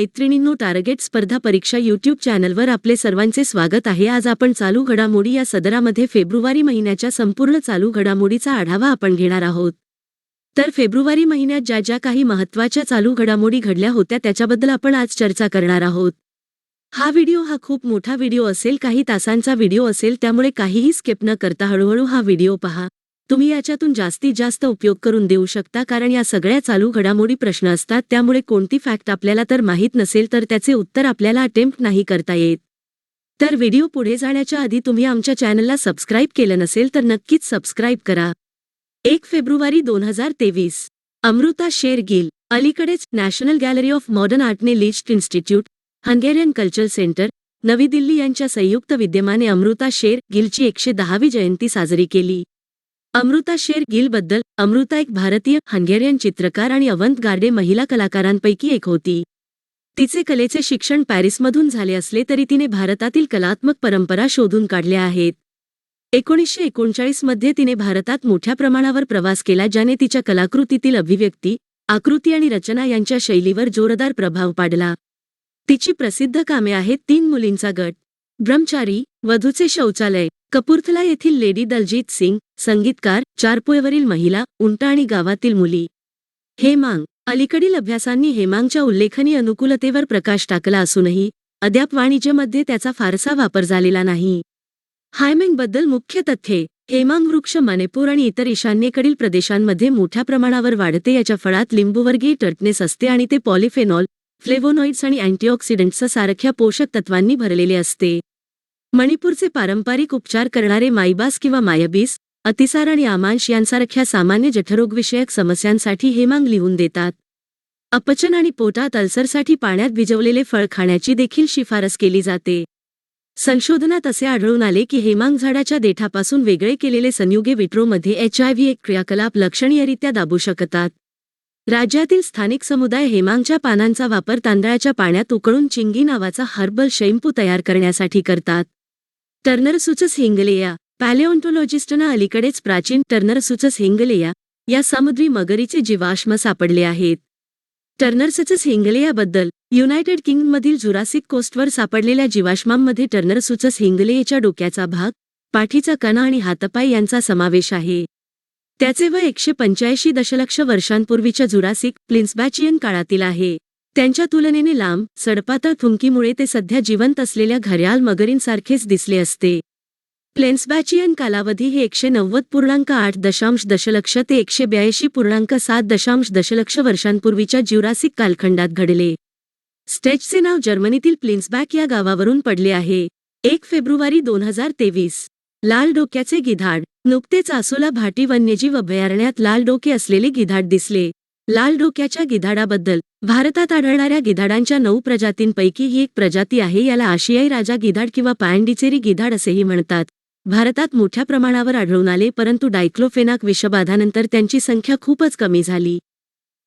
मैत्रिणींनो, टार्गेट स्पर्धा परीक्षा यूट्यूब चॅनलवर आपले सर्वांचे स्वागत आहे। आज आपण चालू घडामोडी या सदरामध्ये फेब्रुवारी महिन्याच्या संपूर्ण चालू घडामोडीचा आढावा आपण घेणार आहोत। तर फेब्रुवारी महिन्यात ज्या काही महत्त्वाच्या चालू घडामोडी घडल्या होत्या त्याच्याबद्दल आपण आज चर्चा करणार आहोत। हा खूप मोठा व्हिडिओ असेल, काही तासांचा व्हिडिओ असेल, त्यामुळे काहीही स्किप न करता हळूहळू हा व्हिडिओ पहा। तुम्ही याच्यातून जास्तीत जास्त उपयोग करून देऊ शकता, कारण या सगळ्या चालू घडामोडी प्रश्न असतात, त्यामुळे कोणती फॅक्ट आपल्याला तर माहित नसेल तर त्याचे उत्तर आपल्याला अटेम्प्ट नाही करता येत। तर व्हिडिओ पुढे जाण्याच्या आधी तुम्ही आमच्या चॅनलला सबस्क्राइब केलं नसेल तर नक्कीच सबस्क्राइब करा। 1 फेब्रुवारी 2023 अमृता शेर गिल। अलीकडेच नॅशनल गॅलरी ऑफ मॉडर्न आर्टने list institute, Hungarian culture centre, नवी दिल्ली यांच्या संयुक्त विद्यमाने अमृता शेर गिलची 110वी जयंती साजरी केली। अमृता शेर गिलबद्दल। अमृता एक भारतीय हंगेरियन चित्रकार आणि अवंत गार्डे महिला कलाकारांपैकी एक होती। तिचे कलेचे शिक्षण पॅरिसमधून झाले असले तरी तिने भारतातील कलात्मक परंपरा शोधून काढल्या आहेत। 1939 मध्ये तिने भारतात मोठ्या प्रमाणावर प्रवास केला, ज्याने तिच्या कलाकृतीतील अभिव्यक्ती, आकृती आणि रचना यांच्या शैलीवर जोरदार प्रभाव पाडला। तिची प्रसिद्ध कामे आहेत 3 मुलींचा गट, ब्रह्मचारी, वधूचे शौचालय, कपूरथला येथील लेडी दलजीत सिंग, संगीतकार, चारपोयवरील महिला, उंट आणि गावातील मुली। हेमांग। अलीकडील अभ्यासांनी हेमांगच्या उल्लेखनीय अनुकूलतेवर प्रकाश टाकला असूनही अद्याप वाणिज्यमध्ये त्याचा फारसा वापर झालेला नाही। हायमेंगबद्दल मुख्य तथ्ये। हेमांग वृक्ष मणिपूर आणि इतर ईशान्येकडील प्रदेशांमध्ये मोठ्या प्रमाणावर वाढते। याच्या फळात लिंबूवर्गीय टर्टनेस असते आणि ते पॉलिफेनॉल, फ्लेवोनॉइड्स आणि अँटीऑक्सिडंट्स सारख्या पोषक तत्वांनी भरलेले असते। मणिपूरचे पारंपरिक उपचार करणारे माईबास किंवा मायबीस, अतिसार आणि आमांश यांसारख्या सामान्य जठररोगविषयक समस्यांसाठी हेमांग लिहून देतात। अपचन आणि पोटात अल्सरसाठी पाण्यात भिजवलेले फळ खाण्याची देखील शिफारस केली जाते। संशोधनात असे आढळून आले की हेमांग झाडाच्या देठापासून वेगळे केलेले संयुगे विट्रोमध्ये HIV एक क्रियाकलाप लक्षणीयरित्या दाबू शकतात। राज्यातील स्थानिक समुदाय हेमांगच्या पानांचा वापर तांदळाच्या पाण्यात उकळून चिंगी नावाचा हर्बल शैम्पू तयार करण्यासाठी करतात। टर्नरसुचस हिंगलेया। पॅलेओन्टोलॉजिस्टना अलीकडेच प्राचीन टर्नरसुचस हिंगलेया या समुद्री मगरीचे जीवाश्म सापडले आहेत। टर्नरसुचस हिंगलेयाबद्दल। युनायटेड किंगडममधील जुरासिक कोस्टवर सापडलेल्या जीवाश्मांमध्ये टर्नरसुचस हिंगलेयाच्या डोक्याचा भाग, पाठीचा कणा आणि हातपाय यांचा समावेश आहे। त्याचे वय 185 दशलक्ष वर्षांपूर्वीच्या जुरासिक प्लिन्सबॅचियन काळातील आहे। त्यांच्या तुलनेने लांब, सडपातळ थुंकीमुळे ते सध्या जिवंत असलेल्या घड्याळ मगरींसारखेच दिसले असते। प्लेन्सबॅचियन कालावधी हे 190.8 दशलक्ष ते 182.7 दशलक्ष वर्षांपूर्वीच्या ज्युरासिक कालखंडात घडले। स्टेचचे नाव जर्मनीतील प्लिन्सबॅक या गावावरून पडले आहे। 1 फेब्रुवारी 2023 लाल डोक्याचे गिधाड। नुकतेच आसोला भाटी वन्यजीव अभयारण्यात लाल डोके असलेले गिधाड दिसले। लाल डोक्याच्या गिधाडाबद्दल। भारतात आढळणाऱ्या गिधाडांच्या 9 प्रजातींपैकी ही एक प्रजाती आहे। याला आशियाई राजा गिधाड किंवा पॉन्डिचेरी गिधाड असेही म्हणतात। भारतात मोठ्या प्रमाणावर आढळून आले, परंतु डायक्लोफेनाक विषबाधानंतर त्यांची संख्या खूपच कमी झाली।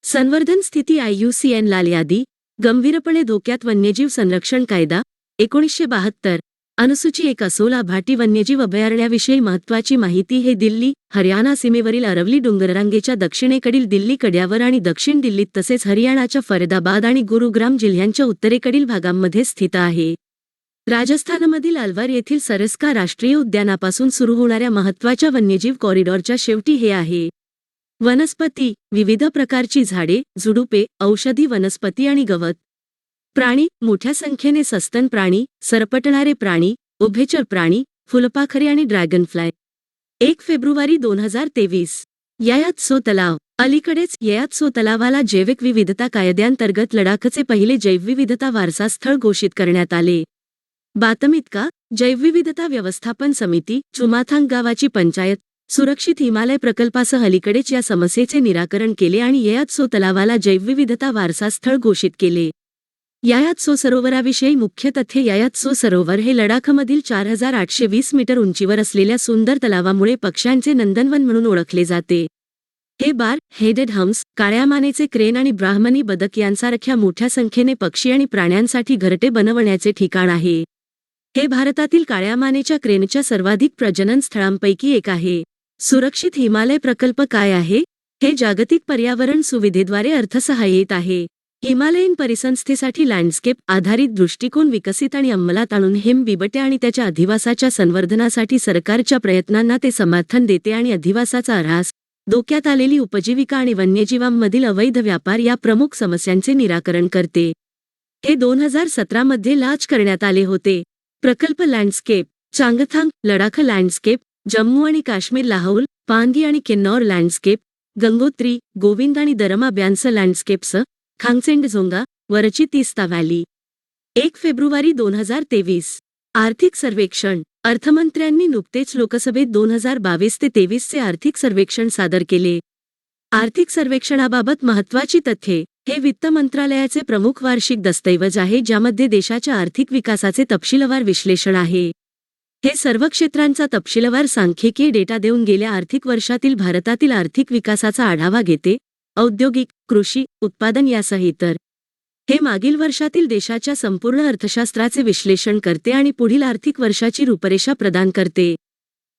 संवर्धन स्थिती IUCN लाल यादी। गंभीरपणे धोक्यात वन्यजीव संरक्षण कायदा 1972। अनुसूची 1 आसोला भाटी वन्यजीव अभयारण्याविषयी महत्त्वाची माहिती हे दिल्ली, हरियाणा सीमेवरील अरवली डोंगररांगेच्या दक्षिणेकडील दिल्ली कड्यावर आणि दक्षिण दिल्लीत तसेच हरियाणाच्या फरीदाबाद आणि गुरुग्राम जिल्ह्यांच्या उत्तरेकडील भागांमध्ये स्थित आहे। राजस्थानमधील अलवर येथील सरस्का राष्ट्रीय उद्यानापासून सुरू होणाऱ्या महत्त्वाच्या वन्यजीव कॉरिडॉरच्या शेवटी हे आहे। वनस्पती। विविध प्रकारची झाडे, झुडुपे, औषधी वनस्पती आणि गवत। प्राणी। मोठ्या संख्येने सस्तन प्राणी, सरपटणारे प्राणी, उभयचर प्राणी, फुलपाखरे आणि ड्रॅगनफ्लाय। 1 फेब्रुवारी 2023 यायात्सो तलाव। अलीकडेच यायात्सो तलावाला जैविक विविधता कायद्याअंतर्गत लडाखचे पहिले जैवविविधता वारसा स्थळ घोषित करण्यात आले। बातमीत का? जैवविविधता व्यवस्थापन समिती, चुमाथांग गावाची पंचायत, सुरक्षित हिमालय प्रकल्पासह अलीकडेच या समस्येचे निराकरण केले आणि यायात्सो तलावाला जैवविविधता वारसा स्थळ घोषित केले। यायात्सो सरोवराविषयी मुख्य तथ्ये। यायात्सो सरोवर हे लडाखमधील 4820 मीटर उंचीवर असलेल्या सुंदर तलावामुळे पक्ष्यांचे नंदनवन म्हणून ओळखले जाते। हे बार हेडेड हम्स, काळ्या मानेचे क्रेन आणि ब्राह्मणी बदक यांसारख्या मोठ्या संख्येने पक्षी आणि प्राण्यांसाठी घरटे बनवण्याचे ठिकाण आहे। हे भारतातील काळ्या मानेच्या क्रेनच्या सर्वाधिक प्रजनन स्थळांपैकी एक आहे। सुरक्षित हिमालय प्रकल्प काय आहे? हे जागतिक पर्यावरण सुविधेद्वारे अर्थसहाय्यित आहे। हिमालयन परिसंस्थेसाठी लँडस्केप आधारित दृष्टिकोन विकसित आणि अंमलात आणून हेम बिबटे आणि त्याच्या अधिवासाच्या संवर्धनासाठी सरकारच्या प्रयत्नांना ते समर्थन देते आणि अधिवासाचा ऱ्हास, धोक्यात आलेली उपजीविका आणि वन्यजीवांमधील अवैध व्यापार या प्रमुख समस्यांचे निराकरण करते. हे 2017 मध्ये लाँच करण्यात आले होते. प्रकल्प लँडस्केप चांगथांग लडाख लँडस्केप, जम्मू आणि काश्मीर लाहौल, पांगी आणि किन्नौर लँडस्केप, गंगोत्री, गोविंद आणि दरमा ब्यान्स लँडस्केप्स, खांगसेंडझोंगा, वरची तीस्ता व्हॅली. 1 फेब्रुवारी 2023 आर्थिक सर्वेक्षण. अर्थमंत्र्यांनी नुकतेच लोकसभेत 2022 ते 23 चे आर्थिक सर्वेक्षण सादर केले. आर्थिक सर्वेक्षणाबाबत महत्त्वाची तथ्ये. हे वित्त मंत्रालयाचे प्रमुख वार्षिक दस्तऐवज आहे ज्यामध्ये देशाच्या आर्थिक विकासाचे तपशीलवार विश्लेषण आहे. हे सर्व क्षेत्रांचा तपशीलवार सांख्यिकीय डेटा देऊन गेल्या आर्थिक वर्षातील भारतातील आर्थिक विकासाचा आढावा घेते, औद्योगिक, कृषी, उत्पादन यासह इतर. हे मागील वर्षातील देशाच्या संपूर्ण अर्थशास्त्राचे विश्लेषण करते आणि पुढील आर्थिक वर्षाची रूपरेषा प्रदान करते.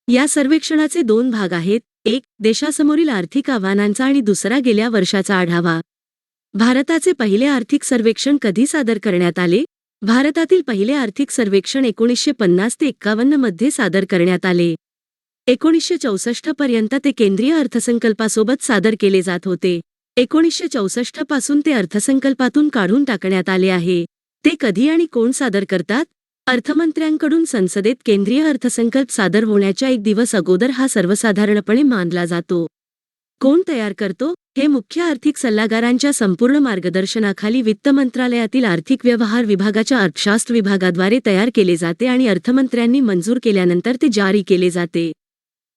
या सर्वेक्षणाचे 2 भाग आहेत. एक, देशासमोरील आर्थिक आव्हानांचा आणि दुसरा गेल्या वर्षाचा आढावा. भारताचे पहिले आर्थिक सर्वेक्षण कधी सादर करण्यात आले? भारतातील पहिले आर्थिक सर्वेक्षण 1950 ते 51 मध्ये सादर करण्यात आले. 1964 पर्यंत ते केंद्रीय अर्थसंकल्पासोबत सादर केले जात होते. 1964 पासून ते अर्थसंकल्पातून काढून टाकण्यात आले आहे. ते कधी आणि कोण सादर करतात? अर्थमंत्र्यांकडून संसदेत केंद्रीय अर्थसंकल्प सादर होण्याच्या 1 दिवस अगोदर हा सर्वसाधारणपणे मानला जातो. कोण तयार करतो? हे मुख्य आर्थिक सल्लागारांच्या संपूर्ण मार्गदर्शनाखाली वित्त मंत्रालयातील आर्थिक व्यवहार विभागाच्या अर्थशास्त्र विभागाद्वारे तयार केले जाते आणि अर्थमंत्र्यांनी मंजूर केल्यानंतर ते जारी केले जाते.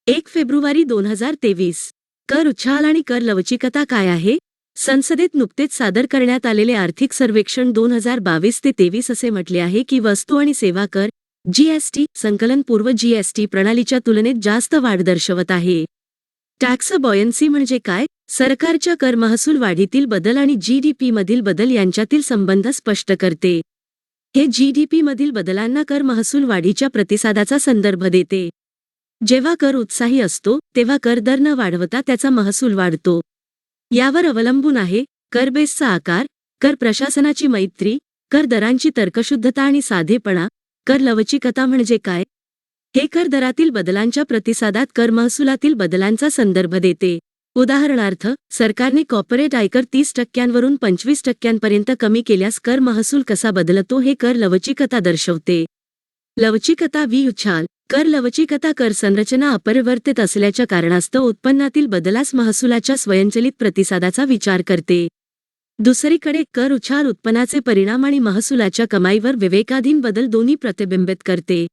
1 फेब्रुवारी 2023 कर उछाल आणि कर लवचिकता काय आहे? संसदेत नुकतेच सादर करण्यात आलेले आर्थिक सर्वेक्षण 2022 ते 23 असे म्हटले आहे की वस्तू आणि सेवा कर जीएसटी संकलनपूर्व जीएसटी प्रणालीच्या तुलनेत जास्त वाढ दर्शवत आहे. टॅक्स बॉयन्सी म्हणजे काय? सरकारच्या कर महसूल वाढीतील बदल आणि जीडीपी मधील बदल यांच्यातील संबंध स्पष्ट करते. हे जीडीपी मधील बदलांना कर महसूल वाढीच्या प्रतिसादाचा संदर्भ देते. जेव्हा कर उत्साही असतो तेव्हा कर दर न वाढवता त्याचा महसूल वाढतो. यावर अवलंबून आहे कर बेसचा आकार, कर प्रशासनाची मैत्री, कर दरांची तर्कशुद्धता आणि साधेपणा. कर लवचिकता म्हणजे काय? हे कर दरातील बदलांच्या प्रतिसादात कर महसुलातील बदलांचा संदर्भ देते. उदाहरणार्थ, सरकारने कॉर्पोरेट आयकर 30% 25% कमी केल्यास कर महसूल कसा बदलतो हे कर लवचिकता दर्शवते. लवचिकता उछाल. कर लवचिकता कर संरचना अपरिवर्तित असल्याच्या कारणास्तव उत्पन्नातील बदलास महसुलाच्या स्वयंचलित प्रतिसादाचा विचार करते. दुसरीकडे कर उछाल उत्पन्नाचे परिणाम आणि महसुलाच्या कमाईवर विवेकाधीन बदल दोन्ही प्रतिबिंबित करते.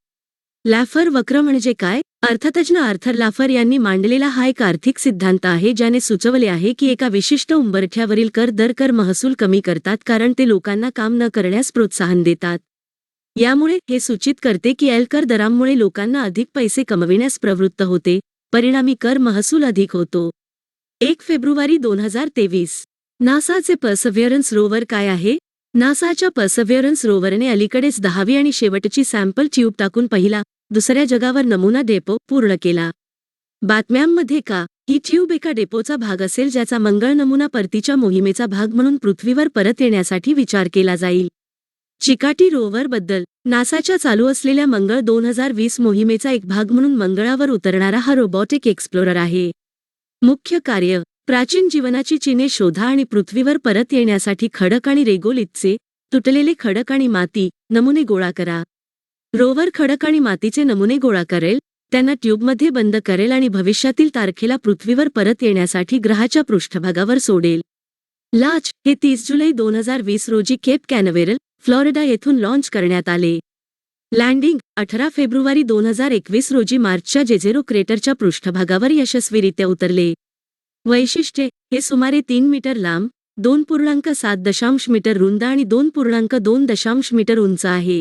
लॅफर वक्र म्हणजे काय? अर्थतज्ज्ञ आर्थर लॅफर यांनी मांडलेला हा एक आर्थिक सिद्धांत आहे ज्याने सुचवले आहे की एका विशिष्ट उंबरठ्यावरील कर दर कर महसूल कमी करतात कारण ते लोकांना काम न करण्यास प्रोत्साहन देतात. यामुळे हे सूचित करते की कर दरांमुळे लोकांना अधिक पैसे कमविण्यास प्रवृत्त होते, परिणामी कर महसूल अधिक होतो. 1 फेब्रुवारी 2023 नासाचे पर्सव्हिअरन्स रोवर काय आहे? नासाच्या पर्सव्हिअरन्स रोवरने अलीकडेच 10वी आणि शेवटची सॅम्पल ट्यूब टाकून पहिला, दुसऱ्या जगावर नमुना डेपो पूर्ण केला. बातम्यांमध्ये का? ही ट्यूब एका डेपोचा भाग असेल ज्याचा मंगळ नमुना परतीच्या मोहिमेचा भाग म्हणून पृथ्वीवर परत येण्यासाठी विचार केला जाईल. चिकाटी रोवर बद्दल. नासाच्या चालू असलेल्या मंगळ 2020 मोहिमेचा एक भाग म्हणून मंगळावर उतरणारा हा रोबॉटिक एक्सप्लोरर आहे. मुख्य कार्य: प्राचीन जीवनाची चिन्हे शोधा आणि पृथ्वीवर परत येण्यासाठी खडक आणि रेगोलितचे, तुटलेले खडक आणि माती, नमुने गोळा करा. रोवर खडक आणि मातीचे नमुने गोळा करेल, त्यांना ट्यूबमध्ये बंद करेल आणि भविष्यातील तारखेला पृथ्वीवर परत येण्यासाठी ग्रहाच्या पृष्ठभागावर सोडेल. लाँच हे 30 जुलै 2020 रोजी केप कॅनवेरल, फ्लोरिडा येथून लॉन्च करण्यात आले. लँडिंग 18 फेब्रुवारी 2021 रोजी मार्चच्या जेझेरो क्रेटरच्या पृष्ठभागावर यशस्वीरित्या उतरले. वैशिष्ट्ये: हे सुमारे 3 मीटर लांब, 2.7 मीटर रुंद आणि 2.2 मीटर उंच आहे.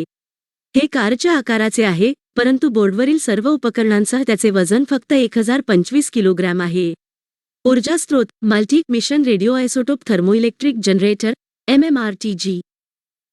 हे कारच्या आकाराचे आहे, परंतु बोर्डवरील सर्व उपकरणांसह त्याचे वजन फक्त 1025 किलोग्रॅम आहे. ऊर्जा स्रोत: multi mission radioisotope thermoelectric generator MMRTG.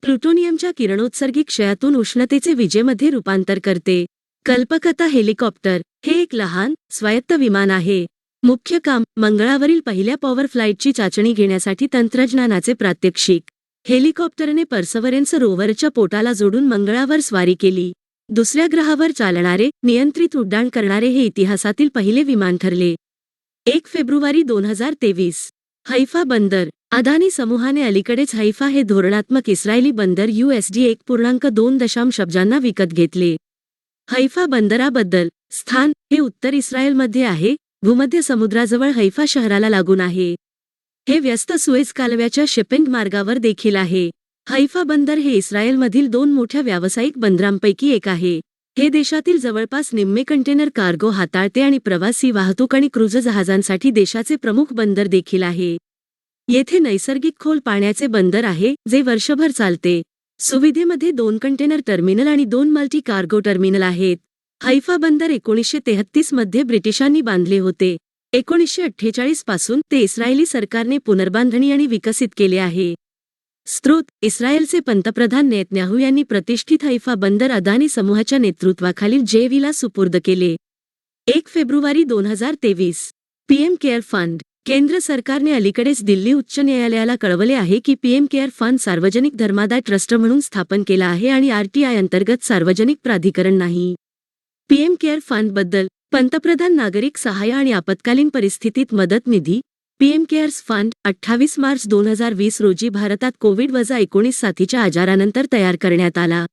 प्लुटोनियमच्या किरणोत्सर्गी क्षयातून उष्णतेचे विजेमध्ये रूपांतर करते. कल्पकता हेलिकॉप्टर. हे एक लहान, स्वायत्त विमान आहे. मुख्य काम मंगळावरील पहिल्या पॉवर फ्लाईटची चाचणी घेण्यासाठी तंत्रज्ञानाचे प्रात्यक्षिक. हेलिकॉप्टरने पर्सवरेन्स रोव्हरच्या पोटाला जोडून मंगळावर स्वारी केली. दुसऱ्या ग्रहावर चालणारे नियंत्रित उड्डाण करणारे हे इतिहासातील पहिले विमान ठरले. 1 फेब्रुवारी 2023. हैफा बंदर. अदानी समूहाने अलीकडेच हैफा हे धोरणात्मक इस्रायली बंदर USD 1.2 अब्जांना विकत घेतले. हैफा बंदराबद्दल. स्थान हे उत्तर इस्रायलमध्ये आहे. भूमध्य समुद्राजवळ हैफा शहराला लागून आहे. हे व्यस्त सुएझ कालव्याच्या शिपिंग मार्गावर देखील आहे. हैफा बंदर हे इस्रायलमधील 2 मोठ्या व्यावसायिक बंदरांपैकी एक आहे. हे देशातील जवळपास निम्मे कंटेनर कार्गो हाताळते आणि प्रवासी वाहतूक आणि क्रूझ जहाजांसाठी देशाचे प्रमुख बंदर देखील आहे. येथे नैसर्गिक खोल पाण्याचे बंदर आहे जे वर्षभर चालते. सुविधेमध्ये 2 कंटेनर टर्मिनल आणि 2 मल्टी कार्गो टर्मिनल आहेत. हैफा बंदर 1933 मध्ये ब्रिटिशांनी बांधले होते. 1948 पासून ते इस्रायली सरकारने पुनर्बांधणी आणि विकसित केले आहे. स्रोत इस्रायलचे पंतप्रधान नेतन्याहू यांनी प्रतिष्ठित हैफा बंदर अदानी समूहाच्या नेतृत्वाखालील JVला सुपूर्द केले. 1 फेब्रुवारी 2023. PM care fund. केंद्र सरकारने अलीकडेच दिल्ली उच्च न्यायालयाला कळवले आहे की PM केअर फंड सार्वजनिक धर्मादाय ट्रस्ट म्हणून स्थापन केला आहे आणि RTI अंतर्गत सार्वजनिक प्राधिकरण नाही. PM केअर फंडबद्दल. पंतप्रधान नागरिक सहाय्य आणि आपत्कालीन परिस्थितीत मदत निधी PM केअर्स फंड 28 मार्च 2020 रोजी भारतात कोविड-19 साथीच्या आजारानंतर तयार करण्यात आला.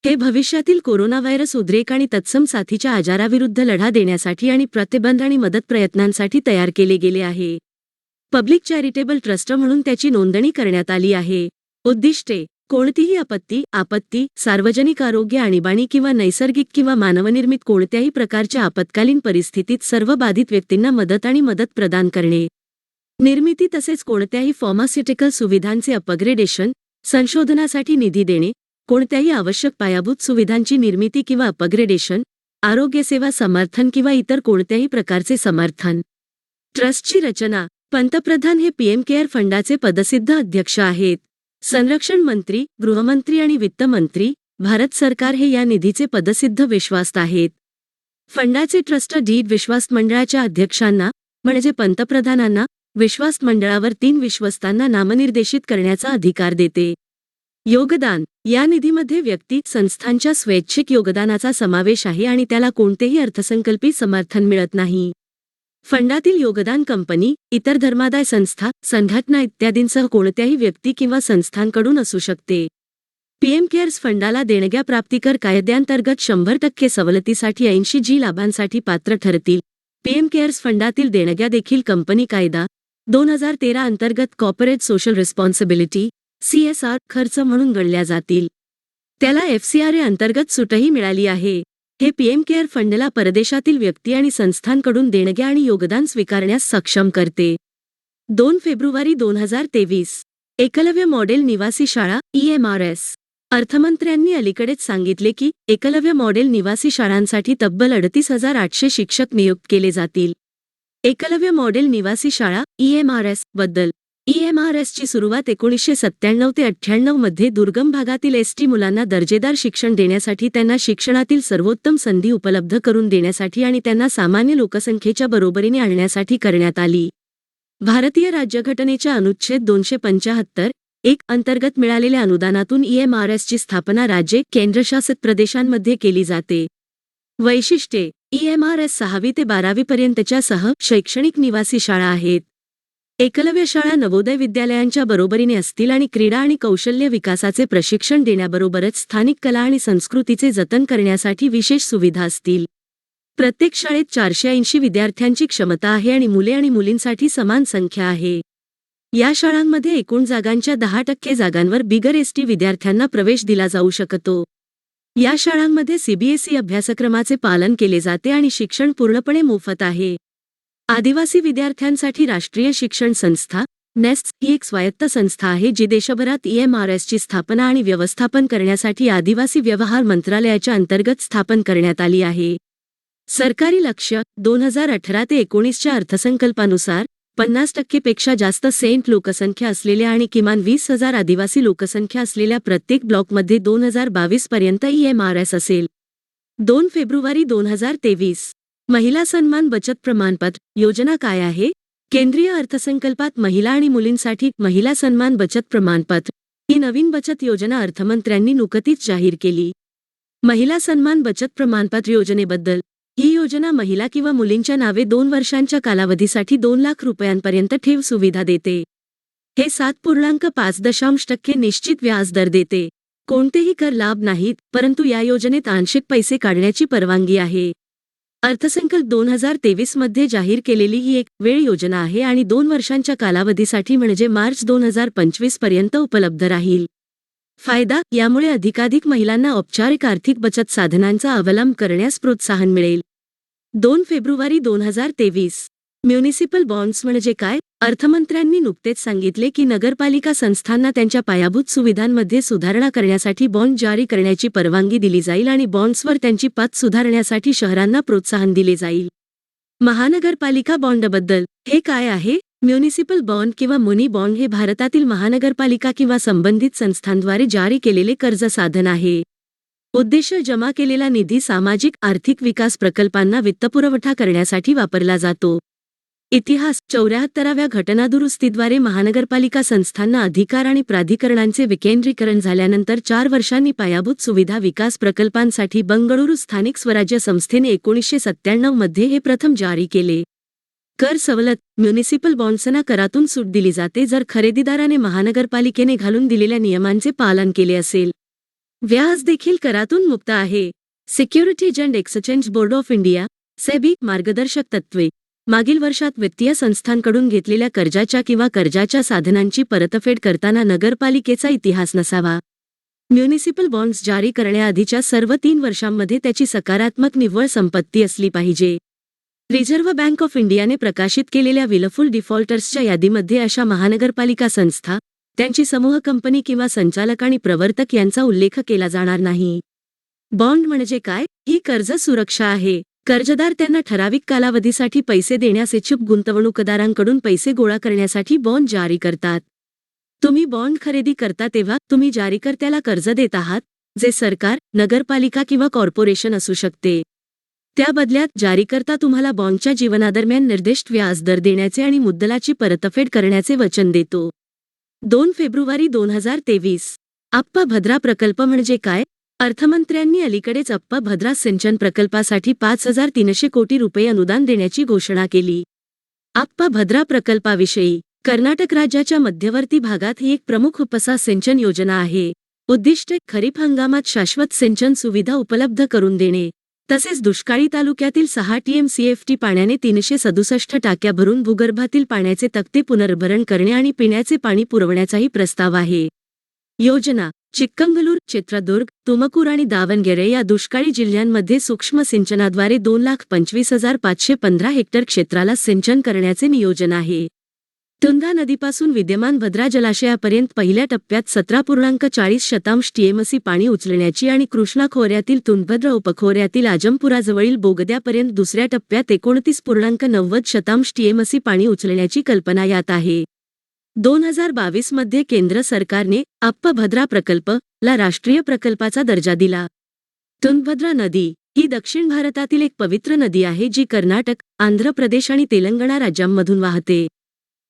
हे भविष्यातील कोरोना व्हायरस उद्रेक आणि तत्सम साथीच्या आजाराविरुद्ध लढा देण्यासाठी आणि प्रतिबंध आणि मदत प्रयत्नांसाठी तयार केले गेले आहे. पब्लिक चॅरिटेबल ट्रस्ट म्हणून त्याची नोंदणी करण्यात आली आहे. उद्दिष्टे. कोणतीही आपत्ती, सार्वजनिक आरोग्य आणीबाणी किंवा नैसर्गिक किंवा मानवनिर्मित कोणत्याही प्रकारच्या आपत्कालीन परिस्थितीत सर्व बाधित व्यक्तींना मदत आणि मदत प्रदान करणे. निर्मिती तसेच कोणत्याही फार्मास्युटिकल सुविधांचे अपग्रेडेशन, संशोधनासाठी निधी देणे, कोणत्याही आवश्यक पायाभूत सुविधांची निर्मिती किंवा अपग्रेडेशन, आरोग्यसेवा समर्थन किंवा इतर कोणत्याही प्रकारचे समर्थन. ट्रस्टची रचना. पंतप्रधान हे PM केअर फंडाचे पदसिद्ध अध्यक्ष आहेत. संरक्षण मंत्री, गृहमंत्री आणि वित्त मंत्री, भारत सरकार हे या निधीचे पदसिद्ध विश्वास्त आहेत. फंडाचे ट्रस्ट डीड विश्वास्त मंडळाच्या अध्यक्षांना म्हणजे पंतप्रधानांना विश्वास्त मंडळावर 3 विश्वस्तांना नामनिर्देशित करण्याचा अधिकार देते. योगदान. या निधीमध्ये व्यक्ती, संस्थांच्या स्वैच्छिक योगदानाचा समावेश आहे आणि त्याला कोणतेही अर्थसंकल्पी समर्थन मिळत नाही. फंडातील योगदान कंपनी, इतर धर्मादाय संस्था, संघटना इत्यादींसह कोणत्याही व्यक्ती किंवा संस्थांकडून असू शकते. PM केअर्स फंडाला देणग्या प्राप्तिकर कायद्यांतर्गत 100% सवलतीसाठी 80G लाभांसाठी पात्र ठरतील. PM केअर्स फंडातील देणग्या देखील कंपनी कायदा 2013 अंतर्गत कॉर्पोरेट सोशल रिस्पॉन्सिबिलिटी CSR खर्च म्हणून गणल्या जातील. त्याला FCRA अंतर्गत सूटही मिळाली आहे. हे PM केअर फंडला परदेशातील व्यक्ती आणि संस्थांकडून देणग्या आणि योगदान स्वीकारण्यास सक्षम करते. 2 फेब्रुवारी 2023. एकलव्य मॉडेल निवासी शाळा EMRS. अर्थमंत्र्यांनी अलीकडेच सांगितले की एकलव्य मॉडेल निवासी शाळांसाठी तब्बल 38,800 शिक्षक नियुक्त केले जातील. एकलव्य मॉडेल निवासी शाळा EMRS बद्दल. EMRSची सुरुवात 1997 ते 98 मध्ये दुर्गम भागातील ST मुलांना दर्जेदार शिक्षण देण्यासाठी, त्यांना शिक्षणातील सर्वोत्तम संधी उपलब्ध करून देण्यासाठी आणि त्यांना सामान्य लोकसंख्येच्या बरोबरीने आणण्यासाठी करण्यात आली. भारतीय राज्यघटनेच्या अनुच्छेद 275(1) अंतर्गत मिळालेल्या अनुदानातून EMRSची स्थापना राज्ये, केंद्रशासित प्रदेशांमध्ये केली जाते. वैशिष्ट्ये. EMRS 6वी ते 12वी पर्यंतच्या सह शैक्षणिक निवासी शाळा आहेत. एकलव्य शाळा नवोदय विद्यालयांच्या बरोबरीने असतील आणि क्रीडा आणि कौशल्य विकासाचे प्रशिक्षण देण्याबरोबरच स्थानिक कला आणि संस्कृतीचे जतन करण्यासाठी विशेष सुविधा असतील. प्रत्येक शाळेत 480 विद्यार्थ्यांची क्षमता आहे आणि मुले आणि मुलींसाठी समान संख्या आहे. या शाळांमध्ये एकूण जागांच्या 10% जागांवर बिगर ST विद्यार्थ्यांना प्रवेश दिला जाऊ शकतो. या शाळांमध्ये CBSE अभ्यासक्रमाचे पालन केले जाते आणि शिक्षण पूर्णपणे मोफत आहे. आदिवासी विद्यार्थ्यांसाठी राष्ट्रीय शिक्षण संस्था NEST ही एक स्वायत्त संस्था आहे जी देशभरात EMRSची स्थापना आणि व्यवस्थापन करण्यासाठी आदिवासी व्यवहार मंत्रालयाच्या अंतर्गत स्थापन करण्यात आली आहे. सरकारी लक्ष्य 2018 ते 19च्या अर्थसंकल्पानुसार 50% पेक्षा जास्त सेंट लोकसंख्या असलेल्या आणि किमान 20,000 आदिवासी लोकसंख्या असलेल्या प्रत्येक ब्लॉकमध्ये 2022 पर्यंत EMRS असेल. 2 फेब्रुवारी 2023. महिला सन्मान बचत प्रमाणपत्र योजना काय आहे? केंद्रीय अर्थसंकल्पात महिला आणि मुलींसाठी महिला सन्मान बचत प्रमाणपत्र ही नवीन बचत योजना अर्थमंत्र्यांनी नुकतीच जाहीर केली. महिला सन्मान बचत प्रमाणपत्र योजनेबद्दल ही योजना महिला किंवा मुलींच्या नावे 2 वर्षांच्या कालावधीसाठी 2 लाख रुपयांपर्यंत ठेव सुविधा देते. हे 7.5% निश्चित व्याज दर देते. कोणतेही कर लाभ नाहीत, परंतु या योजनेत आंशिक पैसे काढण्याची परवानगी आहे. अर्थसंकल्प 2023 मध्ये जाहीर केलेली ही एक वेळ योजना आहे आणि 2 वर्षांच्या कालावधीसाठी म्हणजे मार्च 2025 पर्यंत उपलब्ध राहील. फायदा यामुळे अधिकाधिक महिलांना औपचारिक आर्थिक बचत साधनांचा अवलंब करण्यास प्रोत्साहन मिळेल. 2 फेब्रुवारी 2023 म्युनिसिपल बॉन्ड्स म्हणजे काय? अर्थमंत्र्यांनी नुकतेच सांगितले की नगरपालिका संस्थांना त्यांच्या पायाभूत सुविधांमध्ये सुधारणा करण्यासाठी बॉन्ड जारी करण्याची परवानगी दिली जाईल आणि बॉन्ड्सवर त्यांची पात सुधारण्यासाठी शहरांना प्रोत्साहन दिले जाईल. महानगरपालिका बॉन्डबद्दल हे काय आहे? म्युनिसिपल बॉन्ड किंवा मुनी बॉन्ड हे भारतातील महानगरपालिका किंवा संबंधित संस्थांद्वारे जारी केलेले कर्ज साधन आहे. उद्देश जमा केलेला निधी सामाजिक आर्थिक विकास प्रकल्पांना वित्तपुरवठा करण्यासाठी वापरला जातो. इतिहास 74व्या घटनादुरुस्तीद्वारे महानगरपालिका संस्थांना अधिकार आणि प्राधिकरणांचे विकेंद्रीकरण झाल्यानंतर 4 वर्षांनी पायाभूत सुविधा विकास प्रकल्पांसाठी बंगळुरू स्थानिक स्वराज्य संस्थेने 1997 मध्ये हे प्रथम जारी केले. कर सवलत म्युनिसिपल बॉन्ड्सना करातून सूट दिली जाते जर खरेदीदाराने महानगरपालिकेने घालून दिलेल्या नियमांचे पालन केले असेल. व्याज देखील करातून मुक्त आहे. Securities and exchange board of India SEBI मार्गदर्शक तत्त्वे मागील वर्षात वित्तीय संस्थांकडून घेतलेल्या कर्जाच्या किंवा कर्जाच्या साधनांची परतफेड करताना नगरपालिकेचा इतिहास नसावा. म्युनिसिपल बॉन्ड्स जारी करण्याआधीच्या सर्व 3 वर्षांमध्ये त्याची सकारात्मक निव्वळ संपत्ती असली पाहिजे. रिझर्व्ह बँक ऑफ इंडियाने प्रकाशित केलेल्या विलफुल डिफॉल्टर्सच्या यादीमध्ये अशा महानगरपालिका संस्था, त्यांची समूह कंपनी किंवा संचालक आणि प्रवर्तक यांचा उल्लेख केला जाणार नाही. बॉन्ड म्हणजे काय? ही कर्ज सुरक्षा आहे. कर्जदार त्यांना ठराविक कालावधीसाठी पैसे देण्यास इच्छुक गुंतवणूकदारांकडून पैसे गोळा करण्यासाठी बॉन्ड जारी करतात. तुम्ही बॉन्ड खरेदी करता तेव्हा तुम्ही जारीकर्त्याला कर्ज देत आहात, जे सरकार, नगरपालिका किंवा कॉर्पोरेशन असू शकते. त्या बदल्यात जारीकर्ता तुम्हाला बॉन्डच्या जीवनादरम्यान निर्दिष्ट व्याज दर देण्याचे आणि मुद्दलाची परतफेड करण्याचे वचन देतो. 2 फेब्रुवारी 2023 आप्पा भद्रा प्रकल्प म्हणजे काय? अर्थमंत्र्यांनी अलीकडेच आप्पा भद्रा सिंचन प्रकल्पासाठी 5,300 कोटी रुपये अनुदान देण्याची घोषणा केली. आप्पा भद्रा प्रकल्पाविषयी कर्नाटक राज्याच्या मध्यवर्ती भागात ही एक प्रमुख उपसा सिंचन योजना आहे. उद्दिष्ट खरीप हंगामात शाश्वत सिंचन सुविधा उपलब्ध करून देणे, तसेच दुष्काळी तालुक्यातील 6 TMCFT पाण्याने 367 टाक्या भरून भूगर्भातील पाण्याचे तक्ते पुनर्भरण करणे आणि पिण्याचे पाणी पुरवण्याचाही प्रस्ताव आहे. योजना चिक्कमगलूर, चित्रदुर्ग, तुमकूर आणि दावणगेरे या दुष्काळी जिल्ह्यांमध्ये सूक्ष्म सिंचनाद्वारे 2,25,515 हेक्टर क्षेत्राला सिंचन करण्याचे नियोजन आहे. तुंगा नदीपासून विद्यमान भद्रा जलाशयापर्यंत पहिल्या टप्प्यात 17.40 TMC पाणी उचलण्याची आणि कृष्णा खोऱ्यातील तुंगभद्रा उपखोऱ्यातील आजमपुराजवळील बोगद्यापर्यंत दुसऱ्या टप्प्यात 29.90 TMC पाणी उचलण्याची कल्पना यात आहे. 2022 मध्ये केंद्र सरकारने आप्पा भद्रा प्रकल्प ला राष्ट्रीय प्रकल्पाचा दर्जा दिला. तुंगभद्रा नदी ही दक्षिण भारतातील एक पवित्र नदी आहे जी कर्नाटक, आंध्र प्रदेश आणि तेलंगणा राज्यांमधून वाहते.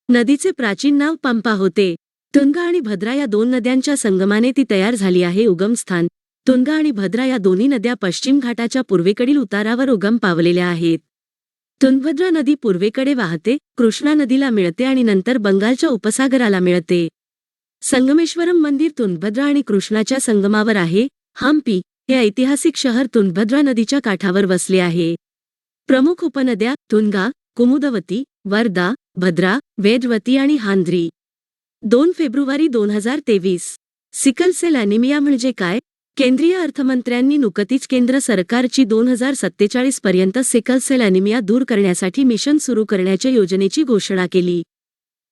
नदीचे प्राचीन नाव पंपा होते. तुंगा आणि भद्रा या 2 नद्यांच्या संगमाने ती तयार झाली आहे. उगमस्थान तुंगा आणि भद्रा या दोन्ही नद्या पश्चिम घाटाच्या पूर्वेकडील उतारावर उगम पावलेल्या आहेत. तुंगभद्रा नदी पूर्वेकडे वाहते, कृष्णा नदीला मिळते आणि नंतर बंगालच्या उपसागराला मिळते. संगमेश्वरम मंदिर तुंगभद्रा आणि कृष्णाच्या संगमावर आहे. हम्पी हे ऐतिहासिक शहर तुंगभद्रा नदीच्या काठावर वसले आहे. प्रमुख उपनद्या तुंगा, कुमुदवती, वर्धा, भद्रा, वेदवती आणि हांद्री. 2 फेब्रुवारी 2023 सिकल सेल ॲनिमिया म्हणजे काय? केंद्रीय अर्थमंत्र्यांनी नुकतीच केंद्र सरकारची 2047 पर्यंत सिकल सेल ॲनिमिया दूर करण्यासाठी मिशन सुरू करण्याच्या योजनेची घोषणा केली.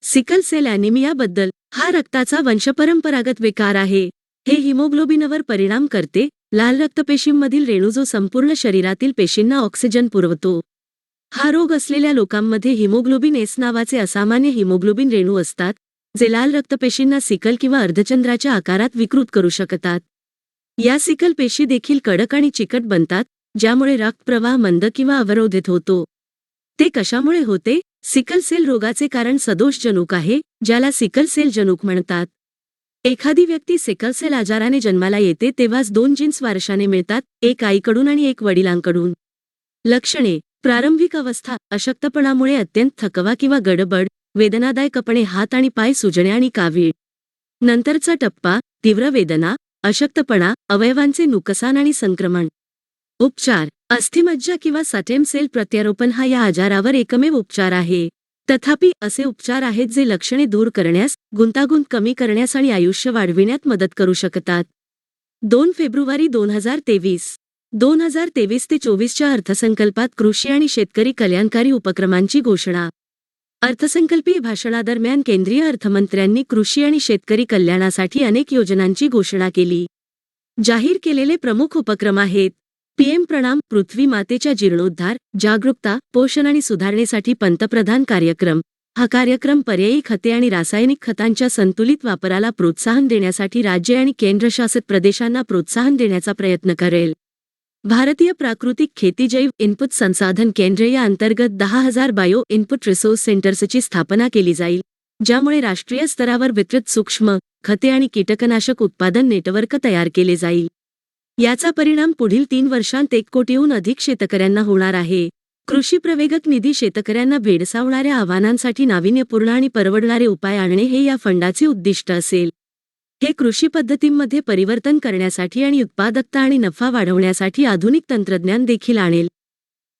सिकल सेल ॲनिमियाबद्दल हा रक्ताचा वंशपरंपरागत विकार आहे. हे हिमोग्लोबिनवर परिणाम करते. लाल रक्तपेशींमधील रेणू जो संपूर्ण शरीरातील पेशींना ऑक्सिजन पुरवतो. हा रोग असलेल्या लोकांमध्ये हिमोग्लोबिन एस नावाचे असामान्य हिमोग्लोबिन रेणू असतात, जे लाल रक्तपेशींना सिकल किंवा अर्धचंद्राच्या आकारात विकृत करू शकतात. या सिकल पेशी देखील कडक आणि चिकट बनतात, ज्यामुळे रक्तप्रवाह मंद किंवा अवरोधित होतो. ते कशामुळे होते? सिकल सेल रोगाचे कारण सदोष जनुक आहे, ज्याला सिकल सेल जनुक म्हणतात. एखादी व्यक्ती सिकल सेल आजाराने जन्माला येते तेव्हाच 2 जीन्स वारशाने मिळतात, एक आईकडून आणि एक वडिलांकडून. लक्षणे: प्रारंभिक अवस्था: अशक्तपणामुळे अत्यंत थकवा किंवा गडबड, वेदनादायकपणे हात आणि पाय सुजणे आणि कावीळ. नंतरचा टप्पा: तीव्र वेदना, अशक्तपणा, अवयवांचे नुकसान आणि संक्रमण. उपचार: अस्थिमज्जा किंवा स्टेम सेल प्रत्यारोपण हा या आजारावर एकमेव उपचार आहे. तथापि, असे उपचार आहेत जे लक्षणे दूर करण्यास, गुंतागुंत कमी करण्यास आणि आयुष्य वाढविण्यात मदत करू शकतात. 2 फेब्रुवारी 2023. 2023 ते 24च्या अर्थसंकल्पात कृषी आणि शेतकरी कल्याणकारी उपक्रमांची घोषणा. अर्थसंकल्पीय भाषणादरम्यान केंद्रीय अर्थमंत्र्यांनी कृषी आणि शेतकरी कल्याणासाठी अनेक योजनांची घोषणा केली. जाहीर केलेले प्रमुख उपक्रम आहेत: पीएम प्रणाम, पृथ्वी मातेच्या जीर्णोद्धार, जागरूकता, पोषण आणि सुधारणेसाठी पंतप्रधान कार्यक्रम. हा कार्यक्रम पर्यायी खते आणि रासायनिक खतांच्या संतुलित वापराला प्रोत्साहन देण्यासाठी राज्ये आणि केंद्रशासित प्रदेशांना प्रोत्साहन देण्याचा प्रयत्न करेल. भारतीय प्राकृतिक खेती जैव इनपुट संसाधन केंद्र या अंतर्गत 10,000 बायो इनपुट रिसोर्स सेंटर्सची स्थापना केली जाईल, ज्यामुळे राष्ट्रीय स्तरावर वितरित सूक्ष्म खते आणि कीटकनाशक उत्पादन नेटवर्क तयार केले जाईल. याचा परिणाम पुढील 3 वर्षांत 1 कोटीहून अधिक शेतकऱ्यांना होणार आहे. कृषी प्रवेगक निधी शेतकऱ्यांना भेडसावणाऱ्या आव्हानांसाठी नाविन्यपूर्ण आणि परवडणारे उपाय आणणे हे या फंडाचे उद्दिष्ट असेल. हे कृषी पद्धतींमध्ये परिवर्तन करण्यासाठी आणि उत्पादकता आणि नफा वाढवण्यासाठी आधुनिक तंत्रज्ञान देखील आणेल.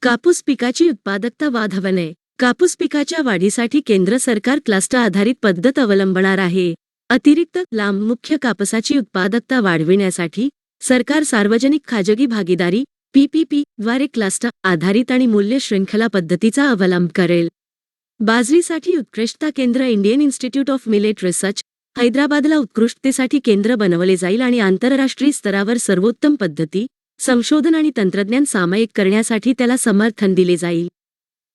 कापूस पिकाची उत्पादकता वाढवणे. कापूस पिकाच्या वाढीसाठी केंद्र सरकार क्लस्टर आधारित पद्धत अवलंबणार आहे. अतिरिक्त लांब मुख्य कापसाची उत्पादकता वाढविण्यासाठी सरकार सार्वजनिक खाजगी भागीदारी PPP द्वारे क्लस्टर आधारित आणि मूल्य शृंखला पद्धतीचा अवलंब करेल. बाजरीसाठी उत्कृष्टता केंद्र Indian institute of millet research, हैदराबादला उत्कृष्टतेसाठी केंद्र बनवले जाईल आणि आंतरराष्ट्रीय स्तरावर सर्वोत्तम पद्धती, संशोधन आणि तंत्रज्ञान सामायिक करण्यासाठी त्याला समर्थन दिले जाईल.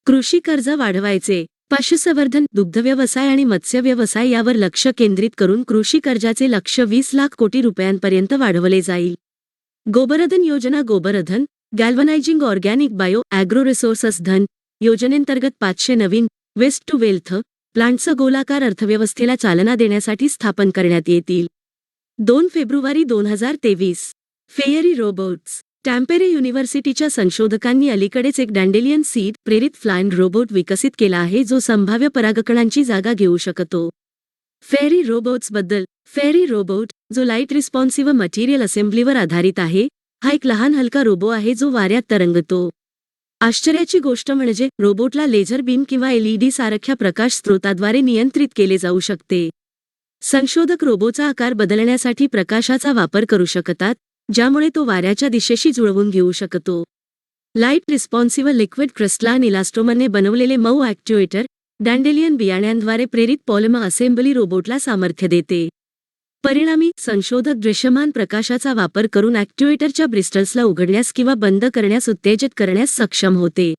कृषी कर्ज वाढवायचे. पशुसंवर्धन, दुग्धव्यवसाय आणि मत्स्य व्यवसाय यावर लक्ष केंद्रित करून कृषी कर्जाचे लक्ष्य 20 लाख कोटी रुपयांपर्यंत वाढवले जाईल. गोबरधन योजना. Gobardhan galvanising organic bio agro resources धन योजनेंतर्गत 500 नवीन वेस्ट टू वेल्थ प्लांट्स गोलाकार अर्थव्यवस्थेला चालना देण्यासाठी स्थापन करण्यात येतील. 2 फेब्रुवारी 2023. Fairy robots. टॅम्पेरे युनिव्हर्सिटीच्या संशोधकांनी अलीकडेच एक डँडेलियन सीड प्रेरित फ्लाइंग रोबोट विकसित केला आहे जो संभाव्य परागकणांची जागा घेऊ शकतो. फेरी रोबोट्सबद्दल. फेरी रोबोट, जो लाईट रिस्पॉन्सिव्ह मटेरियल असेंब्लीवर आधारित आहे, हा एक लहान हलका रोबो आहे जो वाऱ्यात तरंगतो. आश्चर्याची गोष्ट म्हणजे रोबोटला लेझर बीम किंवा LED सारख्या प्रकाश स्रोताद्वारे नियंत्रित केले जाऊ शकते. संशोधक रोबोचा आकार बदलण्यासाठी प्रकाशाचा वापर करू शकतात, ज्यामुळे तो वाऱ्याच्या दिशेशी जुळवून घेऊ शकतो. लाईट रिस्पॉन्सिव्ह लिक्विड क्रिस्टलाइन इलास्टोमरने बनवलेले मऊ ॲक्ट्युएटर डँडेलियन बियाण्यांद्वारे प्रेरित पॉलिमर असेंबली रोबोटला सामर्थ्य देते. परिणामी, संशोधक दृश्यमान प्रकाशाचा वापर करून ॲक्ट्युएटरच्या ब्रिस्टल्सला उघडण्यास किंवा बंद करण्यास उत्तेजित करण्यास सक्षम होते.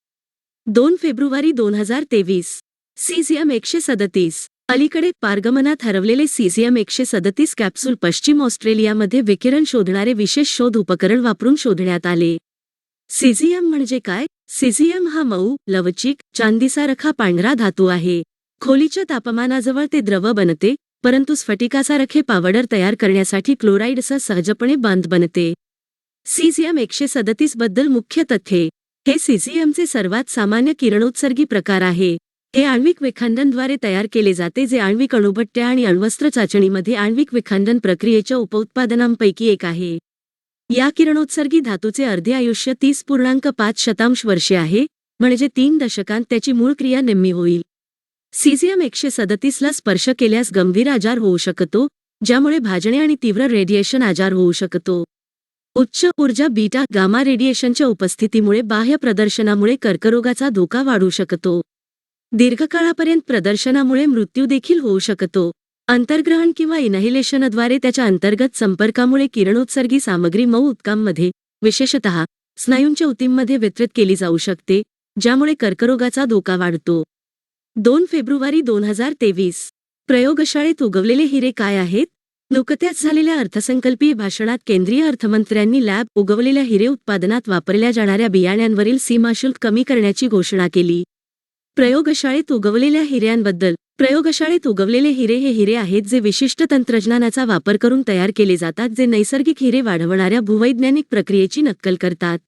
2 फेब्रुवारी 2023. सीझियम 137. अलीकडे पारगमनात हरवलेले सीझियम 137 कॅप्सूल पश्चिम ऑस्ट्रेलियामध्ये विकिरण शोधणारे विशेष शोध उपकरण वापरून शोधण्यात आले. सीझियम म्हणजे काय? सीझियम हा मऊ, लवचिक, चांदीसारखा पांढरा धातू आहे. खोलीच्या तापमानाजवळ ते द्रव बनते, परंतु स्फटिकासारखे पावडर तयार करण्यासाठी क्लोराईडसह सहजपणे बांध बनते. सीझियम 137 बद्दल मुख्य तथ्ये. हे सीझियमचे सर्वात सामान्य किरणोत्सर्गी प्रकार आहे. हे आण्विक विखंडनद्वारे तयार केले जाते जे आण्विक अणुभट्ट्या आणि अण्वस्त्र चाचणीमध्ये आण्विक विखंडन प्रक्रियेच्या उपउत्पादनांपैकी एक आहे. या किरणोत्सर्गी धातूचे अर्धे आयुष्य 30.5 वर्षे आहे, म्हणजे 3 दशकांत त्याची मूळ क्रिया निम्मी होईल. सीझियम 137 ला स्पर्श केल्यास गंभीर आजार होऊ शकतो, ज्यामुळे भाजणे आणि तीव्र रेडिएशन आजार होऊ शकतो. उच्च ऊर्जा बीटा गामा रेडिएशनच्या उपस्थितीमुळे बाह्य प्रदर्शनामुळे कर्करोगाचा धोका वाढू शकतो. दीर्घकाळापर्यंत प्रदर्शनामुळे मृत्यू देखील होऊ शकतो. अंतर्ग्रहण किंवा इनहेलेशनद्वारे त्याच्या अंतर्गत संपर्कामुळे किरणोत्सर्गी सामग्री मऊ ऊतकांमध्ये, विशेषतः स्नायूंच्या ऊतींमध्ये वितरित केली जाऊ शकते, ज्यामुळे कर्करोगाचा धोका वाढतो. 2 फेब्रुवारी 2023. प्रयोगशाळेत उगवलेले हिरे काय आहेत? नुकत्याच झालेल्या अर्थसंकल्पीय भाषणात केंद्रीय अर्थमंत्र्यांनी लॅब उगवलेल्या हिरे उत्पादनात वापरल्या जाणाऱ्या बियाण्यांवरील सीमाशुल्क कमी करण्याची घोषणा केली. प्रयोगशाळेत उगवलेल्या हिऱ्यांबद्दल प्रयोगशाळेत उगवलेले हिरे हे हिरे आहेत जे विशिष्ट तंत्रज्ञानाचा वापर करून तयार केले जातात, जे नैसर्गिक हिरे वाढवणाऱ्या भूवैज्ञानिक प्रक्रियेची नक्कल करतात.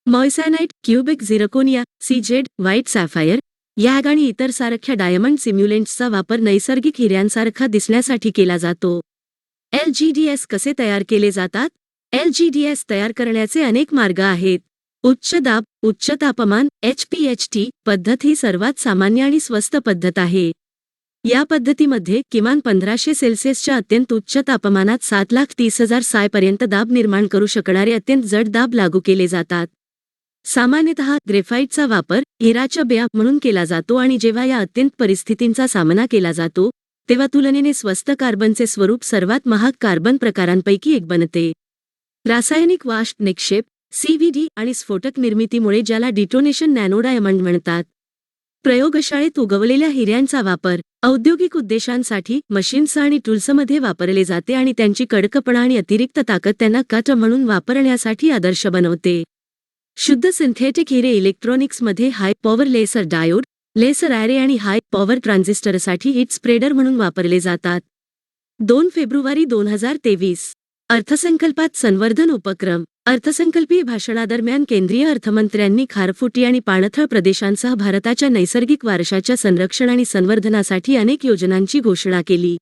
मॉयसॅनाइट, cubic zirconia, CZ, white sapphire, याग आणि इतर सारख्या डायमंड सिम्युलेंट्सचा वापर नैसर्गिक हिऱ्यांसारखा दिसण्यासाठी केला जातो. LGDS कसे तयार केले जातात? LGDS तयार करण्याचे अनेक मार्ग आहेत. उच्च दाब, उच्च तापमान HPHT पद्धत ही सर्वात सामान्य आणि स्वस्त पद्धत आहे. या पद्धतीमध्ये किमान 1500 सेल्सिअसच्या अत्यंत उच्च तापमानात 7,30,000 साय पर्यंत दाब निर्माण करू शकणारे अत्यंत जड दाब लागू केले जातात. सामान्यतः ग्रेफाइटचा वापर हिराच्या बिया म्हणून केला जातो आणि जेव्हा या अत्यंत परिस्थितींचा सामना केला जातो, तेव्हा तुलनेने स्वस्त कार्बनचे स्वरूप सर्वात महाग कार्बन प्रकारांपैकी एक बनते. रासायनिक वाष्प निक्षेप CVD आणि स्फोटक निर्मितीमुळे ज्याला डिटोनेशन नॅनोडायमंड म्हणतात. प्रयोगशाळेत उगवलेल्या हिऱ्यांचा वापर औद्योगिक उद्देशांसाठी मशीन्स आणि टूल्समध्ये वापरले जाते आणि त्यांची कडकपणा आणि अतिरिक्त ताकद त्यांना कट म्हणून वापरण्यासाठी आदर्श बनवते. शुद्ध सिंथेटिक हिरे इलेक्ट्रॉनिक्समध्ये high power laser diode, laser array आणि हाय पॉवर ट्रान्झिस्टरसाठी हीट स्प्रेडर म्हणून वापरले जातात. 2 फेब्रुवारी 2023 अर्थसंकल्पात संवर्धन उपक्रम. अर्थसंकल्पीय भाषणादरम्यान केंद्रीय अर्थमंत्र्यांनी खारफुटी आणि पाणथळ प्रदेशांसह भारताच्या नैसर्गिक वारशाच्या संरक्षण आणि संवर्धनासाठी अनेक योजनांची घोषणा केली.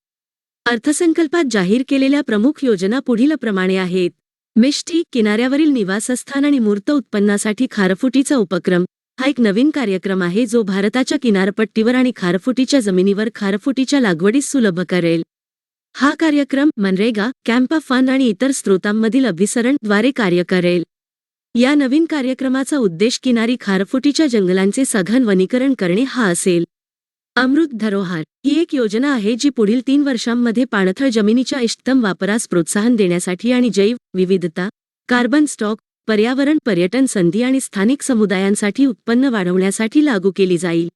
अर्थसंकल्पात जाहीर केलेल्या प्रमुख योजना पुढीलप्रमाणे आहेत. मिष्टी, किनाऱ्यावरील निवासस्थान आणि मूर्त उत्पन्नासाठी खारफुटीचा उपक्रम हा एक नवीन कार्यक्रम आहे जो भारताच्या किनारपट्टीवर आणि खारफुटीच्या जमिनीवर खारफुटीच्या लागवडीस सुलभ करेल. हा कार्यक्रम मनरेगा, कॅम्पा फंड आणि इतर स्रोतांमधील अभिसरण द्वारे कार्य करेल. या नवीन कार्यक्रमाचा उद्देश किनारी खारफुटीच्या जंगलांचे सघन वनीकरण करणे हा असेल. अमृत धरोहर ही एक योजना आहे जी पुढील 3 वर्षांमध्ये पाणथळ जमिनीच्या इष्टतम वापरास प्रोत्साहन देण्यासाठी आणि जैव विविधता, कार्बन स्टॉक, पर्यावरण, पर्यटन संधी आणि स्थानिक समुदायांसाठी उत्पन्न वाढवण्यासाठी लागू केली जाईल.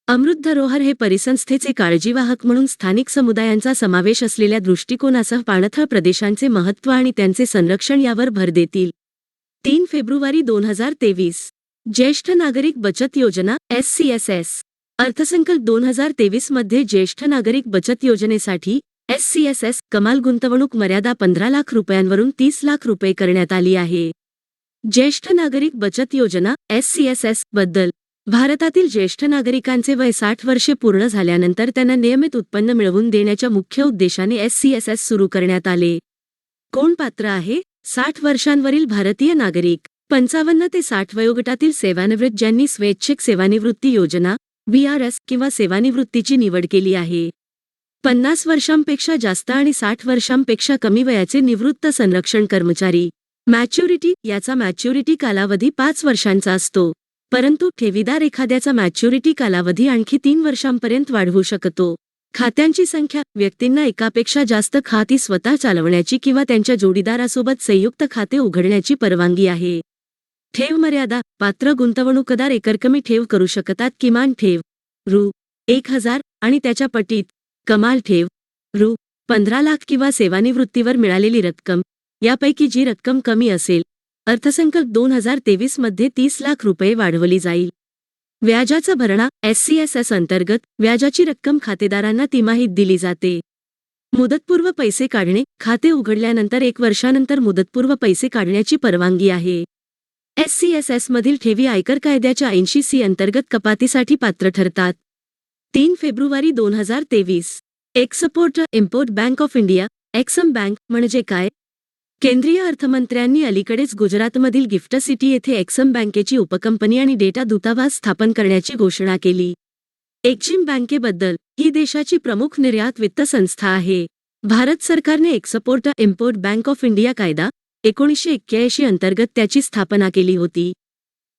अमृत धरोहर हे परिसंस्थेचे काळजीवाहक म्हणून स्थानिक समुदायांचा समावेश असलेल्या दृष्टिकोनासह पाणथळ प्रदेशांचे महत्त्व आणि त्यांचे संरक्षण यावर भर देतील. 3 फेब्रुवारी 2023 ज्येष्ठ नागरिक बचत योजना SCSS. अर्थसंकल्प 2023 मध्ये ज्येष्ठ नागरिक बचत योजनेसाठी SCSS कमाल गुंतवणूक मर्यादा 15 लाख रुपयांवरून 30 लाख रुपये करण्यात आली आहे. ज्येष्ठ नागरिक बचत योजना SCSS बद्दल. भारतातील ज्येष्ठ नागरिकांचे वय 60 वर्षे पूर्ण झाल्यानंतर त्यांना नियमित उत्पन्न मिळवून देण्याच्या मुख्य उद्देशाने SCSS सुरू करण्यात आले. कोण पात्र आहे? 60 वर्षांवरील भारतीय नागरिक, 55 ते 60 वयोगटातील सेवानिवृत्त ज्यांनी स्वैच्छिक सेवानिवृत्ती योजना VRS किंवा सेवानिवृत्तीची निवड केली आहे. 50 वर्षांपेक्षा जास्त आणि 60 वर्षांपेक्षा कमी वयाचे निवृत्त संरक्षण कर्मचारी. मॅच्युरिटी याचा मॅच्युरिटी कालावधी 5 वर्षांचा असतो, परंतु ठेवीदार एखाद्याचा मॅच्युरिटी कालावधी आणखी 3 वर्षांपर्यंत वाढवू शकतो. खात्यांची संख्या. व्यक्तींना एकापेक्षा जास्त खाती स्वतः चालवण्याची किंवा त्यांच्या जोडीदारासोबत संयुक्त खाते उघडण्याची परवानगी आहे. ठेव मर्यादा. पात्र गुंतवणूकदार एकरकमी ठेव करू शकतात. किमान ठेव रु. 1,000 आणि त्याच्या पटीत. कमाल ठेव रु. 15 लाख किंवा सेवानिवृत्तीवर मिळालेली रक्कम यापैकी जी रक्कम कमी असेल. अर्थसंकल्प 2023 मध्ये 30 लाख रुपये वाढवली जाईल. व्याजाचा भरणा. SCSS अंतर्गत व्याजाची रक्कम खातेदारांना तिमाहीत दिली जाते. मुदतपूर्व पैसे काढणे. खाते उघडल्यानंतर 1 वर्षानंतर मुदतपूर्व पैसे काढण्याची परवानगी आहे. SCSS मधील ठेवी आयकर कायद्याच्या 80C अंतर्गत कपातीसाठी पात्र ठरतात. 3 फेब्रुवारी 2023 export import bank of India Exim bank म्हणजे काय? केंद्रीय अर्थमंत्र्यांनी अलीकडेच गुजरातमधील गिफ्ट सिटी येथे एक्सम बँकेची उपकंपनी आणि डेटा दूतावास स्थापन करण्याची घोषणा केली. एक्सिम बँकेबद्दल. ही देशाची प्रमुख निर्यात वित्त संस्था आहे. भारत सरकारने export import bank of India कायदा 1981 अंतर्गत त्याची स्थापना केली होती.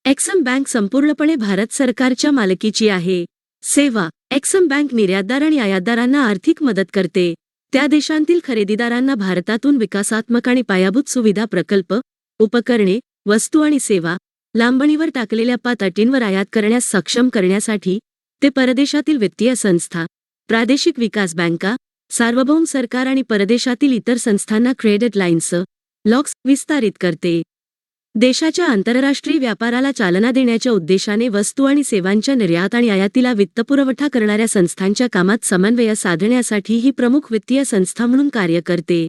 एक्सम बँक संपूर्णपणे भारत सरकारच्या मालकीची आहे. सेवा. एक्सम बँक निर्यातदार आणि आयातदारांना आर्थिक मदत करते. त्या देशांतील खरेदीदारांना भारतातून विकासात्मक आणि पायाभूत सुविधा प्रकल्प, उपकरणे, वस्तू आणि सेवा लांबणीवर टाकलेल्या अटींवर आयात करण्यास सक्षम करण्यासाठी ते परदेशातील वित्तीय संस्था, प्रादेशिक विकास बँका, सार्वभौम सरकार आणि परदेशातील इतर संस्थांना क्रेडिट लाईन्स लॉक्स विस्तारित करते. देशाच्या आंतरराष्ट्रीय व्यापाराला चालना देण्याच्या उद्देशाने वस्तू आणि सेवांच्या निर्यात आणि आयातीला वित्तपुरवठा करणाऱ्या संस्थांच्या कामात समन्वय साधण्यासाठी ही प्रमुख वित्तीय संस्था म्हणून कार्य करते.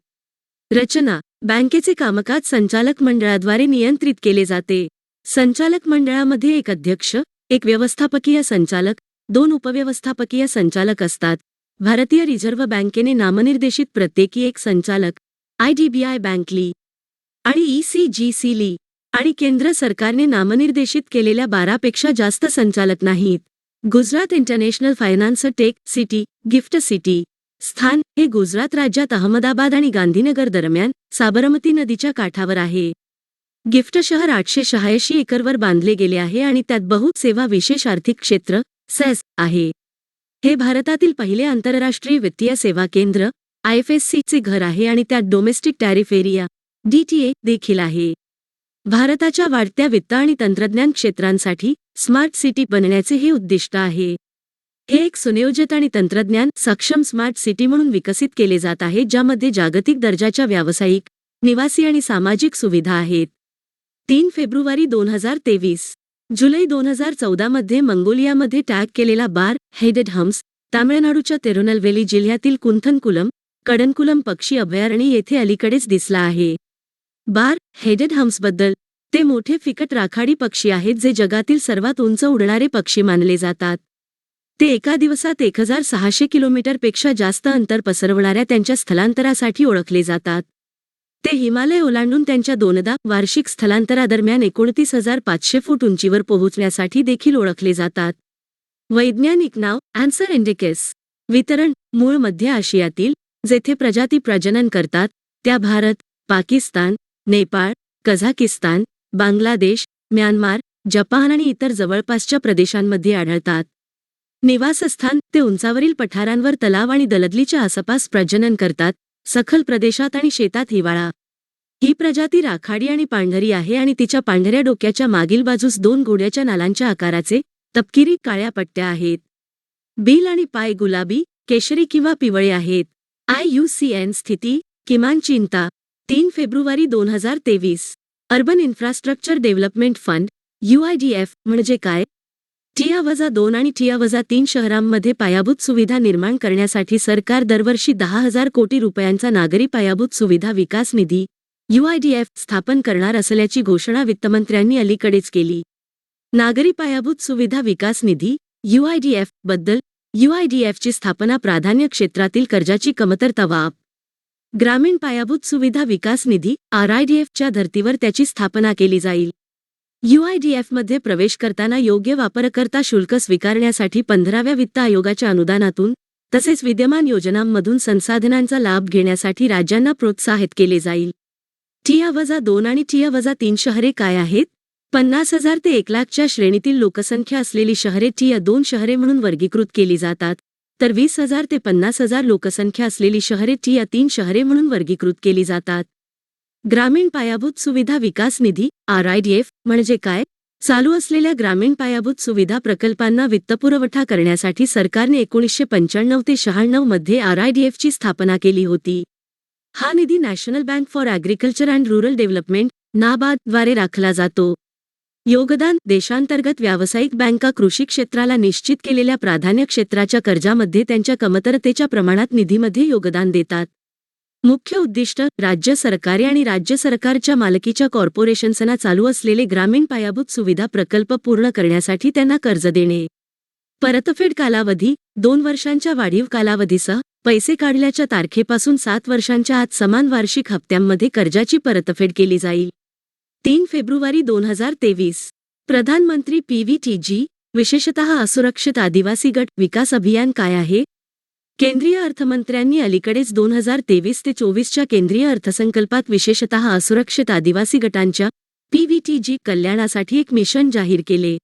रचना: बँकेचे कामकाज संचालक मंडळाद्वारे नियंत्रित केले जाते. संचालक मंडळामध्ये एक अध्यक्ष, एक व्यवस्थापकीय संचालक, 2 उपव्यवस्थापकीय संचालक असतात. भारतीय रिझर्व्ह बँकेने नामनिर्देशित प्रत्येकी एक संचालक, IDBI बँक ली आणि ECGC ली आणि केंद्र सरकारने नामनिर्देशित केलेल्या 12 पेक्षा जास्त संचालक नाहीत. Gujarat international finance tech city, gift city. स्थान: हे गुजरात राज्यात अहमदाबाद आणि गांधीनगर दरम्यान साबरमती नदीच्या काठावर आहे. गिफ्ट शहर 886 एकरवर बांधले गेले आहे आणि त्यात बहुत सेवा विशेष आर्थिक क्षेत्र सेस आहे. हे भारतातील पहिले आंतरराष्ट्रीय वित्तीय सेवा केंद्र IFSC चे घर आहे आणि त्यात डोमेस्टिक टॅरिफ एरिया DTA देखील आहे. भारताच्या वाढत्या वित्त आणि तंत्रज्ञान क्षेत्रांसाठी स्मार्ट सिटी बनण्याचे हे उद्दिष्ट आहे. हे एक सुनियोजित आणि तंत्रज्ञान सक्षम स्मार्ट सिटी म्हणून विकसित केले जात आहे, ज्यामध्ये जागतिक दर्जाच्या व्यावसायिक, निवासी आणि सामाजिक सुविधा आहेत. 3 फेब्रुवारी 2023. जुलै 2014 मध्ये मंगोलियामध्ये टॅग केलेला बार हेडेड हम्स तामिळनाडूच्या तिरुनेलवेली जिल्ह्यातील कुंथनकुलम कडनकुलम पक्षी अभयारण्य येथे अलीकडेच दिसला आहे. बार हेडेड हम्सबद्दल: ते मोठे फिकट राखाडी पक्षी आहेत जे जगातील सर्वात उंच उडणारे पक्षी मानले जातात. ते एका दिवसात 1600 किलोमीटरपेक्षा जास्त अंतर पसरवणाऱ्या त्यांच्या स्थलांतरासाठी ओळखले जातात. ते हिमालय ओलांडून त्यांच्या 2दा वार्षिक स्थलांतरादरम्यान 29,500 फूट उंचीवर पोहोचण्यासाठी देखील ओळखले जातात. वैज्ञानिक नाव ॲन्सर इंडिकस. वितरण: मूळ मध्य आशियातील, जेथे प्रजाती प्रजनन करतात, त्या भारत, पाकिस्तान, नेपाळ, कझाकिस्तान, बांगलादेश, म्यानमार, जपान आणि इतर जवळपासच्या प्रदेशांमध्ये आढळतात. निवासस्थान: ते उंचावरील पठारांवर तलाव आणि दलदलीच्या आसपास प्रजनन करतात, सखल प्रदेशात आणि शेतात हिवाळा. ही प्रजाती राखाडी आणि पांढरी आहे आणि तिच्या पांढऱ्या डोक्याच्या मागील बाजूस 2 घोड्याच्या नालांच्या आकाराचे तपकिरी काळ्या पट्ट्या आहेत. बिल आणि पाय गुलाबी, केशरी किंवा पिवळे आहेत. IUCN स्थिती, किमान चिंता. 3 फेब्रुवारी 2023. Urban infrastructure development fund UIDF म्हणजे काय? TIA-2 आणि TIA-3 शहरांमध्ये पायाभूत सुविधा निर्माण करण्यासाठी सरकार दरवर्षी 10,000 कोटी रुपयांचा नागरी पायाभूत सुविधा विकास निधी UIDF स्थापन करणार असल्याची घोषणा वित्तमंत्र्यांनी अलीकडेच केली. नागरी पायाभूत सुविधा विकास निधी UIDF बद्दल: UIDFची स्थापना प्राधान्य क्षेत्रातील कर्जाची कमतरता वाप. ग्रामीण पायाभूत सुविधा विकास निधी RIDFच्या धर्तीवर त्याची स्थापना केली जाईल. UIDFमध्ये प्रवेश करताना योग्य वापरकर्ता शुल्क स्वीकारण्यासाठी 15व्या वित्त आयोगाच्या अनुदानातून तसेच विद्यमान योजनांमधून संसाधनांचा लाभ घेण्यासाठी राज्यांना प्रोत्साहित केले जाईल. TIA-2 आणि TIA-3 शहरे काय आहेत? 50,000 ते 1,00,000च्या श्रेणीतील लोकसंख्या असलेली शहरे TIA-2 शहरे म्हणून वर्गीकृत केली जातात, तर 20,000 ते 50,000 लोकसंख्या असलेली शहरे TIA-3 शहरे म्हणून वर्गीकृत केली जातात. ग्रामीण पायाभूत सुविधा विकास निधी RIDF म्हणजे काय? चालू असलेल्या ग्रामीण पायाभूत सुविधा प्रकल्पांना वित्तपुरवठा करण्यासाठी सरकारने 1995 ते 96 मध्ये RIDFची स्थापना केली होती. हा निधी national bank for agriculture and rural development NABARD द्वारे राखला जातो. योगदान: देशांतर्गत व्यावसायिक बँका कृषी क्षेत्राला निश्चित केलेल्या प्राधान्य क्षेत्राच्या कर्जामध्ये त्यांच्या कमतरतेच्या प्रमाणात निधीमध्ये योगदान देतात. मुख्य उद्दिष्ट: राज्य सरकारे आणि राज्य सरकारच्या मालकीच्या कॉर्पोरेशन्सना चालू असलेले ग्रामीण पायाभूत सुविधा प्रकल्प पूर्ण करण्यासाठी त्यांना कर्ज देणे. परतफेड कालावधी: 2 वर्षांच्या वाढीव कालावधीसह पैसे काढल्याच्या तारखेपासून 7 वर्षांच्या आत समान वार्षिक हप्त्यांमध्ये कर्जाची परतफेड केली जाईल. 3 फेब्रुवारी 2023. प्रधानमंत्री PVTG विशेषतः असुरक्षित आदिवासी गट विकास अभियान काय आहे? केंद्रीय अर्थमंत्र्यांनी अलीकडेच 2023 ते 24च्या केंद्रीय अर्थसंकल्पात विशेषतः असुरक्षित आदिवासी गटांच्या PVTG कल्याणासाठी एक मिशन जाहीर केले.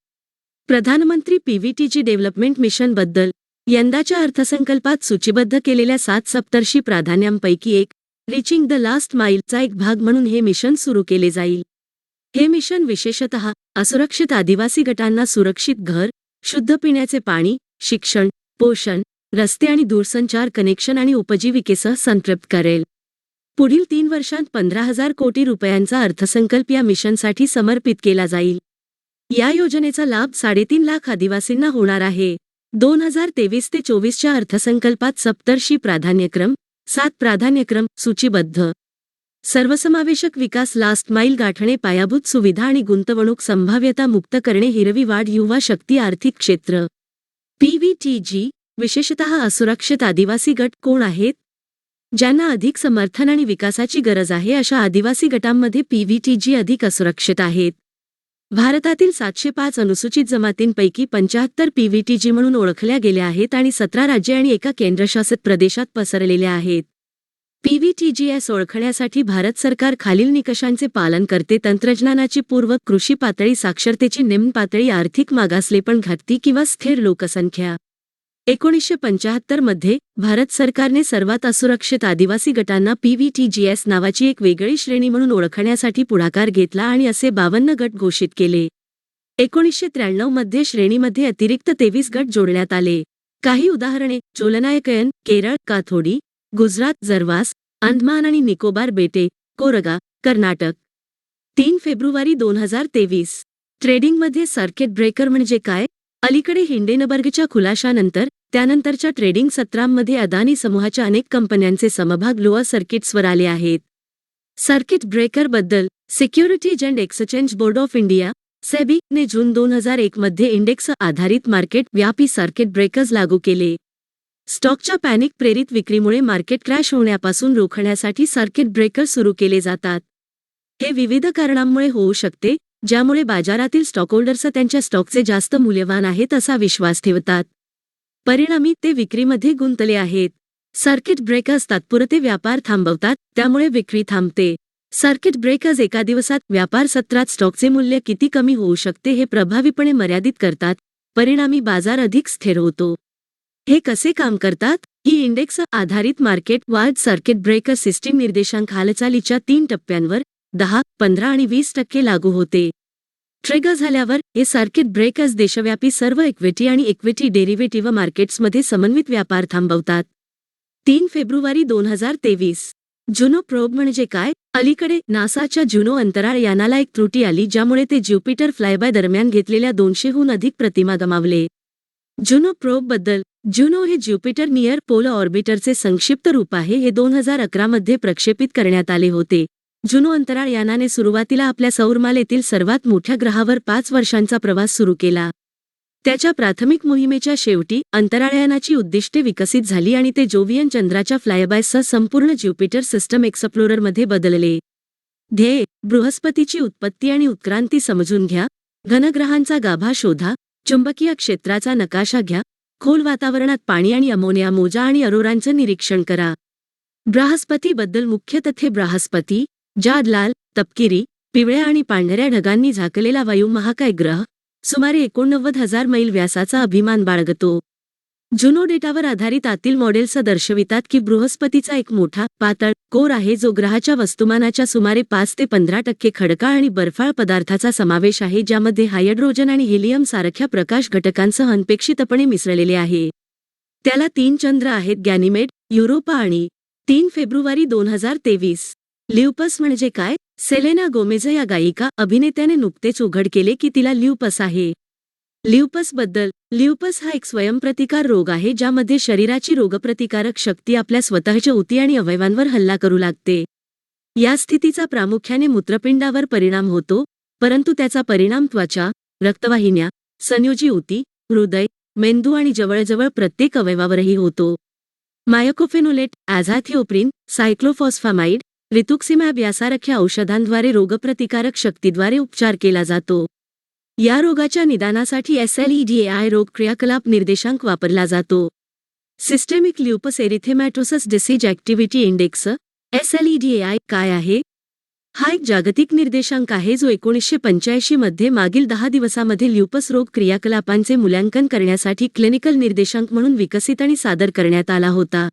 प्रधानमंत्री PVTG डेव्हलपमेंट मिशन बद्दल: यंदाच्या अर्थसंकल्पात सूचीबद्ध केलेल्या 7 सप्तर्षी प्राधान्यांपैकी एक, रिचिंग द लास्ट माईलचा एक भाग म्हणून हे मिशन सुरू केले जाईल. हे मिशन विशेषतः असुरक्षित आदिवासी गटांना सुरक्षित घर, शुद्ध पिण्याचे पाणी, शिक्षण, पोषण, रस्ते आणि दूरसंचार कनेक्शन आणि उपजीविकेसह संतृप्त करेल. पुढील 3 वर्षांत 15,000 कोटी रुपयांचा अर्थसंकल्प या मिशनसाठी समर्पित केला जाईल. या योजनेचा लाभ 3.5 लाख आदिवासींना होणार आहे. 2023 ते 24च्या अर्थसंकल्पात सप्तर्षी प्राधान्यक्रम 7 प्राधान्यक्रम सूचीबद्ध. सर्वसमावेशक विकास, लास्ट माईल गाठणे, पायाभूत सुविधा आणि गुंतवणूक, संभाव्यता मुक्त करणे, हिरवी वाढ, युवा शक्ती, आर्थिक क्षेत्र. PVTG विशेषतः असुरक्षित आदिवासी गट कोण आहेत? ज्यांना अधिक समर्थन आणि विकासाची गरज आहे अशा आदिवासी गटांमध्ये PVTG अधिक असुरक्षित आहेत. भारतातील 705 अनुसूचित जमातींपैकी 75 PVTG म्हणून ओळखल्या गेल्या आहेत आणि 17 राज्ये आणि एका केंद्रशासित प्रदेशात पसरलेल्या आहेत. PVTGS ओळखण्यासाठी भारत सरकार खालील निकषांचे पालन करते: तंत्रज्ञानाची पूर्व, कृषी पातळी, साक्षरतेची निम्न पातळी, आर्थिक मागासलेपण, घटती किंवा स्थिर लोकसंख्या. 1975 मध्ये भारत सरकारने सर्वात असुरक्षित आदिवासी गटांना PVTGS नावाची एक वेगळी श्रेणी म्हणून ओळखण्यासाठी पुढाकार घेतला आणि असे 52 गट घोषित केले. 1993 मध्ये श्रेणीमध्ये अतिरिक्त 23 गट जोडण्यात आले. काही उदाहरणे: चोलनायकयन, केरळ, काथोडी, गुजरात, जरवास, अंदमान आणि निकोबार बेटे, कोरगा, कर्नाटक. 3 फेब्रुवारी 2023. ट्रेडिंगमध्ये सर्किट ब्रेकर म्हणजे काय? अलीकडे हिंडेनबर्गच्या खुलाशानंतर त्यानंतरच्या ट्रेडिंग सत्रांमध्ये अदानी समूहाच्या अनेक कंपन्यांचे समभाग लोअर सर्किट्सवर आले आहेत. सर्किट ब्रेकरबद्दल securities and exchange board of India SEBI ने जून 2001 मध्ये इंडेक्स आधारित मार्केट व्यापी सर्किट ब्रेकर्स लागू केले. स्टॉकच्या पॅनिक प्रेरित विक्रीमुळे मार्केट क्रॅश होण्यापासून रोखण्यासाठी सर्किट ब्रेकर सुरू केले जातात. हे विविध कारणांमुळे होऊ शकते, ज्यामुळे बाजारातील स्टॉकहोल्डर्स त्यांच्या स्टॉकचे जास्त मूल्यवान आहेत असा विश्वास ठेवतात. परिणामी ते विक्रीमध्ये गुंतले आहेत. सर्किट ब्रेकर्स तात्पुरते व्यापार थांबवतात, त्यामुळे विक्री थांबते. सर्किट ब्रेकर्स एका दिवसात व्यापार सत्रात स्टॉकचे मूल्य किती कमी होऊ शकते हे प्रभावीपणे मर्यादित करतात, परिणामी बाजार अधिक स्थिर होतो. हे कसे काम करतात? ही इंडेक्स आधारित market ward circuit breaker system निर्देशांक हालचालीच्या 3 टप्प्यांवर 10, 15 आणि 20% लागू होते. ट्रिगर झाल्यावर हे सर्किट ब्रेकर्स देशव्यापी सर्व इक्विटी आणि इक्विटी डेरिव्हेटिव्ह मार्केट्समध्ये समन्वित व्यापार थांबवतात. 3 फेब्रुवारी 2023. जुनो प्रोब म्हणजे काय? अलीकडे नासाच्या जुनो अंतराळ यानाला एक त्रुटी आली, ज्यामुळे ते ज्युपिटर फ्लायबाय दरम्यान घेतलेल्या 200हून अधिक प्रतिमा गमावले. जुनो प्रोबबद्दल. जुनो हे ज्युपिटर नियर पोल ऑर्बिटरचे संक्षिप्त रूप आहे. हे 2011 मध्ये प्रक्षेपित करण्यात आले होते. जुनो अंतराळ यानाने सुरुवातीला आपल्या सौरमालेतील सर्वात मोठ्या ग्रहावर 5 वर्षांचा प्रवास सुरू केला. त्याच्या प्राथमिक मोहिमेच्या शेवटी अंतराळयानाची उद्दिष्टे विकसित झाली आणि ते जोवियन चंद्राच्या फ्लायबायसह संपूर्ण ज्युपिटर सिस्टम एक्सप्लोररमध्ये बदलले. ध्येय: बृहस्पतीची उत्पत्ती आणि उत्क्रांती समजून घ्या, घनग्रहांचा गाभा शोधा, चुंबकीय क्षेत्राचा नकाशा घ्या, खोल वातावरणात पाणी आणि अमोनिया मोजा आणि अरोरांचं निरीक्षण करा. बृहस्पतीबद्दल मुख्य तथ्ये: बृहस्पती जाड लाल, तपकिरी, पिवळ्या आणि पांढऱ्या ढगांनी झाकलेला वायुमहाकाय ग्रह, सुमारे 89,000 मैल व्यासाचा अभिमान बाळगतो. जुनो डेटावर आधारित आतील मॉडेल्स दर्शवितात की बृहस्पतीचा एक मोठा, पातळ कोर आहे जो ग्रहाच्या वस्तुमानाच्या सुमारे 5 ते 15% खडकाळ आणि बर्फाळ पदार्थाचा समावेश आहे, ज्यामध्ये हायड्रोजन आणि हेलियम सारख्या प्रकाश घटकांसह अनपेक्षितपणे मिसळलेले आहे. त्याला 3 चंद्र आहेत: गॅनिमेड, युरोपा आणि 3 फेब्रुवारी 2023. ल्युपस म्हणजे काय? सेलेना गोमेज या गायिका अभिनेत्याने नुकतेच उघड केले की तिला ल्युपस आहे. ल्युपसबद्दल. ल्युपस हा एक स्वयंप्रतिकार रोग आहे ज्यामध्ये शरीराची रोगप्रतिकारक शक्ती आपल्या स्वतःच्या ऊती आणि अवयवांवर हल्ला करू लागते. या स्थितीचा प्रामुख्याने मूत्रपिंडावर परिणाम होतो, परंतु त्याचा परिणाम त्वचा, रक्तवाहिन्या, संयोजी ऊती, हृदय, मेंदू आणि जवळजवळ प्रत्येक अवयवावरही होतो. मायोकोफेनोलेट, ॲझाथिओप्रिन, सायक्लोफॉस्फामाइड, रितुक्सिमॅब यासारख्या औषधांद्वारे रोगप्रतिकारक शक्तीद्वारे उपचार केला जातो. या रोगाच्या निदानासाठी SLEDAI रोग क्रियाकलाप निर्देशांक वापरला जातो. Systemic lupus erythematosus disease activity index SLEDAI काय आहे? हा एक जागतिक निर्देशांक आहे जो 1985 मध्ये मागील 10 दिवसामध्ये ल्युपस रोग क्रियाकलापांचे मूल्यांकन करण्यासाठी क्लिनिकल निर्देशांक म्हणून विकसित आणि सादर करण्यात आला होता.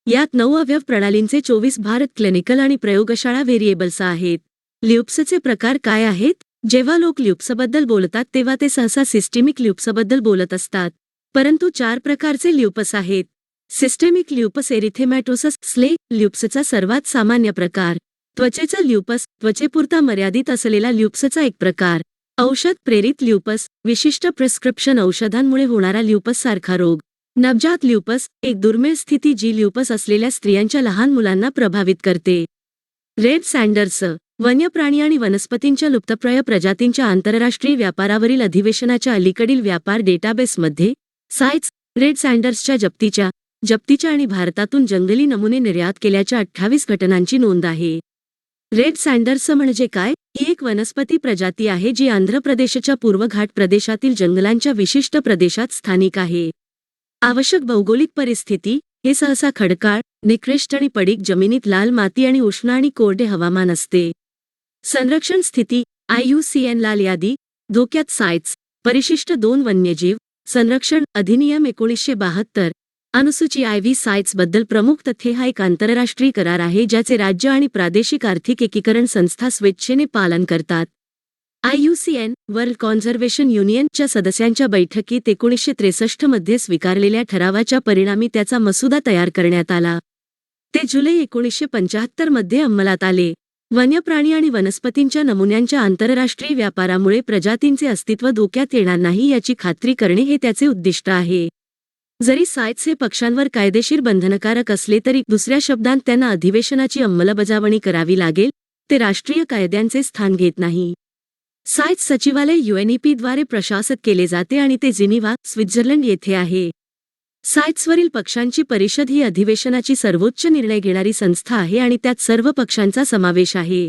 यात 9 अवयव प्रणालींचे 24 भारत क्लिनिकल आणि प्रयोगशाळा व्हेरिएबल्स आहेत. ल्युपसचे प्रकार काय आहेत? जेव्हा लोक ल्युपसबद्दल बोलतात तेव्हा ते सहसा सिस्टेमिक ल्युपसबद्दल बोलत असतात. परंतु 4 प्रकारचे ल्युपस आहेत. सिस्टेमिक ल्युपस एरिथेमॅटोसस स्ले ल्युप्सचा सर्वात सामान्य प्रकार. त्वचेचा ल्युपस त्वचेपुरता मर्यादित असलेला ल्युप्सचा एक प्रकार. औषध प्रेरित ल्युपस विशिष्ट प्रिस्क्रिप्शन औषधांमुळे होणारा ल्युपस सारखा रोग. नवजात ल्युपस एक दुर्मिळ स्थिती जी ल्युपस असलेल्या स्त्रियांच्या लहान मुलांना प्रभावित करते. रेड सँडर्स वन्य प्राणी आणि वनस्पतींच्या लुप्तप्राय प्रजातींच्या आंतरराष्ट्रीय व्यापारावरील अधिवेशनाच्या अलीकडील व्यापार डेटाबेसमध्ये साइट्स रेड सँडर्सच्या जप्तीच्या आणि भारतातून जंगली नमुने निर्यात केल्याच्या 28 घटनांची नोंद आहे. रेड सँडर्स म्हणजे काय? ही एक वनस्पती प्रजाती आहे जी आंध्र प्रदेशच्या पूर्व घाट प्रदेशातील जंगलांच्या विशिष्ट प्रदेशात स्थानिक आहे. आवश्यक भौगोलिक परिस्थिती हे सहसा खडकाळ, निकृष्ट आणि पडीक जमिनीत लाल माती आणि उष्ण आणि कोरडे हवामान असते. संरक्षण स्थिती IUCN लाल यादी धोक्यात साइट्स परिशिष्ट 2 वन्यजीव संरक्षण अधिनियम 1972 अनुसूची IV साइट्स बद्दल प्रमुख तथ्ये हा एक आंतरराष्ट्रीय करार आहे ज्याचे राज्य आणि प्रादेशिक आर्थिक एकीकरण संस्था स्वेच्छेने पालन करतात. IUCN वर्ल्ड कॉन्झर्वेशन युनियनच्या सदस्यांच्या बैठकीत 1963 मध्ये स्वीकारलेल्या ठरावाच्या परिणामी त्याचा मसुदा तयार करण्यात आला. ते जुलै 1975 मध्ये अंमलात आले. वन्य प्राणी आणि वनस्पतींच्या नमुन्यांच्या आंतरराष्ट्रीय व्यापारामुळे प्रजातींचे अस्तित्व धोक्यात येणार नाही याची खात्री करणे हे त्याचे उद्दिष्ट आहे. जरी साइट्स हे पक्षांवर कायदेशीर बंधनकारक असले तरी दुसऱ्या शब्दांत त्यांना अधिवेशनाची अंमलबजावणी करावी लागेल, ते राष्ट्रीय कायद्यांचे स्थान घेत नाही. साइट्स सचिवालय UNEP द्वारे प्रशासित केले जाते आणि ते जिनिव्हा, स्वित्झर्लंड येथे आहे. साइट्सवरील पक्षांची परिषद ही अधिवेशनाची सर्वोच्च निर्णय घेणारी संस्था आहे आणि त्यात सर्व पक्षांचा समावेश आहे.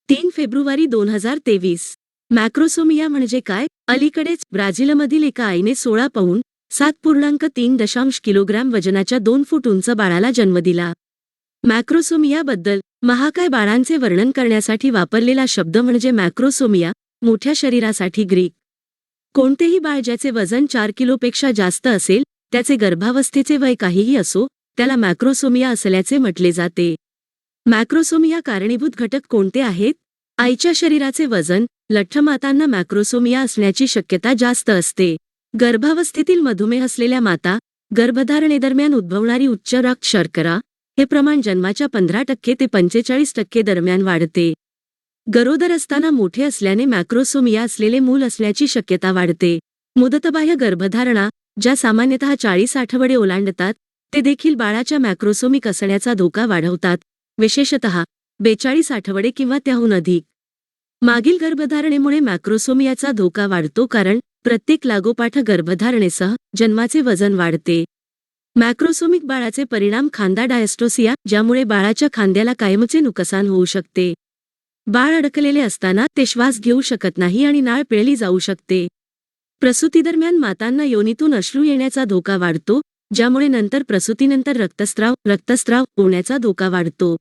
3 फेब्रुवारी 2023 मॅक्रोसोमिया म्हणजे काय? अलीकडेच ब्राझीलमधील एका आईने 16 पौंड 7.3 किलोग्रॅम वजनाच्या 2 फूट उंच बाळाला जन्म दिला. मॅक्रोसोमियाबद्दल महाकाय बाळांचे वर्णन करण्यासाठी वापरलेला शब्द म्हणजे मॅक्रोसोमिया, मोठ्या शरीरासाठी ग्रीक. कोणतेही बाळ ज्याचे वजन 4 किलोपेक्षा जास्त असेल, त्याचे गर्भावस्थेचे वय काहीही असो, त्याला मॅक्रोसोमिया असल्याचे म्हटले जाते. मॅक्रोसोमिया कारणीभूत घटक कोणते आहेत? आईच्या शरीराचे वजन लठ्ठ मातांना मॅक्रोसोमिया असण्याची शक्यता जास्त असते. गर्भावस्थेतील मधुमेह असलेल्या माता, गर्भधारणेदरम्यान उद्भवणारी उच्च रक्त शर्करा, हे प्रमाण जन्माच्या 15% ते 45% दरम्यान वाढते. गरोदर असताना मोठे असल्याने मॅक्रोसोमिया असलेले मूल असण्याची शक्यता वाढते. मुदतबाह्य गर्भधारणा, ज्या सामान्यतः 40 आठवडे ओलांडतात, ते देखील बाळाच्या मॅक्रोसोमिक असण्याचा धोका वाढवतात, विशेषतः 42 आठवडे किंवा त्याहून अधिक. मागील गर्भधारणेमुळे मॅक्रोसोमियाचा धोका वाढतो कारण प्रत्येक लागोपाठ गर्भधारणेसह जन्माचे वजन वाढते. मॅक्रोसोमिक बाळाचे परिणाम खांदा डायस्टोसिया, ज्यामुळे बाळाच्या खांद्याला कायमचे नुकसान होऊ शकते. बाळ अडकलेले असताना ते श्वास घेऊ शकत नाही आणि नाळ पिळली जाऊ शकते. प्रसूतीदरम्यान मातांना योनीतून अश्रू येण्याचा धोका वाढतो, ज्यामुळे नंतर प्रसूतीनंतर रक्तस्राव होण्याचा धोका वाढतो.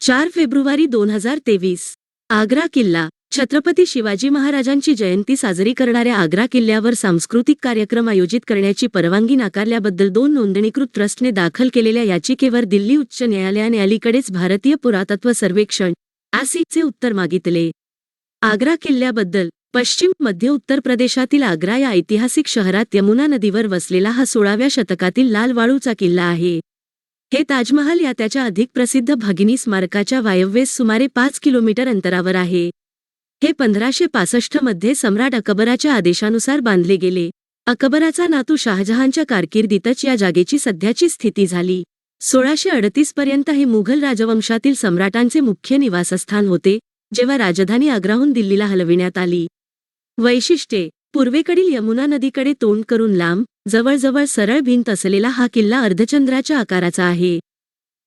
4 फेब्रुवारी 2023 आग्रा किल्ला छत्रपती शिवाजी महाराजांची जयंती साजरी करणाऱ्या आग्रा किल्ल्यावर सांस्कृतिक कार्यक्रम आयोजित करण्याची परवानगी नाकारल्याबद्दल 2 नोंदणीकृत ट्रस्टने दाखल केलेल्या याचिकेवर दिल्ली उच्च न्यायालयाने अलीकडेच भारतीय पुरातत्व सर्वेक्षण ASICचे उत्तर मागितले. आग्रा किल्ल्याबद्दल पश्चिम मध्य उत्तर प्रदेशातील आग्रा या ऐतिहासिक शहरात यमुना नदीवर वसलेला हा 16व्या शतकातील लाल वाळूचा किल्ला आहे. हे ताजमहाल या त्याच्या अधिक प्रसिद्ध भगिनी स्मारकाच्या वायव्येस सुमारे 5 किलोमीटर अंतरावर आहे. हे 1565 मध्ये सम्राट अकबराच्या आदेशानुसार बांधले गेले. अकबराचा नातू शाहजहानच्या कारकिर्दीतच या जागेची सध्याची स्थिती झाली. 1638 पर्यंत हे मुघल राजवंशातील सम्राटांचे मुख्य निवासस्थान होते, जेव्हा राजधानी आग्राहून दिल्लीला हलविण्यात आली. वैशिष्ट्ये: पूर्वेकडील यमुना नदीकडे तोंड करून लांब, जवळजवळ सरळ भिंत असलेला हा किल्ला अर्धचंद्राच्या आकाराचा आहे.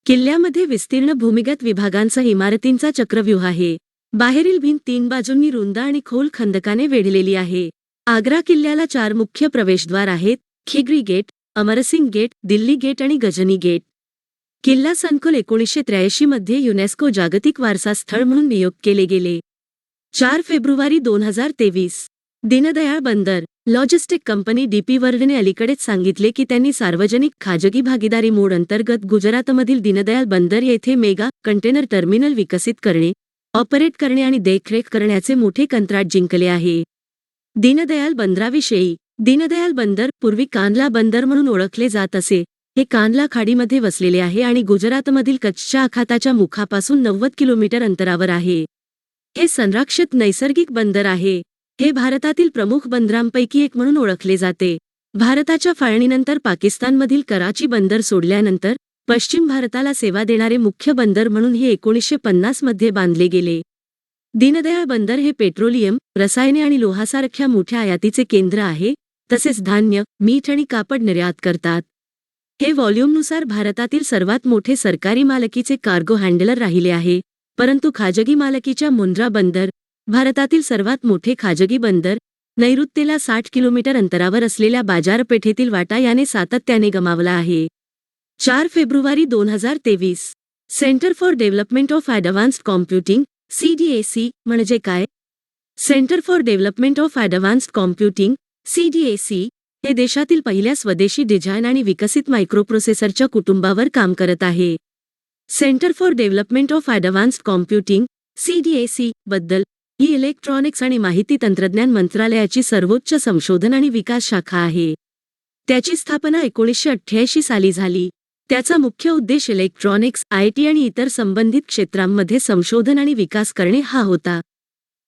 किल्ल्यामध्ये विस्तीर्ण भूमिगत विभागांसह इमारतींचा चक्रव्यूह आहे. बाहेरील भिंत 3 बाजूंनी रुंद आणि खोल खंदकाने वेढलेली आहे. आग्रा किल्ल्याला 4 मुख्य प्रवेशद्वार आहेत: Khigri gate, Amarsingh gate, Delhi gate आणि गजनी गेट. किल्ला संकुल 1983 मध्ये युनेस्को जागतिक वारसा स्थळ म्हणून नियुक्त केले गेले. 4 फेब्रुवारी 2023 दीनदयाळ बंदर लॉजिस्टिक कंपनी DP वर्ल्डने अलीकडेच सांगितले की त्यांनी सार्वजनिक खाजगी भागीदारी मोड अंतर्गत गुजरातमधील दीनदयाळ बंदर येथे मेगा कंटेनर टर्मिनल विकसित करणे, ऑपरेट करणे आणि देखरेख करण्याचे मोठे कंत्राट जिंकले आहे. दीनदयाळ बंदराविषयी दीनदयाल बंदर पूर्वी कांदला बंदर म्हणून ओळखले जात असे. हे कांदला खाडीमध्ये वसलेले आहे आणि गुजरातमधील कच्छच्या आखाताच्या मुखापासून 90 किलोमीटर अंतरावर आहे. हे संरक्षित नैसर्गिक बंदर आहे. हे भारतातील प्रमुख बंदरांपैकी एक म्हणून ओळखले जाते. भारताच्या फाळणीनंतर पाकिस्तानमधील कराची बंदर सोडल्यानंतर पश्चिम भारताला सेवा देणारे मुख्य बंदर म्हणून हे 1950 मध्ये बांधले गेले. दीनदयाळ बंदर हे पेट्रोलियम, रसायने आणि लोहासारख्या मोठ्या आयातीचे केंद्र आहे, तसेच धान्य, मीठ आणि कापड निर्यात करतात. हे व्हॉल्यूमनुसार भारतातील सर्वात मोठे सरकारी मालकीचे कार्गो हँडलर राहिले आहे, परंतु खाजगी मालकीच्या मुंद्रा बंदर, भारतातील सर्वात मोठे खाजगी बंदर, नैऋत्येला 60 किलोमीटर अंतरावर असलेल्या बाजारपेठेतील वाटा याने सातत्याने गमावला आहे. 4 February 2023. Centre for development of advanced computing CDAC म्हणजे काय? Centre for development of advanced computing CDAC हे देशातील पहिल्या स्वदेशी डिझाईन आणि विकसित मायक्रोप्रोसेसरच्या कुटुंबावर काम करत आहे. Centre for development of advanced computing CDAC बद्दल ही इलेक्ट्रॉनिक्स आणि माहिती तंत्रज्ञान मंत्रालयाची सर्वोच्च संशोधन आणि विकास शाखा आहे. त्याची स्थापना 1988 साली झाली. त्याचा मुख्य उद्देश इलेक्ट्रॉनिक्स, IT आणि इतर संबंधित क्षेत्रांमध्ये संशोधन आणि विकास करणे हा होता.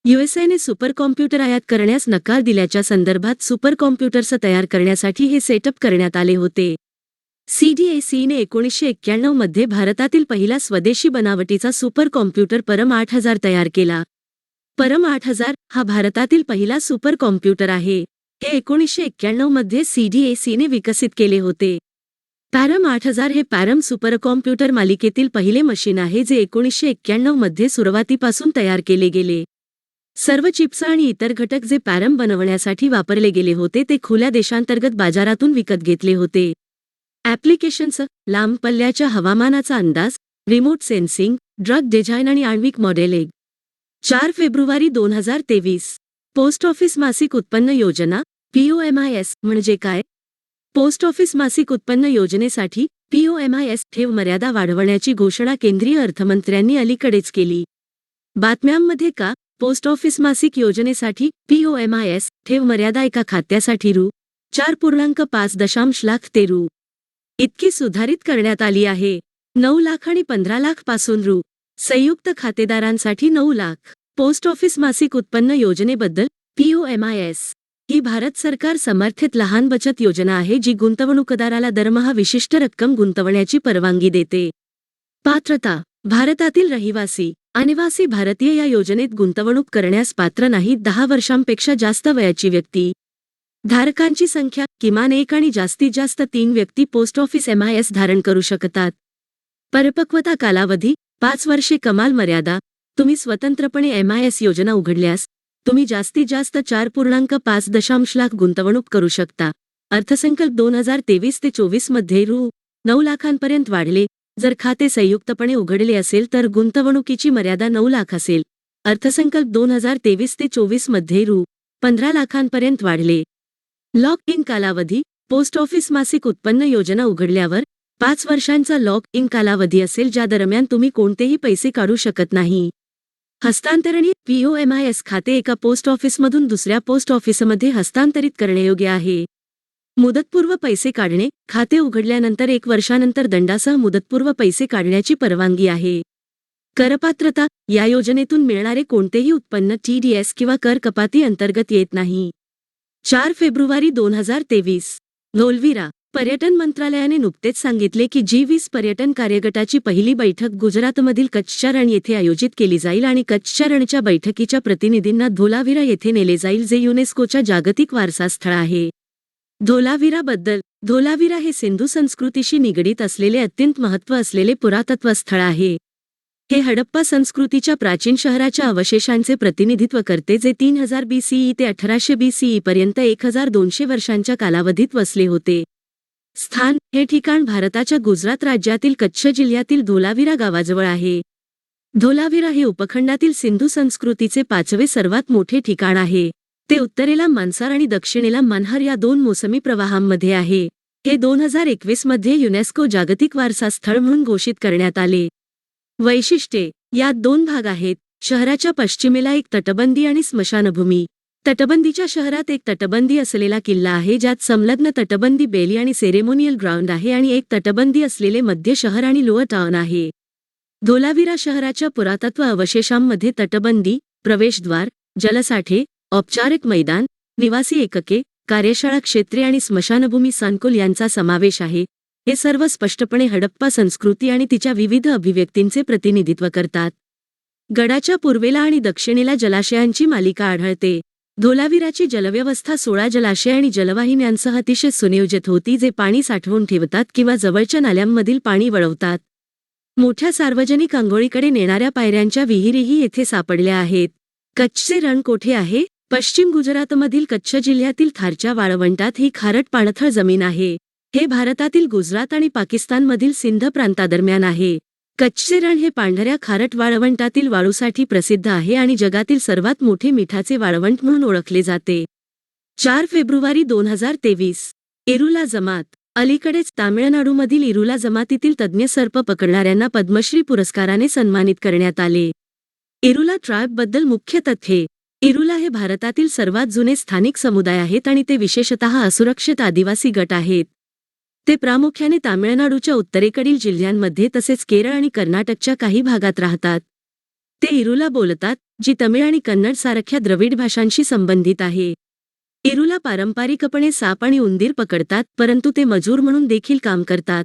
USAने सुपर कॉम्प्युटर आयात करण्यास नकार दिल्याच्या संदर्भात सुपर कॉम्प्युटर्स तयार करण्यासाठी हे सेटअप करण्यात आले होते. CDACने 1991 मध्ये भारतातील पहिला स्वदेशी बनावटीचा सुपर कॉम्प्युटर परम 8000 तयार केला. परम 8000 हा भारतातील पहिला सुपर कॉम्प्युटर आहे. हे 1991 मध्ये CDACने विकसित केले होते. पॅरम 8000 हे पॅरम सुपरकॉम्प्युटर मालिकेतील पहिले मशीन आहे जे 1991 मध्ये सुरुवातीपासून तयार केले गेले. सर्व चिप्स आणि इतर घटक जे पॅरम बनवण्यासाठी वापरले गेले होते ते खुल्या देशांतर्गत बाजारातून विकत घेतले होते. ॲप्लिकेशन्स: लांब पल्ल्याच्या हवामानाचा अंदाज, रिमोट सेन्सिंग, ड्रग डिझाईन आणि आण्विक मॉडेलिंग. 4 फेब्रुवारी 2023. पोस्ट ऑफिस मासिक उत्पन्न योजना POMIS म्हणजे काय? पोस्ट ऑफिस मासिक उत्पन्न योजनेसाठी POMIS ठेव मर्यादा वाढवण्याची घोषणा केंद्रीय अर्थमंत्र्यांनी अलीकडेच केली. बातम्यांमध्ये का? पोस्ट ऑफिस मासिक योजनेसाठी POMIS ठेव मर्यादा एका खात्यासाठी ₹4.5 लाख ते रु. इतकी सुधारित करण्यात आली आहे. 9 लाख आणि 15 लाख पासून रु. संयुक्त खातेदारांसाठी 9 लाख. पोस्ट ऑफिस मासिक उत्पन्न योजनेबद्दल POMIS ही भारत सरकार समर्थित लहान बचत योजना आहे जी गुंतवणूकदाराला दरमहा विशिष्ट रक्कम गुंतवण्याची परवानगी देते. पात्रता: भारतातील रहिवासी, अनिवासी भारतीय या योजनेत गुंतवणूक करण्यास पात्र नाहीत. 10 वर्षांपेक्षा जास्त वयाची व्यक्ती. धारकांची संख्या: किमान 1 आणि जास्तीत जास्त 3 व्यक्ती पोस्ट ऑफिस MIS धारण करू शकतात. परिपक्वता कालावधी: 5 वर्षे. कमाल मर्यादा: तुम्ही स्वतंत्रपणे MIS योजना उघडल्यास तुम्ही जास्तीत जास्त 4.5 लाख गुंतवणूक करू शकता. अर्थसंकल्प 2023 ते 24 मध्ये रु. 9 लाखांपर्यंत वाढले. जर खाते संयुक्तपणे उघडले असेल तर गुंतवणुकीची मर्यादा 9 लाख असेल. अर्थसंकल्प 2023 ते 24 मध्ये रु. 15 लाखांपर्यंत वाढले. लॉक इन कालावधी: पोस्ट ऑफिस मासिक उत्पन्न योजना उघडल्यावर 5 वर्षांचा लॉक इन कालावधी असेल ज्या दरम्यान तुम्ही कोणतेही पैसे काढू शकत नाही. हस्तांतरणी: POMIS खाते एका पोस्ट ऑफिसमधून दुसऱ्या पोस्ट ऑफिसमध्ये हस्तांतरित करण्यायोग्य आहे. मुदतपूर्व पैसे काढणे: खाते उघडल्यानंतर 1 वर्षानंतर दंडासह मुदतपूर्व पैसे काढण्याची परवानगी आहे. करपात्रता: या योजनेतून मिळणारे कोणतेही उत्पन्न TDS किंवा कर कपाती अंतर्गत येत नाही. 4 फेब्रुवारी 2023. धोलावीरा: पर्यटन मंत्रालयाने नुकतेच सांगितले की G20 पर्यटन कार्यगटाची पहिली बैठक गुजरातमधील कच्छच्या रण येथे आयोजित केली जाईल आणि कच्छच्या रणच्या बैठकीच्या प्रतिनिधींना धोलावीरा येथे नेले जाईल जे युनेस्कोच्या जागतिक वारसा स्थळ आहे. धोलावीराबद्दल: धोलावीरा हे सिंधू संस्कृतीशी निगडीत असलेले अत्यंत महत्त्व असलेले पुरातत्व स्थळ आहे. हे हडप्पा संस्कृतीच्या प्राचीन शहराच्या अवशेषांचे प्रतिनिधित्व करते जे 3000 BCE ते 1800 BCE पर्यंत 1200 वर्षांच्या कालावधीत वसले होते. स्थान: हे ठिकाण भारताच्या गुजरात राज्यातील कच्छ जिल्ह्यातील धोलावीरा गावाजवळ आहे. धोलावीरा हे उपखंडातील सिंधू संस्कृतीचे 5वे सर्वात मोठे ठिकाण आहे. ते उत्तरेला मानसार आणि दक्षिणेला मानहार या 2 मोसमी प्रवाहांमध्ये आहे. हे 2021 मध्ये युनेस्को जागतिक वारसा स्थळ म्हणून घोषित करण्यात आले. वैशिष्ट्ये: यात 2 भाग आहेत. शहराच्या पश्चिमेला एक तटबंदी आणि स्मशानभूमी. तटबंदीच्या शहरात एक तटबंदी असलेला किल्ला आहे, ज्यात संलग्न तटबंदी बेली आणि सेरेमोनियल ग्राउंड आहे आणि एक तटबंदी असलेले मध्य शहर आणि लोअर टाउन आहे. धोलावीरा शहराच्या पुरातत्व अवशेषांमध्ये तटबंदी, प्रवेशद्वार, जलसाठे, औपचारिक मैदान, निवासी एकके, कार्यशाळा क्षेत्रे आणि स्मशानभूमी संकुल यांचा समावेश आहे. हे सर्व स्पष्टपणे हडप्पा संस्कृती आणि तिच्या विविध अभिव्यक्तींचे प्रतिनिधित्व करतात. गडाच्या पूर्वेला आणि दक्षिणेला जलाशयांची मालिका आढळते. धोलावीराची जलव्यवस्था 16 जलाशय आणि जलवाहिन्यांसह अतिशय सुनियोजित होती, जे पाणी साठवून ठेवतात किंवा जवळच्या नाल्यांमधील पाणी वळवतात. मोठ्या सार्वजनिक अंघोळीकडे नेणाऱ्या पायऱ्यांच्या विहिरीही येथे सापडल्या आहेत. कच्छचे रण कोठे आहे? पश्चिम गुजरातमधील कच्छ जिल्ह्यातील थारच्या वाळवंटात ही खारट पाणथळ जमीन आहे. हे भारतातील गुजरात आणि पाकिस्तानमधील सिंध प्रांतादरम्यान आहे. कच्छचे रण हे पांढऱ्या खारट वाळवंटातील वाळूसाठी प्रसिद्ध आहे आणि जगातील सर्वात मोठे मिठाचे वाळवंट म्हणून ओळखले जाते. 4 फेब्रुवारी 2023. इरुला जमात. अलीकडेच तामिळनाडूमधील इरुला जमातीतील तज्ज्ञ सर्प पकडणाऱ्यांना पद्मश्री पुरस्काराने सन्मानित करण्यात आले. इरुला ट्राइबबद्दल मुख्य तथ्ये. इरुला हे भारतातील सर्वात जुने स्थानिक समुदाय आहेत आणि ते विशेषतः असुरक्षित आदिवासी गट आहेत. ते प्रामुख्याने तामिळनाडूच्या उत्तरेकडील जिल्ह्यांमध्ये तसेच केरळ आणि कर्नाटकच्या काही भागात राहतात. ते इरुला बोलतात, जी तमिळ आणि कन्नड सारख्या द्रविड भाषांशी संबंधित आहे. इरुला पारंपरिकपणे साप आणि उंदीर पकडतात, परंतु ते मजूर म्हणून देखील काम करतात.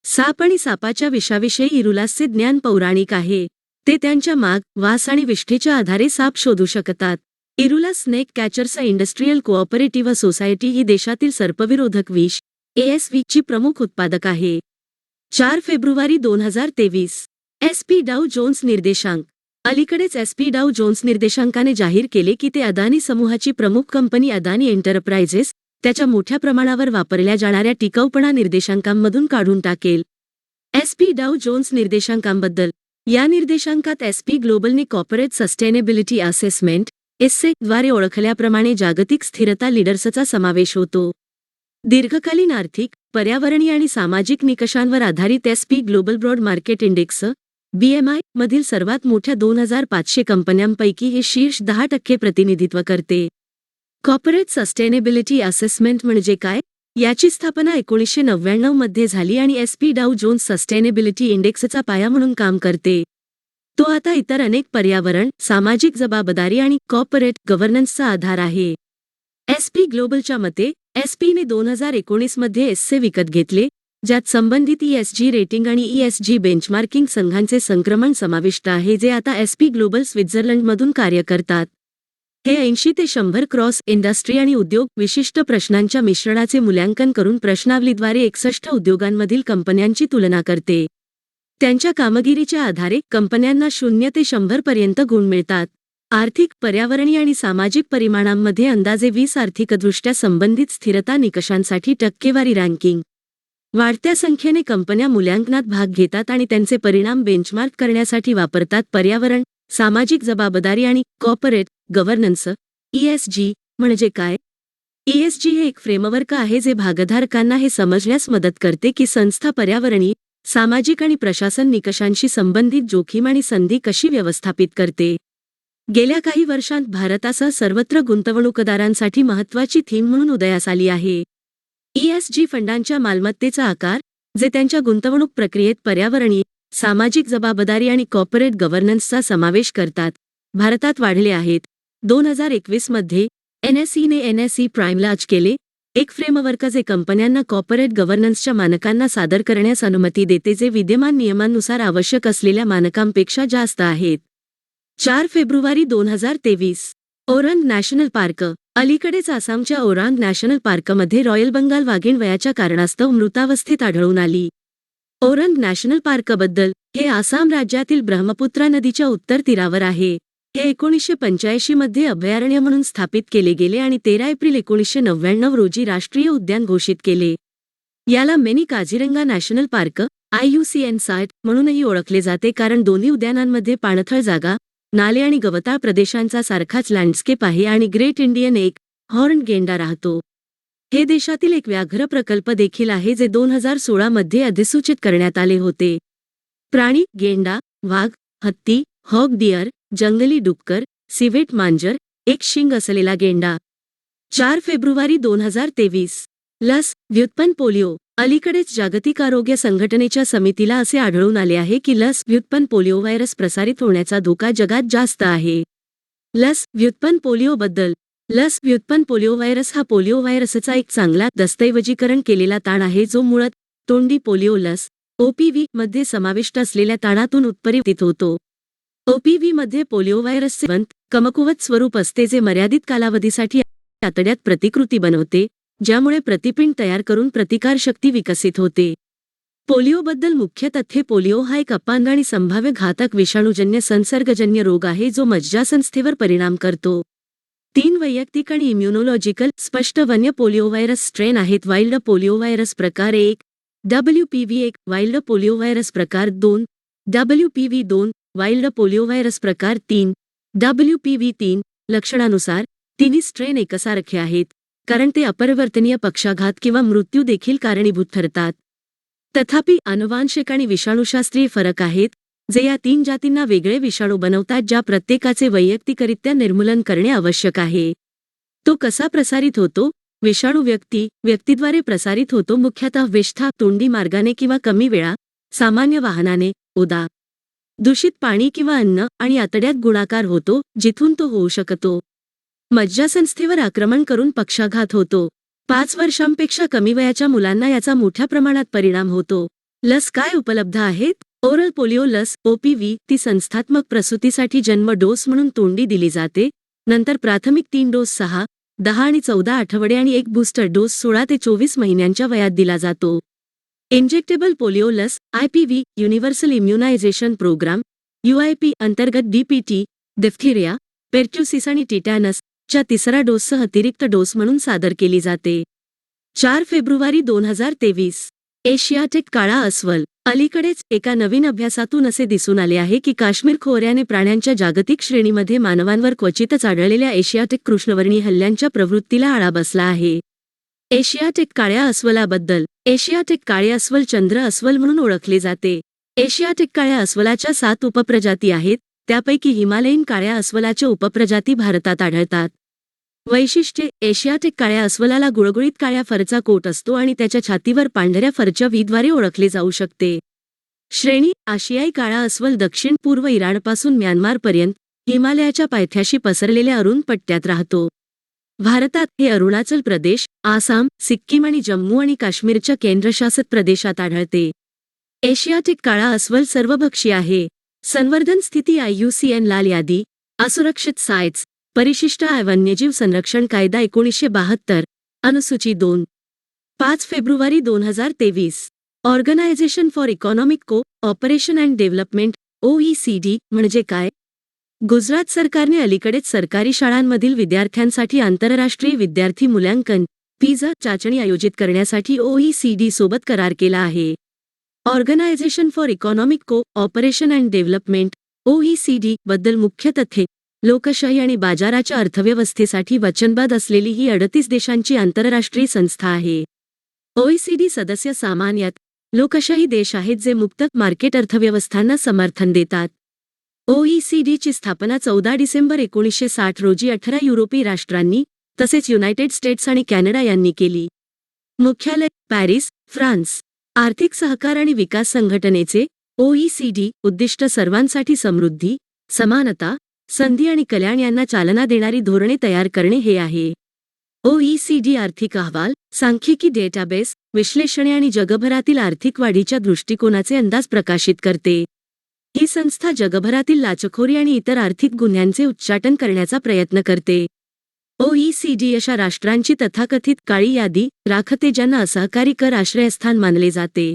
साप आणि सापाच्या विषाविषयी इरुलासचे ज्ञान पौराणिक आहे. ते त्यांच्या माग, वास आणि विष्ठेच्या आधारे साप शोधू शकतात. Irula snake catchers industrial cooperative society ही देशातील सर्पविरोधक विष ASV ची प्रमुख उत्पादक आहे. 4 फेब्रुवारी 2023. SP डाउ जोन्स निर्देशांक. अलीकडेच SP डाउ जोन्स निर्देशांकाने जाहीर केले की ते अदानी समूहाची प्रमुख कंपनी अदानी एंटरप्राइजेस त्याच्या मोठ्या प्रमाणावर वापरल्या जाणाऱ्या टिकाऊपणा निर्देशांकांमधून काढून टाकेल. SP Dow Jones निर्देशांकांबद्दल. या निर्देशांकात SP ग्लोबलने कॉर्पोरेट सस्टेनेबिलिटी असेसमेंट द्वारे ओळखल्याप्रमाणे जागतिक स्थिरता लीडर्सचा समावेश होतो. दीर्घकालीन आर्थिक, पर्यावरणीय आणि सामाजिक निकषांवर आधारित SP global broad market index BMI मधील सर्वात मोठ्या 2500 कंपन्यांपैकी हे शीर्ष 10% प्रतिनिधित्व करते. कॉर्पोरेट सस्टेनेबिलिटी असेसमेंट म्हणजे काय? याची स्थापना 1999 मध्ये झाली आणि SP डाउ जोन्स सस्टेनेबिलिटी इंडेक्सचा पाया म्हणून काम करते. तो आता इतर अनेक पर्यावरण, सामाजिक जबाबदारी आणि कॉर्पोरेट गव्हर्नन्सचा आधार आहे. SP ग्लोबलच्या मते, SPने 2019 मध्ये एसचे विकत घेतले, ज्यात संबंधित ESG रेटिंग आणि ESG बेंचमार्किंग संघांचे संक्रमण समाविष्ट आहे, जे आता SP ग्लोबल स्वित्झर्लंडमधून कार्य करतात. हे 80 ते 100 क्रॉस इंडस्ट्री आणि उद्योग विशिष्ट प्रश्नांच्या मिश्रणाचे मूल्यांकन करून प्रश्नावलीद्वारे 61 उद्योगांमधील कंपन्यांची तुलना करते. त्यांच्या कामगिरीच्या आधारे कंपन्यांना 0 ते 100 पर्यंत गुण मिळतात. आर्थिक, पर्यावरणीय आणि सामाजिक परिमाणांमध्ये अंदाजे 20 आर्थिकदृष्ट्या संबंधित स्थिरता निकषांसाठी टक्केवारी रँकिंग. वाढत्या संख्येने कंपन्या मूल्यांकनात भाग घेतात आणि त्यांचे परिणाम बेंचमार्क करण्यासाठी वापरतात. पर्यावरण, सामाजिक जबाबदारी आणि कॉर्पोरेट गव्हर्नन्स ESG म्हणजे काय? ESG हे एक फ्रेमवर्क आहे जे भागधारकांना हे समजण्यास मदत करते की संस्था पर्यावरणीय, सामाजिक आणि प्रशासन निकषांशी संबंधित जोखीम आणि संधी कशी व्यवस्थापित करते. गेल्या काही वर्षांत भारतासह सर्वत्र गुंतवणूकदारांसाठी महत्त्वाची थीम म्हणून उदयास आली आहे. ESG फंडांच्या मालमत्तेचा आकार, जे त्यांच्या गुंतवणूक प्रक्रियेत पर्यावरणीय, सामाजिक जबाबदारी आणि कॉर्पोरेट गव्हर्नन्सचा समावेश करतात, भारतात वाढले आहेत. 2021 मध्ये NSEने NSE प्राइम लॉन्च केले, एक फ्रेमवर्क जे कंपन्यांना कॉर्पोरेट गव्हर्नन्सच्या मानकांना सादर करण्यास अनुमती देते, जे विद्यमान नियमांनुसार आवश्यक असलेल्या मानकांपेक्षा जास्त आहेत. 4 फेब्रुवारी 2023. Orang national park. अलीकडेच आसामच्या ओरांग नॅशनल पार्कमध्ये रॉयल बंगाल वाघीण वयाच्या कारणास्तव मृतावस्थेत आढळून आली. ओरांग नॅशनल पार्कबद्दल. हे आसाम राज्यातील ब्रह्मपुत्रा नदीच्या उत्तर तीरावर आहे. हे 1985 मध्ये अभयारण्य म्हणून स्थापित केले गेले आणि 13 एप्रिल 1999 रोजी राष्ट्रीय उद्यान घोषित केले. याला mini Kaziranga national park IUCN site म्हणूनही ओळखले जाते, कारण दोन्ही उद्यानांमध्ये पाणथळ जागा, नाले आणि गवताळ प्रदेशांचा सारखाच लँडस्केप आहे आणि ग्रेट इंडियन एक हॉर्न्ड गेंडा राहतो. हे देशातील एक व्याघ्र प्रकल्प देखील आहे, जे 2016 मध्ये अधिसूचित करण्यात आले होते. प्राणी, गेंडा, वाघ, हत्ती, हॉग डिअर, जंगली डुक्कर, सिव्हेट मांजर, एक शिंग असलेला गेंडा. 4 फेब्रुवारी 2023. लस, व्युत्पन्न पोलिओ. अलीकडेच जागतिक आरोग्य संघटनेच्या समितीला असे आढळून आले आहे की लस व्युत्पन्न पोलिओ व्हायरस प्रसारित होण्याचा धोका जगात जास्त आहे. लस व्युत्पन्न पोलिओबद्दल. लस व्युत्पन्न पोलिओ व्हायरस हा पोलिओ व्हायरसचा एक चांगला दस्तऐवजीकरण केलेला ताण आहे जो मुळात तोंडी पोलिओ लस OPV मध्ये समाविष्ट असलेल्या ताणातून उत्परिवर्तित होतो. OPV मध्ये पोलिओ व्हायरसचे जिवंत, कमकुवत स्वरूप असते जे मर्यादित कालावधीसाठी आतड्यात प्रतिकृती बनवते, ज्यामुळे प्रतिपिंड तयार करून प्रतिकारशक्ती विकसित होते. पोलिओबद्दल मुख्य तथ्ये. पोलिओ हा एक अपांग आणि संभाव्य घातक विषाणूजन्य संसर्गजन्य रोग आहे जो मज्जासंस्थेवर परिणाम करतो. 3 वैयक्तिक आणि इम्युनोलॉजिकल स्पष्ट वन्य पोलिओ व्हायरस स्ट्रेन आहेत. वाइल्ड पोलिओ व्हायरस प्रकार 1 WPV1, वाइल्ड पोलिओ व्हायरस प्रकार 2 WPV2, वाइल्ड पोलिओ व्हायरस प्रकार 3 WPV3. लक्षणानुसार तिन्ही स्ट्रेन एकसारखे आहेत, कारण ते अपरिवर्तनीय पक्षाघात किंवा मृत्यू देखील कारणीभूत ठरतात. तथापि आनुवांशिक आणि विषाणूशास्त्रीय फरक आहेत, जे या 3 जातींना वेगळे विषाणू बनवतात ज्या प्रत्येकाचे वैयक्तिकरित्या निर्मूलन करणे आवश्यक आहे. तो कसा प्रसारित होतो? विषाणू व्यक्तीद्वारे प्रसारित होतो, मुख्यतः विष्ठा, तोंडी मार्गाने किंवा कमी वेळा, सामान्य वाहनाने, उदा. दूषित पाणी किंवा अन्न, आणि आतड्यात गुणाकार होतो, जिथून तो होऊ शकतो. मज्जासंस्थेवर आक्रमण करून पक्षाघात होतो. 5 वर्षांपेक्षा कमी वयाच्या मुलांना याचा मोठ्या प्रमाणात परिणाम होतो. लस काय उपलब्ध आहेत? ओरल पोलिओ लस OPV. ती संस्थात्मक प्रसूतीसाठी जन्म डोस म्हणून तोंडी दिली जाते. नंतर प्राथमिक 3 डोस 6, 10 आणि 14 आठवडे आणि एक बूस्टर डोस 16 ते 24 महिन्यांच्या वयात दिला जातो. इंजेक्टेबल पोलिओ लस IPV. Universal immunisation programme UIP अंतर्गत DPT, डिफ्थिरिया, पेर्ट्युसिस आणि टिटॅनस च्या 3रा डोससह अतिरिक्त डोस म्हणून सादर केली जाते. 4 फेब्रुवारी 2023. एशियाटिक काळा अस्वल. अलीकडेच एका नवीन अभ्यासातून असे दिसून आले आहे की काश्मीर खोऱ्याने प्राण्यांच्या जागतिक श्रेणीमध्ये मानवांवर क्वचितच आढळलेल्या एशियाटिक कृष्णवर्णी हल्ल्यांच्या प्रवृत्तीला आळा बसला आहे. एशियाटिक काळ्या अस्वलाबद्दल. एशियाटिक काळे अस्वल चंद्र अस्वल म्हणून ओळखले जाते. एशियाटिक काळ्या अस्वलाच्या 7 उपप्रजाती आहेत, त्यापैकी हिमालयीन काळ्या अस्वलाच्या उपप्रजाती भारतात आढळतात. वैशिष्ट्ये. एशियाटिक काळ्या अस्वलाला गुळगुळीत काळ्या फरचा कोट असतो आणि त्याच्या छातीवर पांढऱ्या फरच्या व्हीद्वारे ओळखले जाऊ शकते. श्रेणी. आशियाई काळा अस्वल दक्षिण पूर्व इराणपासून म्यानमारपर्यंत हिमालयाच्या पायथ्याशी पसरलेल्या अरुण पट्ट्यात राहतो. भारतात हे अरुणाचल प्रदेश, आसाम, सिक्कीम आणि जम्मू आणि काश्मीरच्या केंद्रशासित प्रदेशात आढळते. एशियाटिक काळा अस्वल सर्वभक्षी आहे. संवर्धन स्थिती IUCN लाल यादी. असुरक्षित साइट्स. परिशिष्ट वन्यजीव संरक्षण कायदा 1972, अनुसूची 2. 5 फेब्रुवारी 2023. Organisation for economic cooperation and development OECD म्हणजे काय? गुजरात सरकारने अलीकडेच सरकारी शाळांमधील विद्यार्थ्यांसाठी आंतरराष्ट्रीय विद्यार्थी मूल्यांकन PISA चाचणी आयोजित करण्यासाठी OECD सोबत करार केला आहे. Organisation for economic cooperation and development OECD बद्दल मुख्य तथ्ये. लोकशाही आणि बाजाराच्या अर्थव्यवस्थेसाठी वचनबद्ध असलेली ही 38 देशांची आंतरराष्ट्रीय संस्था आहे. OECD सदस्य सामान्यत लोकशाही देश आहेत जे मुक्त मार्केट अर्थव्यवस्थांना समर्थन देतात. OECD ची स्थापना 14 डिसेंबर 1960 रोजी 18 युरोपीय राष्ट्रांनी तसेच युनायटेड स्टेट्स आणि कॅनडा यांनी केली. मुख्यालय पॅरिस, फ्रान्स. आर्थिक सहकार आणि विकास संघटनेचे OECD उद्दिष्ट सर्वांसाठी समृद्धी, समानता, संधी आणि कल्याण यांना चालना देणारी धोरणे तयार करणे हे आहे. OECD आर्थिक अहवाल, सांख्यिकी डेटाबेस, विश्लेषणे आणि जगभरातील आर्थिक वाढीच्या दृष्टिकोनाचे अंदाज प्रकाशित करते. ही संस्था जगभरातील लाचखोरी आणि इतर आर्थिक गुन्ह्यांचे उच्चाटन करण्याचा प्रयत्न करते. OECD अशा राष्ट्रांची तथाकथित काळी यादी राखते ज्यांना असहकारी कर आश्रयस्थान मानले जाते.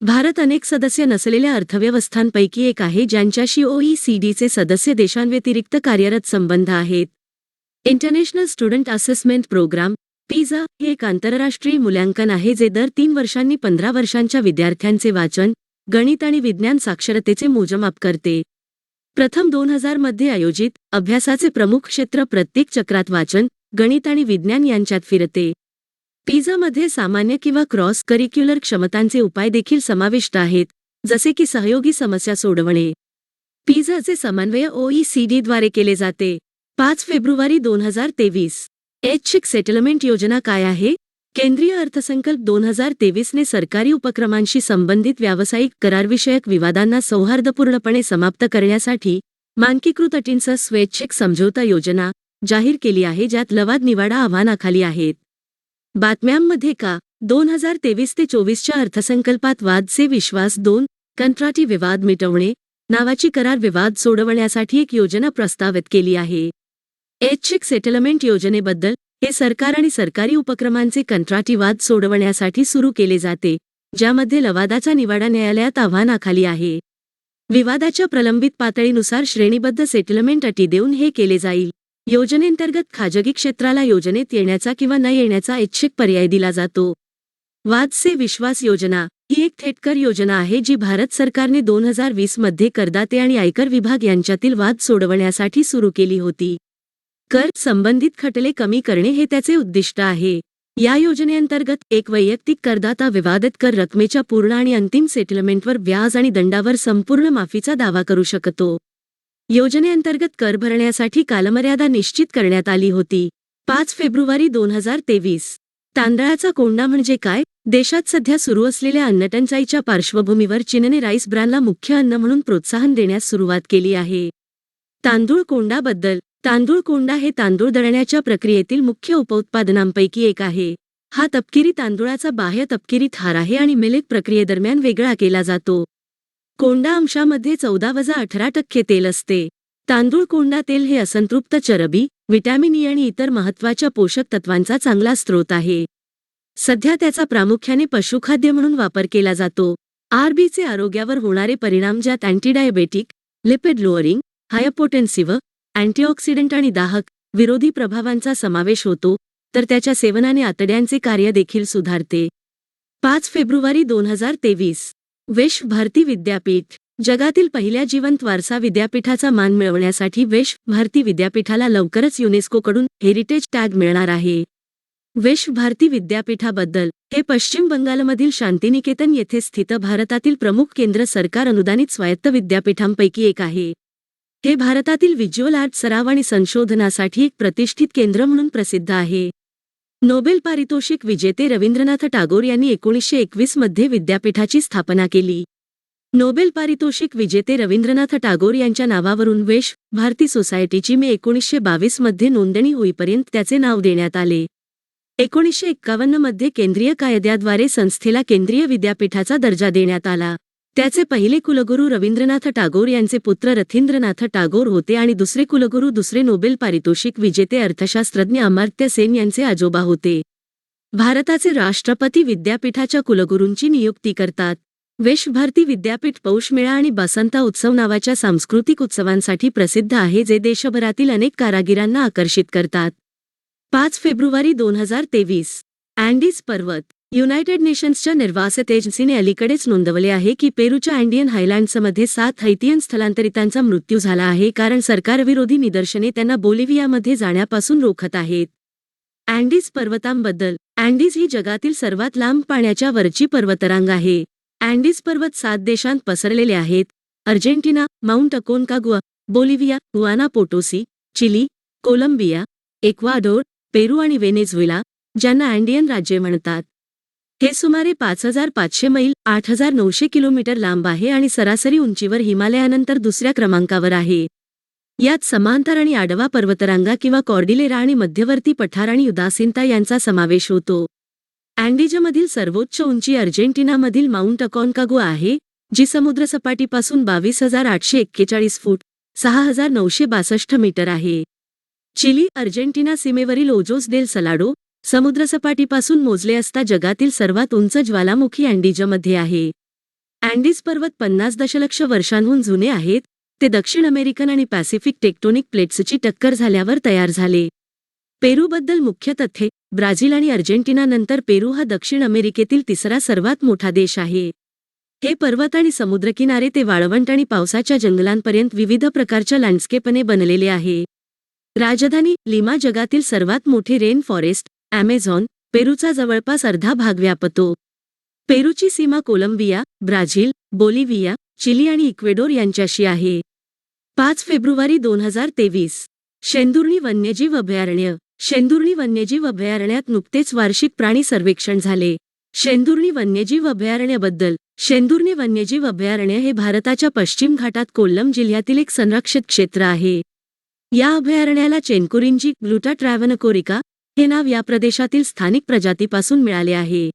भारत अनेक सदस्य नसलेल्या अर्थव्यवस्थांपैकी एक आहे ज्यांच्याशी OECDचे सदस्य देशांव्यतिरिक्त कार्यरत संबंध आहेत. International student assessment programme PISA हे एक आंतरराष्ट्रीय मूल्यांकन आहे जे दर 3 वर्षांनी 15 वर्षांच्या विद्यार्थ्यांचे वाचन, गणित आणि विज्ञान साक्षरतेचे मोजमाप करते. प्रथम 2000 मध्ये आयोजित अभ्यासाचे प्रमुख क्षेत्र प्रत्येक चक्रात वाचन, गणित आणि विज्ञान यांच्यात फिरते. PISA मध्ये सामान्य किंवा क्रॉस करिक्युलर क्षमतांचे उपाय देखील समाविष्ट आहेत, जसे की सहयोगी समस्या सोडवणे. PISA चे समन्वय OECD द्वारे केले जाते. 5 फेब्रुवारी 2023. ऐच्छिक सेटलमेंट योजना काय आहे? केंद्रीय अर्थसंकल्प 2023ने सरकारी उपक्रमांशी संबंधित व्यावसायिक करारविषयक विवादांना सौहार्दपूर्णपणे समाप्त करण्यासाठी मानकीकृत अटींसह स्वैच्छिक समझोता योजना जाहीर केली आहे, ज्यात लवाद निवाडा आव्हानाखाली आहेत. बातम्यांमध्ये का 2023 ते 24च्या अर्थसंकल्पात वाद से विश्वास 2 कंत्राटी विवाद मिटवणे नावाची करार विवाद सोडवण्यासाठी एक योजना प्रस्तावित केली आहे. ऐच्छिक सेटलमेंट योजनेबद्दल हे सरकार आणि सरकारी उपक्रमांचे कंत्राटी वाद सोडवण्यासाठी सुरू केले जाते, ज्यामध्ये लवादाचा निवाडा न्यायालयात आव्हानाखाली आहे. विवादाच्या प्रलंबित पातळीनुसार श्रेणीबद्ध सेटलमेंट अटी देऊन हे केले जाईल. योजनेंतर्गत खाजगी क्षेत्राला योजनेत येण्याचा किंवा न येण्याचा ऐच्छिक पर्याय दिला जातो. वाद से विश्वास योजना ही एक थेट कर योजना आहे, जी भारत सरकारने 2020 मध्ये करदाते आणि आयकर विभाग यांच्यातील वाद सोडवण्यासाठी सुरू केली होती. कर संबंधित खटले कमी करणे हे त्याचे उद्दिष्ट आहे. या योजनेअंतर्गत एक वैयक्तिक करदाता विवादित कर रकमेच्या पूर्ण आणि अंतिम सेटलमेंटवर व्याज आणि दंडावर संपूर्ण माफीचा दावा करू शकतो. योजनेअंतर्गत कर भरण्यासाठी कालमर्यादा निश्चित करण्यात आली होती. 5 फेब्रुवारी 2023. तांदळाचा कोंडा म्हणजे काय? देशात सध्या सुरू असलेल्या अन्नटंचाईच्या पार्श्वभूमीवर चीनने राईस ब्रॅनला मुख्य अन्न म्हणून प्रोत्साहन देण्यास सुरुवात केली आहे. तांदूळ कोंडाबद्दल. तांदूळ कोंडा हे तांदूळ दळण्याच्या प्रक्रियेतील मुख्य उपउत्पादनांपैकी एक आहे. हा तपकिरी तांदूळाचा बाह्य तपकिरी थर आहे आणि मिलेट प्रक्रियेदरम्यान वेगळा केला जातो. कोंडा अंशामध्ये 14-18% तेल असते. तांदूळ कोंडा तेल हे असंतृप्त चरबी, व्हिटॅमिन ई आणि इतर महत्त्वाच्या पोषक तत्वांचा चांगला स्रोत आहे. सध्या त्याचा प्रामुख्याने पशुखाद्य म्हणून वापर केला जातो. आरबीचे आरोग्यावर होणारे परिणाम, ज्यात अँटीडायबेटिक, लिपिड लोअरिंग, हायपोटेन्सिव्ह, अँटीऑक्सिडंट आणि दाहक विरोधी प्रभावांचा समावेश होतो, तर त्याच्या सेवनाने आतड्यांचे कार्य देखील सुधारते. 5 फेब्रुवारी 2023. विश्व भारती विद्यापीठ. जगातील पहिल्या जिवंत वारसा विद्यापीठाचा मान मिळवण्यासाठी विश्व भारती विद्यापीठाला लवकरच युनेस्कोकडून हेरिटेज टॅग मिळणार आहे. विश्व भारती विद्यापीठाबद्दल. हे पश्चिम बंगालमधील शांतिनिकेतन येथे स्थित भारतातील प्रमुख केंद्र सरकार अनुदानित स्वायत्त विद्यापीठांपैकी एक आहे. हे भारतातील व्हिज्युअल आर्ट सराव आणि संशोधनासाठी एक प्रतिष्ठित केंद्र म्हणून प्रसिद्ध आहे. नोबेल पारितोषिक विजेते रवींद्रनाथ टागोर यांनी 1921 मध्ये विद्यापीठाची स्थापना केली. नोबेल पारितोषिक विजेते रवींद्रनाथ टागोर यांच्या नावावरून विश्व भारती सोसायटीची मे 1922 मध्ये नोंदणी होईपर्यंत त्याचे नाव देण्यात आले. 1951 मध्ये केंद्रीय कायद्याद्वारे संस्थेला केंद्रीय विद्यापीठाचा दर्जा देण्यात आला. त्याचे पहिले कुलगुरू रवींद्रनाथ टागोर यांचे पुत्र रथींद्रनाथ टागोर होते आणि दुसरे कुलगुरू दुसरे नोबेल पारितोषिक विजेते अर्थशास्त्रज्ञ अमर्त्य सेन यांचे आजोबा होते. भारताचे राष्ट्रपती विद्यापीठाच्या कुलगुरूंची नियुक्ती करतात. विश्व भारती विद्यापीठ पौष मेळा आणि बसंता उत्सव नावाच्या सांस्कृतिक उत्सवांसाठी प्रसिद्ध आहे, जे देशभरातील अनेक कारागिरांना आकर्षित करतात. 5 फेब्रुवारी 2023. अँडीज पर्वत. युनायटेड नेशन्सच्या निर्वासित एजन्सीने अलीकडेच नोंदवले आहे की पेरूच्या अँडियन हायलँड्समध्ये 7 हैतियन स्थलांतरितांचा मृत्यू झाला आहे, कारण सरकारविरोधी निदर्शने त्यांना बोलिव्हियामध्ये जाण्यापासून रोखत आहेत. अँडीज पर्वतांबद्दल. अँडीज ही जगातील सर्वात लांब पाण्याच्या वरची पर्वतरांग आहे. अँडीज पर्वत 7 देशांत पसरलेले आहेत: Argentina, mount Aconcagua, Bolivia, Huayna Potosi, Chile, Colombia, Ecuador, Peru आणि व्हेनेझुएला, ज्यांना अँडियन राज्ये म्हणतात. हे सुमारे 5,500 मैल 8,900 किलोमीटर लांब आहे आणि सरासरी उंचीवर हिमालयानंतर दुसऱ्या क्रमांकावर आहे. यात समांतर आणि आडवा पर्वतरांगा किंवा कॉर्डिलेरा आणि मध्यवर्ती पठार आणि उदासीनता यांचा समावेश होतो. अँडीजमधील सर्वोच्च उंची अर्जेंटिनामधील माउंट अकोनकागुआ आहे, जी समुद्रसपाटीपासून 22,841 फूट 6,962 मीटर आहे. चिली अर्जेंटिना सीमेवरील ओजोस डेल सलाडो समुद्रसपाटीपासून मोजले असता जगातील सर्वात उंच ज्वालामुखी अँडीजमध्ये आहे. अँडीज पर्वत 50 दशलक्ष वर्षांहून जुने आहेत. ते दक्षिण अमेरिकन आणि पॅसिफिक टेक्टोनिक प्लेट्सची टक्कर झाल्यावर तयार झाले. पेरूबद्दल मुख्य तथ्ये. ब्राझील आणि अर्जेंटिनानंतर पेरू हा दक्षिण अमेरिकेतील तिसरा सर्वात मोठा देश आहे. हे पर्वत आणि समुद्रकिनारे ते वाळवंट आणि पावसाच्या जंगलांपर्यंत विविध प्रकारच्या लँडस्केपने बनलेले आहे. राजधानी लिमा जगातील सर्वात मोठे रेन फॉरेस्ट ॲमेझॉन पेरूचा जवळपास अर्धा भाग व्यापतो. पेरूची सीमा कोलंबिया, ब्राझील, बोलिव्हिया, चिली आणि इक्वेडोर यांच्याशी आहे. 5 फेब्रुवारी 2023. शेंदुर्णी वन्यजीव अभयारण्य. शेंदुर्णी वन्यजीव अभयारण्यात नुकतेच वार्षिक प्राणी सर्वेक्षण झाले. शेंदुर्णी वन्यजीव अभयारण्याबद्दल. शेंदुर्णी वन्यजीव अभयारण्य हे भारताच्या पश्चिम घाटात कोल्लम जिल्ह्यातील एक संरक्षित क्षेत्र आहे. या अभयारण्याला चेनकुरिंजी ग्लुटा ट्रॅव्हनकोरिका हे नाव या प्रदेशातील स्थानिक प्रजातीपासून मिळाले आहे.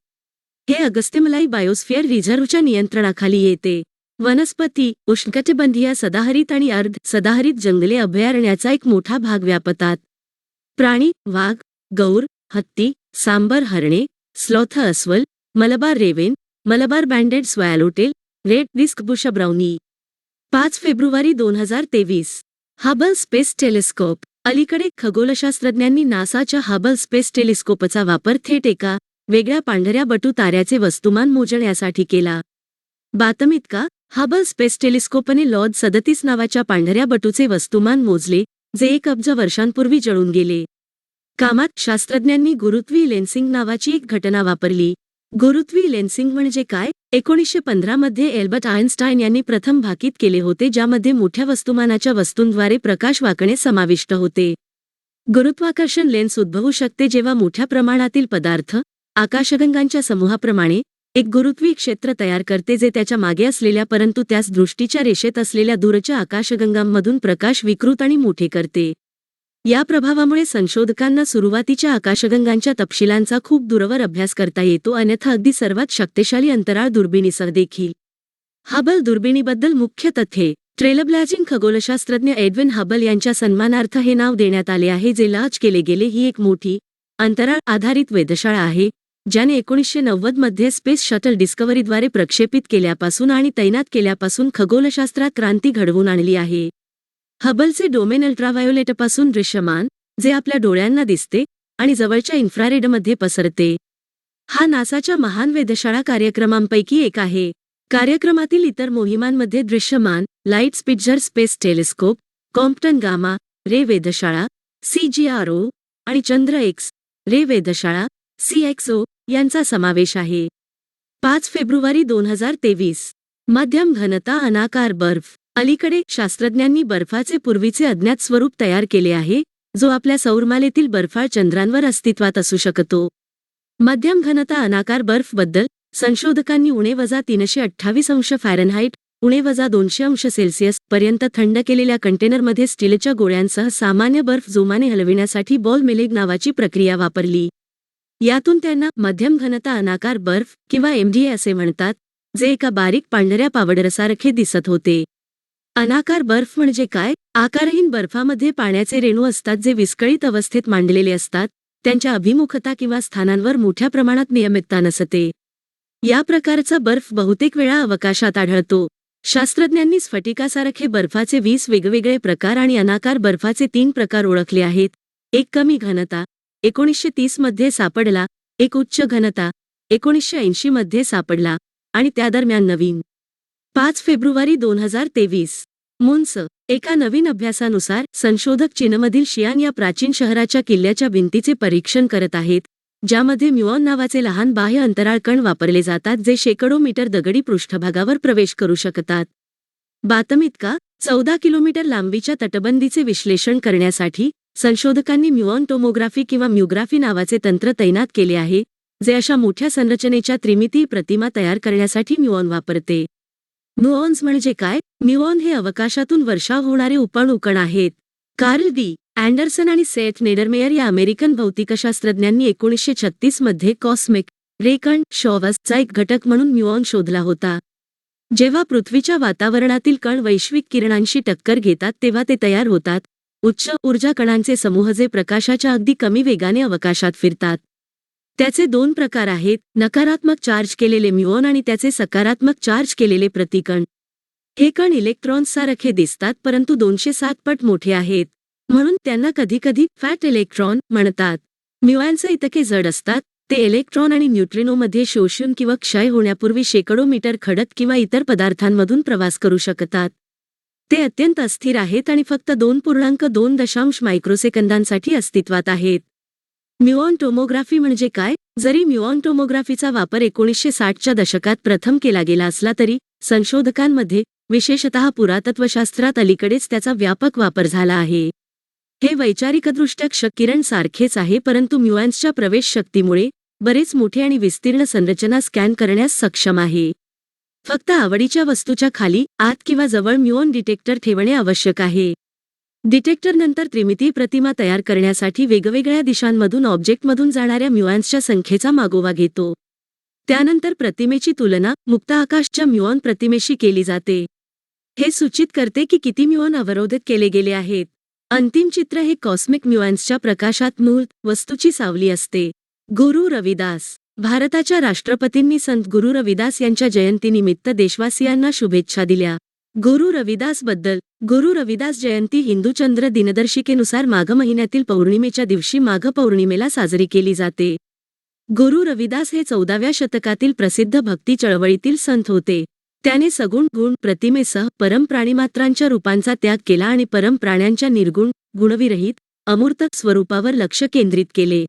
हे अगस्त्यमलाई बायोस्फिअर रिझर्व्हच्या नियंत्रणाखाली येते. वनस्पती उष्णकटिबंधीय सदाहरित आणि अर्ध सदाहरित जंगले अभयारण्याचा एक मोठा भाग व्यापतात. प्राणी वाघ, गौर, हत्ती, सांबर हरणे, स्लॉथ अस्वल, Malabar raven, Malabar banded swallowtail, red disc bush brownie. 5 फेब्रुवारी 2023. Hubble space telescope. अलीकडे खगोलशास्त्रज्ञांनी नासाच्या हबल स्पेस टेलिस्कोपचा वापर थेट एका वेगळ्या पांढऱ्या बटू ताऱ्याचे वस्तुमान मोजण्यासाठी केला. बातमीत का हबल स्पेस टेलिस्कोपने लॉद 37 नावाच्या पांढऱ्या बटूचे वस्तुमान मोजले, जे 1 अब्ज वर्षांपूर्वी जळून गेले. कामात शास्त्रज्ञांनी गुरुत्वीय लेन्सिंग नावाची एक घटना वापरली. गुरुत्वीय लेन्सिंग म्हणजे काय? 1915 मध्ये एल्बर्ट आइन्स्टाईन यांनी प्रथम भाकीत केले होते, ज्यामध्ये मोठ्या वस्तुमानाच्या वस्तूंद्वारे प्रकाश वाकणे समाविष्ट होते. गुरुत्वाकर्षण लेन्स उद्भवू शकते जेव्हा मोठ्या प्रमाणातील पदार्थ आकाशगंगांच्या समूहाप्रमाणे एक गुरुत्वीय क्षेत्र तयार करते, जे त्याच्या मागे असलेल्या परंतु त्याच दृष्टीच्या रेषेत असलेल्या दूरच्या आकाशगंगांमधून प्रकाश विकृत आणि मोठे करते. या प्रभावामुळे संशोधकांना सुरुवातीच्या आकाशगंगांच्या तपशिलांचा खूप दूरवर अभ्यास करता येतो, अन्यथा अगदी सर्वात शक्तिशाली अंतराळ दुर्बिणीसह देखील. हबल दुर्बिणीबद्दल मुख्य तथ्ये. ट्रेलब्लाझिंग खगोलशास्त्रज्ञ एडविन हबल यांच्या सन्मानार्थ हे नाव देण्यात आले आहे, जे लॉन्च केले गेले. ही एक मोठी अंतराळ आधारित वेधशाळा आहे, ज्याने 1990 मध्ये स्पेस शटल डिस्कव्हरीद्वारे प्रक्षेपित केल्यापासून आणि तैनात केल्यापासून खगोलशास्त्रात क्रांती घडवून आणली आहे. हबलचे डोमेन अल्ट्राव्हायोलेटपासून दृश्यमान, जे आपल्या डोळ्यांना दिसते, आणि जवळच्या इन्फ्रारेडमध्ये पसरते. हा नासाच्या महान वेधशाळा कार्यक्रमांपैकी एक आहे. कार्यक्रमातील इतर मोहिमांमध्ये दृश्यमान, light Spitzer space telescope, Compton gamma ray वेधशाळा, CGRO आणि चंद्र एक्स रे वेधशाळा CXO यांचा समावेश आहे. 5 फेब्रुवारी 2023. मध्यम घनता अनाकार बर्फ. अलीकडे शास्त्रज्ञांनी बर्फाचे पूर्वीचे अज्ञात स्वरूप तयार केले आहे, जो आपल्या सौरमालेतील बर्फाळ चंद्रांवर अस्तित्वात असू शकतो. मध्यम घनता अनाकार बर्फ बद्दल संशोधकांनी -328 अंश फॅरनहाइट -200 अंश सेल्सिअस पर्यंत थंड केलेल्या कंटेनरमध्ये स्टीलच्या गोळ्यांसह सामान्य बर्फ जोमाने हलविण्यासाठी बॉल मिलिंग नावाची प्रक्रिया वापरली. यातून त्यांना मध्यम घनता अनाकार बर्फ किंवा MDA असे म्हणतात, जे एका बारीक पांढऱ्या पावडरसारखे दिसत होते. अनाकार बर्फ म्हणजे काय? आकारहीन बर्फामध्ये पाण्याचे रेणू असतात, जे विस्कळीत अवस्थेत मांडलेले असतात. त्यांच्या अभिमुखता किंवा स्थानांवर मोठ्या प्रमाणात नियमितता नसते. या प्रकारचा बर्फ बहुतेक वेळा अवकाशात आढळतो. शास्त्रज्ञांनी स्फटिकासारखे बर्फाचे 20 वेगवेगळे प्रकार आणि अनाकार बर्फाचे 3 प्रकार ओळखले आहेत. एक कमी घनता 1930 मध्ये सापडला, एक उच्च घनता 1980 मध्ये सापडला, आणि त्यादरम्यान नवीन. 5 फेब्रुवारी 2023. मुन्स. एका नवीन अभ्यासानुसार संशोधक चीनमधील शियान या प्राचीन शहराच्या किल्ल्याच्या भिंतीचे परीक्षण करत आहेत, ज्यामध्ये म्युऑन नावाचे लहान बाह्य अंतराळ कण वापरले जातात, जे शेकडो मीटर दगडी पृष्ठभागावर प्रवेश करू शकतात. बातमीत का 14 किलोमीटर लांबीच्या तटबंदीचे विश्लेषण करण्यासाठी संशोधकांनी म्युऑन टोमोग्राफी किंवा म्युग्राफी नावाचे तंत्र तैनात केले आहे, जे अशा मोठ्या संरचनेच्या त्रिमितीय प्रतिमा तयार करण्यासाठी म्युऑन वापरते. म्युऑन्स म्हणजे काय? म्युऑन हे अवकाशातून वर्षाव होणारे उपाणू कण आहेत. Carl D. अँडरसन आणि सेथ नेडरमेयर या अमेरिकन भौतिकशास्त्रज्ञांनी 1936 मध्ये कॉस्मिक रे कण शॉवर्सचा एक घटक म्हणून म्युऑन शोधला होता. जेव्हा पृथ्वीच्या वातावरणातील कण वैश्विक किरणांशी टक्कर घेतात तेव्हा ते तयार होतात उच्च ऊर्जा कणांचे समूह, जे प्रकाशाच्या अगदी कमी वेगाने अवकाशात फिरतात. त्याचे 2 प्रकार आहेत, नकारात्मक चार्ज केलेले म्युऑन आणि त्याचे सकारात्मक चार्ज केलेले प्रतिकण. हे कण इलेक्ट्रॉन्ससारखे दिसतात, परंतु 207 पट मोठे आहेत, म्हणून त्यांना कधीकधी फॅट इलेक्ट्रॉन म्हणतात. म्युऑनचे इतके जड असतात, ते इलेक्ट्रॉन आणि न्यूट्रिनोमध्ये शोषून किंवा क्षय होण्यापूर्वी शेकडो मीटर खडक किंवा इतर पदार्थांमधून प्रवास करू शकतात. ते अत्यंत अस्थिर आहेत आणि फक्त 2.2 मायक्रोसेकंदांसाठी अस्तित्वात आहेत. म्युऑन टोमोग्राफी म्हणजे काय? जरी म्युऑन टोमोग्राफीचा वापर 1960 च्या दशकात प्रथम केला गेला असला तरी संशोधकांमध्ये, विशेषतः पुरातत्वशास्त्रात, अलीकडेच त्याचा व्यापक वापर झाला आहे. हे वैचारिकदृष्ट्या क्ष किरण सारखेच आहे, परंतु म्युएन्सच्या प्रवेश शक्तीमुळे बरेच मोठे आणि विस्तीर्ण संरचना स्कॅन करण्यास सक्षम आहे. फक्त आवडीच्या वस्तूच्या खाली, आत किंवा जवळ म्युऑन डिटेक्टर ठेवणे आवश्यक आहे. डिटेक्टरनंतर त्रिमितीय प्रतिमा तयार करण्यासाठी वेगवेगळ्या दिशांमधून ऑब्जेक्टमधून जाणाऱ्या म्युएन्सच्या संख्येचा मागोवा घेतो. त्यानंतर प्रतिमेची तुलना मुक्त आकाशच्या म्युऑन प्रतिमेशी केली जाते. हे सूचित करते की किती म्युऑन अवरोधित केले गेले आहेत. अंतिम चित्र हे कॉस्मिक म्युएन्सच्या प्रकाशात मूर्त वस्तूची सावली असते. गुरु रविदास. भारताच्या राष्ट्रपतींनी संत गुरु रविदास यांच्या जयंतीनिमित्त देशवासियांना शुभेच्छा दिल्या. गुरु रविदास बद्दल. गुरु रविदास जयंती हिंदू चंद्र दिनदर्शिकेनुसार माघ महिन्यातील पौर्णिमेच्या दिवशी माघ पौर्णिमेला साजरी केली जाते. गुरु रविदास हे 14व्या शतकातील प्रसिद्ध भक्ती चळवळीतील संत होते. त्याने सगुण गुण प्रतिमेसह परम प्राणिमात्रांच्या रूपांचा त्याग केला आणि परम प्राण्यांच्या निर्गुण, गुणविरहित, अमूर्त स्वरूपावर लक्ष केंद्रित केले.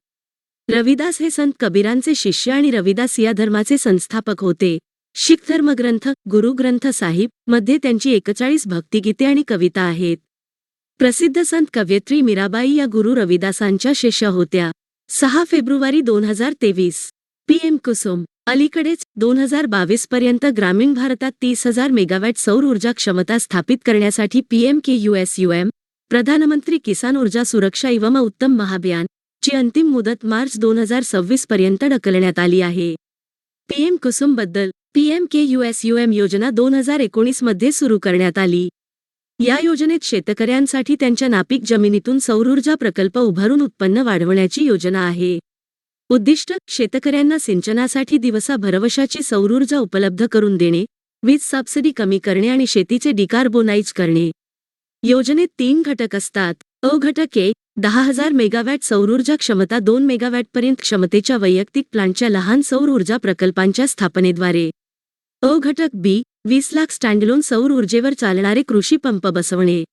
रविदास हे संत कबीरांचे शिष्य आणि रविदास या धर्माचे संस्थापक होते. शीख धर्मग्रंथ गुरु ग्रंथ साहिब मध्ये त्यांची 41 भक्तिगीते आणि कविता आहेत. प्रसिद्ध संत कवयित्री मीराबाई या गुरु रविदासांच्या शिष्या होत्या. 6 फेब्रुवारी 2023. पीएम कुसुम. अलीकडेच 2022 पर्यंत ग्रामीण भारतात 30,000 मेगावॅट सौर ऊर्जा क्षमता स्थापित करण्यासाठी PMKUSUM प्रधानमंत्री किसान ऊर्जा सुरक्षा एवं उत्तम महाभियान ची अंतिम मुदत मार्च 2026 पर्यंत ढकलण्यात आली आहे. पीएम कुसुम बद्दल. PMKUSUM योजना 2019 मध्ये सुरू करण्यात आली. या योजनेत शेतकऱ्यांसाठी त्यांच्या नापीक जमिनीतून सौरऊर्जा प्रकल्प उभारून उत्पन्न वाढवण्याची योजना आहे. उद्दिष्ट शेतकऱ्यांना सिंचनासाठी दिवसा भरवशाची सौरऊर्जा उपलब्ध करून देणे, वीज सबसिडी कमी करणे आणि शेतीचे डिकार्बोनाइज करणे. योजनेत 3 घटक असतात. अ घटक ए 10,000 मेगावॅट सौरऊर्जा क्षमता 2 मेगावॅटपर्यंत क्षमतेच्या वैयक्तिक प्लांटच्या लहान सौर ऊर्जा प्रकल्पांच्या स्थापनेद्वारे. अ घटक बी 20 लाख स्टँडलोन सौर ऊर्जेवर चालणारे कृषी पंप बसवणे.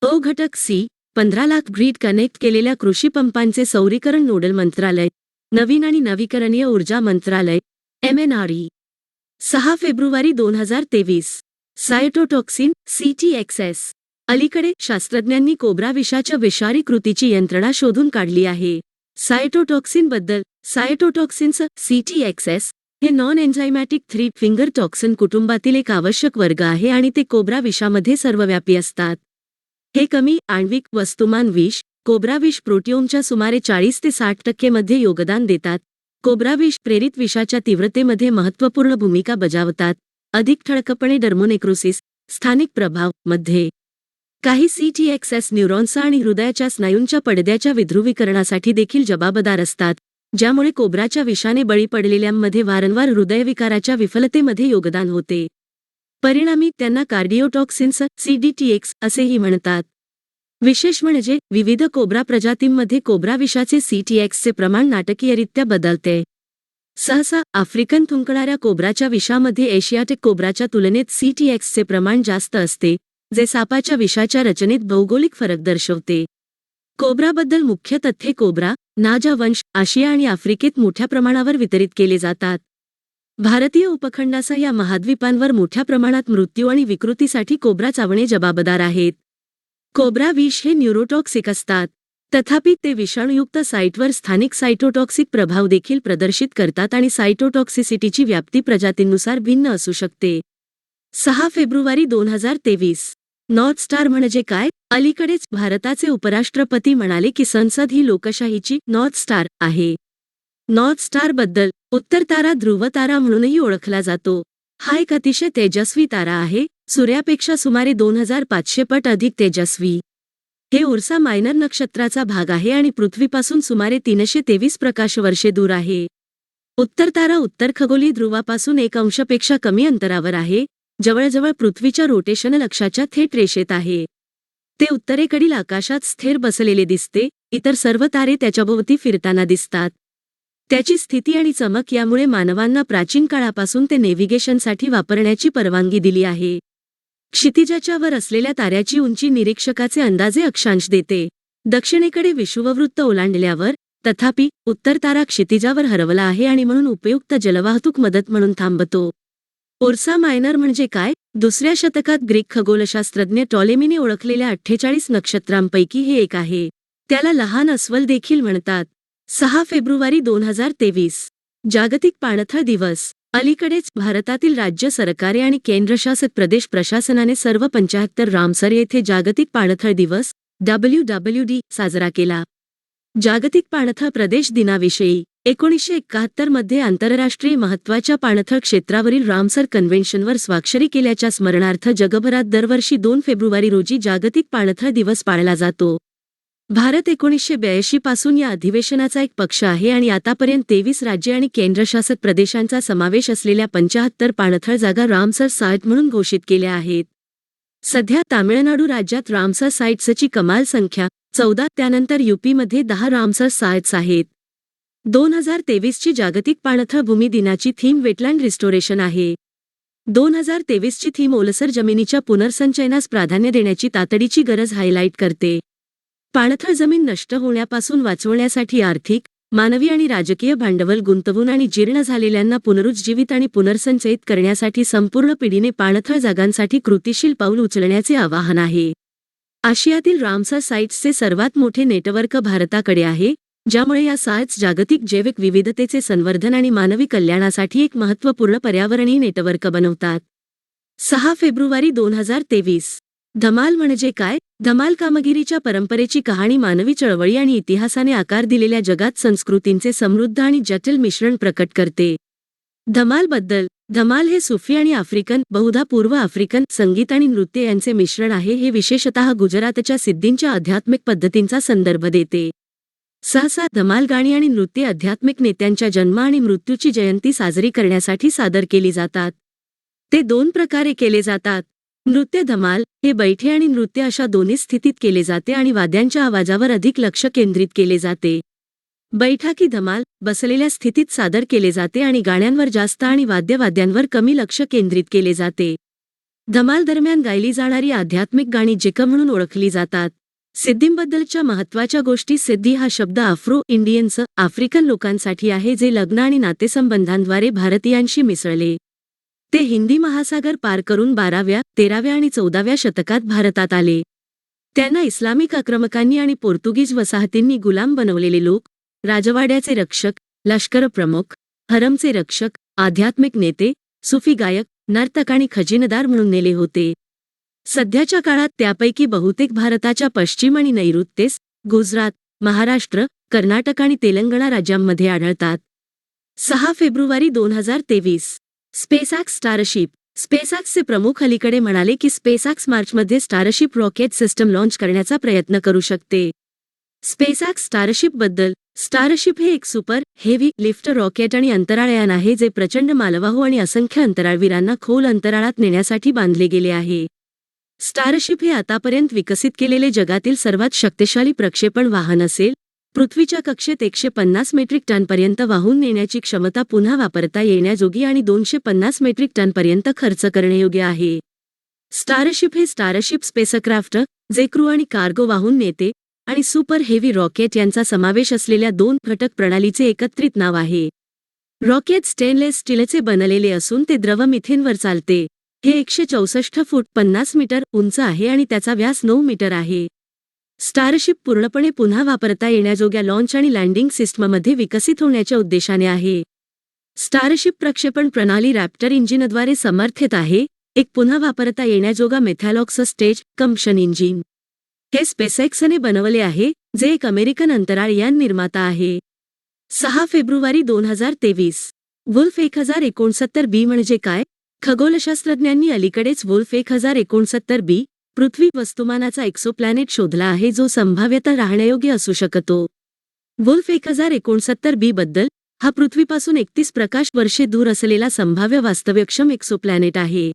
अ घटक सी 15 लाख ग्रीड कनेक्ट केलेल्या कृषी पंपांचे सौरीकरण. नोडल मंत्रालय नवीन आणि नवीकरणीय ऊर्जा मंत्रालय MNRE. 6 फेब्रुवारी 2023. सायटोटॉक्सिन CTXS. अलीकडे शास्त्रज्ञांनी कोब्रा विषाच्या विषारी कृतीची यंत्रणा शोधून काढली आहे. सायटोटॉक्सिन बद्दल. सायटोटॉक्सिन्स CTXS हे नॉन एन्झायमॅटिक 3 फिंगर टॉक्सिन कुटुंबातील एक आवश्यक वर्ग आहे आणि ते कोब्रा विषामध्ये सर्वव्यापी असतात. हे कमी आण्विक वस्तुमान विष कोब्रा विष प्रोटिओमच्या सुमारे 40 ते 60% मध्ये योगदान देतात. कोब्रा विष प्रेरित विषाच्या तीव्रतेमध्ये महत्त्वपूर्ण भूमिका बजावतात. अधिक ठळकपणे डर्मोनेक्रोसिस स्थानिक प्रभाव मध्ये. काही CTXS न्यूरॉन्स आणि हृदयाच्या स्नायूंच्या पडद्याच्या विध्रुवीकरणासाठी देखील जबाबदार असतात, ज्यामुळे कोब्राच्या विषाने बळी पडलेल्यांमध्ये वारंवार हृदयविकाराच्या विफलतेमध्ये योगदान होते. परिणामी त्यांना कार्डिओटॉक्सिन्स CDTX असेही म्हणतात. विशेष म्हणजे विविध कोब्रा प्रजातींमध्ये कोब्रा विषाचे CTXचे प्रमाण नाटकीयरित्या बदलते. सहसा आफ्रिकन थुंकणाऱ्या कोब्राच्या विषामध्ये एशियाटिक कोब्राच्या तुलनेत CTXचे प्रमाण जास्त असते, जे सापाच्या विषाच्या रचनेत भौगोलिक फरक दर्शवते. कोब्राबद्दल मुख्य तथ्ये. कोब्रा नाजा वंश आशिया आणि आफ्रिकेत मोठ्या प्रमाणावर वितरित केले जातात. भारतीय उपखंडासह या महाद्वीपांवर मोठ्या प्रमाणात मृत्यू आणि विकृतीसाठी कोब्रा चावणे जबाबदार आहेत. कोब्रा विष हे न्यूरोटॉक्सिक असतात, तथापि ते विषाणुयुक्त साइटवर स्थानिक सायटोटॉक्सिक प्रभाव देखील प्रदर्शित करतात आणि सायटोटॉक्सिसिटीची व्याप्ती प्रजातींनुसार भिन्न असू शकते. 6 फेब्रुवारी 2023. नॉर्थ स्टार म्हणजे काय? अलीकडेच भारताचे उपराष्ट्रपती म्हणाले की संसद ही लोकशाहीची नॉर्थ स्टार आहे. नॉर्थ स्टार बद्दल. उत्तर तारा ध्रुव तारा म्हणूनही ओळखला जातो. हा एक अतिशय तेजस्वी तारा आहे, सूर्यापेक्षा सुमारे 2500 पट अधिक तेजस्वी. हे उर्सा मायनर नक्षत्राचा भाग आहे आणि पृथ्वीपासून सुमारे 323 प्रकाशवर्षे दूर आहे. उत्तर तारा उत्तर खगोलीय ध्रुवापासून 1 अंशपेक्षा कमी अंतरावर आहे, जवळजवळ पृथ्वीच्या रोटेशनल अक्षाच्या थेट रेषेत आहे. ते उत्तरेकडील आकाशात स्थिर बसलेले दिसते, इतर सर्व तारे त्याच्याभोवती फिरताना दिसतात. त्याची स्थिती आणि चमक यामुळे मानवांना प्राचीन काळापासून ते नेव्हिगेशनसाठी वापरण्याची परवानगी दिली आहे. क्षितिजाच्या वर असलेल्या ताऱ्याची उंची निरीक्षकाचे अंदाजे अक्षांश देते. दक्षिणेकडे विषुववृत्त ओलांडल्यावर, तथापि, उत्तर तारा क्षितिजावर हरवला आहे आणि म्हणून उपयुक्त जलवाहतूक मदत म्हणून थांबतो. ओर्सा मायनर म्हणजे काय? दुसऱ्या शतकात ग्रीक खगोलशास्त्रज्ञ टॉलेमीने ओळखलेल्या 48 नक्षत्रांपैकी हे एक आहे. त्याला लहान अस्वल देखील म्हणतात. 6 फेब्रुवारी 2023 जागतिक पाणथळ दिवस. अलीकडेच भारतातील राज्य सरकारे आणि केंद्रशासित प्रदेश प्रशासनाने सर्व 75 रामसर येथे जागतिक पाणथळ दिवस WWD साजरा केला. जागतिक पाणथळ प्रदेश दिनाविषयी 1971 मध्ये आंतरराष्ट्रीय महत्त्वाच्या पाणथळ क्षेत्रावरील रामसर कन्व्हेन्शनवर स्वाक्षरी केल्याच्या स्मरणार्थ जगभरात दरवर्षी 2 फेब्रुवारी रोजी जागतिक पाणथळ दिवस पाळला जातो. भारत 1982 पासून या अधिवेशनाचा एक पक्ष आहे आणि आतापर्यंत 23 राज्ये आणि केंद्रशासित प्रदेशांचा समावेश असलेल्या 75 पाणथळ जागा रामसर साइट म्हणून घोषित केल्या आहेत. सध्या तामिळनाडू राज्यात रामसर साइट्सची कमाल संख्या 14, त्यानंतर यूपीमध्ये 10 रामसर साइट्स आहेत. 2023 ची जागतिक पाणथळ भूमी दिनाची थीम वेटलँड रिस्टोरेशन आहे. 2023 ची थीम ओलसर जमिनीच्या पुनर्संचयनास प्राधान्य देण्याची तातडीची गरज हायलाईट करते. पाणथळ जमीन नष्ट होण्यापासून वाचवण्यासाठी आर्थिक, मानवी आणि राजकीय भांडवल गुंतवून आणि जीर्ण झालेल्यांना पुनरुज्जीवित आणि पुनर्संचयित करण्यासाठी संपूर्ण पिढीने पाणथळ जागांसाठी कृतिशील पाऊल उचलण्याचे आवाहन आहे. आशियातील रामसर साइट्सचे सर्वात मोठे नेटवर्क भारताकडे आहे, ज्यामुळे या साइट्स जागतिक जैविक विविधतेचे संवर्धन आणि मानवी कल्याणासाठी एक महत्त्वपूर्ण पर्यावरणीय नेटवर्क बनवतात. 6 फेब्रुवारी 2023 धमाल म्हणजे काय? धमाल कामगिरीच्या परंपरेची कहाणी मानवी चळवळी आणि इतिहासाने आकार दिलेल्या जगात संस्कृतींचे समृद्ध आणि जटिल मिश्रण प्रकट करते. धमालबद्दल. धमाल हे सुफी आणि आफ्रिकन, बहुधा पूर्व आफ्रिकन, संगीत आणि नृत्य यांचे मिश्रण आहे. हे विशेषतः गुजरातच्या सिद्धींच्या आध्यात्मिक पद्धतींचा संदर्भ देते. सहसा धमाल गाणी आणि नृत्ये आध्यात्मिक नेत्यांच्या जन्म आणि मृत्यूची जयंती साजरी करण्यासाठी सादर केली जातात. ते 2 प्रकारे केले जातात. नृत्य धमाल हे बैठे आणि नृत्य अशा दोन्ही स्थितीत केले जाते आणि वाद्यांच्या आवाजावर अधिक लक्ष केंद्रित केले जाते. बैठाकी धमाल बसलेल्या स्थितीत सादर केले जाते आणि गाण्यांवर जास्त आणि वाद्यांवर कमी लक्ष केंद्रित केले जाते. धमाल दरम्यान गायली जाणारी आध्यात्मिक गाणी जिक म्हणून ओळखली जातात. सिद्धींबद्दलच्या महत्त्वाच्या गोष्टी. सिद्धी हा शब्द आफ्रो इंडियन्स आफ्रिकन लोकांसाठी आहे, जे लग्न आणि नातेसंबंधांद्वारे भारतीयांशी मिसळले. ते हिंदी महासागर पार करून 12व्या, 13व्या आणि 14व्या शतकात भारतात आले. त्यांना इस्लामिक आक्रमकांनी आणि पोर्तुगीज वसाहतींनी गुलाम बनवलेले लोक, राजवाड्याचे रक्षक, लष्कर प्रमुख, हरमचे रक्षक, आध्यात्मिक नेते, सुफी गायक, नर्तक आणि खजिनदार म्हणून नेले होते. सध्याच्या काळात त्यापैकी बहुतेक भारताच्या पश्चिम आणि नैऋत्येस, गुजरात, महाराष्ट्र, कर्नाटक आणि तेलंगणा राज्यांमध्ये आढळतात. 6 फेब्रुवारी 2023 स्पेसएक्स स्टारशिप. स्पेसएक्सचे प्रमुख अलीकडे म्हणाले की स्पेसएक्स मार्चमध्ये स्टारशिप रॉकेट सिस्टम लॉन्च करण्याचा प्रयत्न करू शकते. स्पेसएक्स स्टारशिपबद्दल. स्टारशिप हे एक सुपर हेवी लिफ्ट रॉकेट आणि अंतराळयान आहे, जे प्रचंड मालवाहू आणि असंख्य अंतराळवीरांना खोल अंतराळात नेण्यासाठी बांधले गेले आहे. स्टारशिप हे आतापर्यंत विकसित केलेले जगातील सर्वात शक्तिशाली प्रक्षेपण वाहन असेल. पृथ्वीच्या कक्षेत 150 मेट्रिक टनपर्यंत वाहून नेण्याची क्षमता पुन्हा वापरता येण्याजोगी आणि 250 मेट्रिक टनपर्यंत खर्च करण्यायोग्य आहे. स्टारशिप हे स्टारशिप स्पेसक्राफ्ट, जे क्रू आणि कार्गो वाहून नेते, आणि सुपर हेवी रॉकेट यांचा समावेश असलेल्या 2 घटक प्रणालीचे एकत्रित नाव आहे. रॉकेट स्टेनलेस स्टीलचे बनलेले असून ते द्रव मिथेनवर चालते. हे 164 फूट 50 मीटर उंच आहे आणि त्याचा व्यास 9 मीटर आहे. स्टारशिप पूर्णपणे पुन्हा वापरता येण्याजोग्या लॉन्च आणि लँडिंग सिस्टममध्ये विकसित होण्याच्या उद्देशाने आहे. स्टारशिप प्रक्षेपण प्रणाली रॅप्टर इंजिनद्वारे समर्थित आहे, एक पुन्हा वापरता येण्याजोगा मेथॅलॉक्स स्टेज कम्बशन इंजिन. हे स्पेसएक्सने बनवले आहे, जे एक अमेरिकन अंतराळयान निर्माता आहे. 6 फेब्रुवारी 2023 वुल्फ 1069b म्हणजे काय? खगोलशास्त्रज्ञांनी अलीकडेच वुल्फ 1069b पृथ्वी वस्तुमानाचा एक्सोप्लॅनेट शोधला आहे, जो संभाव्यतः राहण्यायोग्य असू शकतो. वुल्फ 1069b बद्दल. हा पृथ्वीपासून 31 प्रकाश वर्षे दूर असलेला संभाव्य वास्तव्यक्षम एक्सोप्लॅनेट आहे.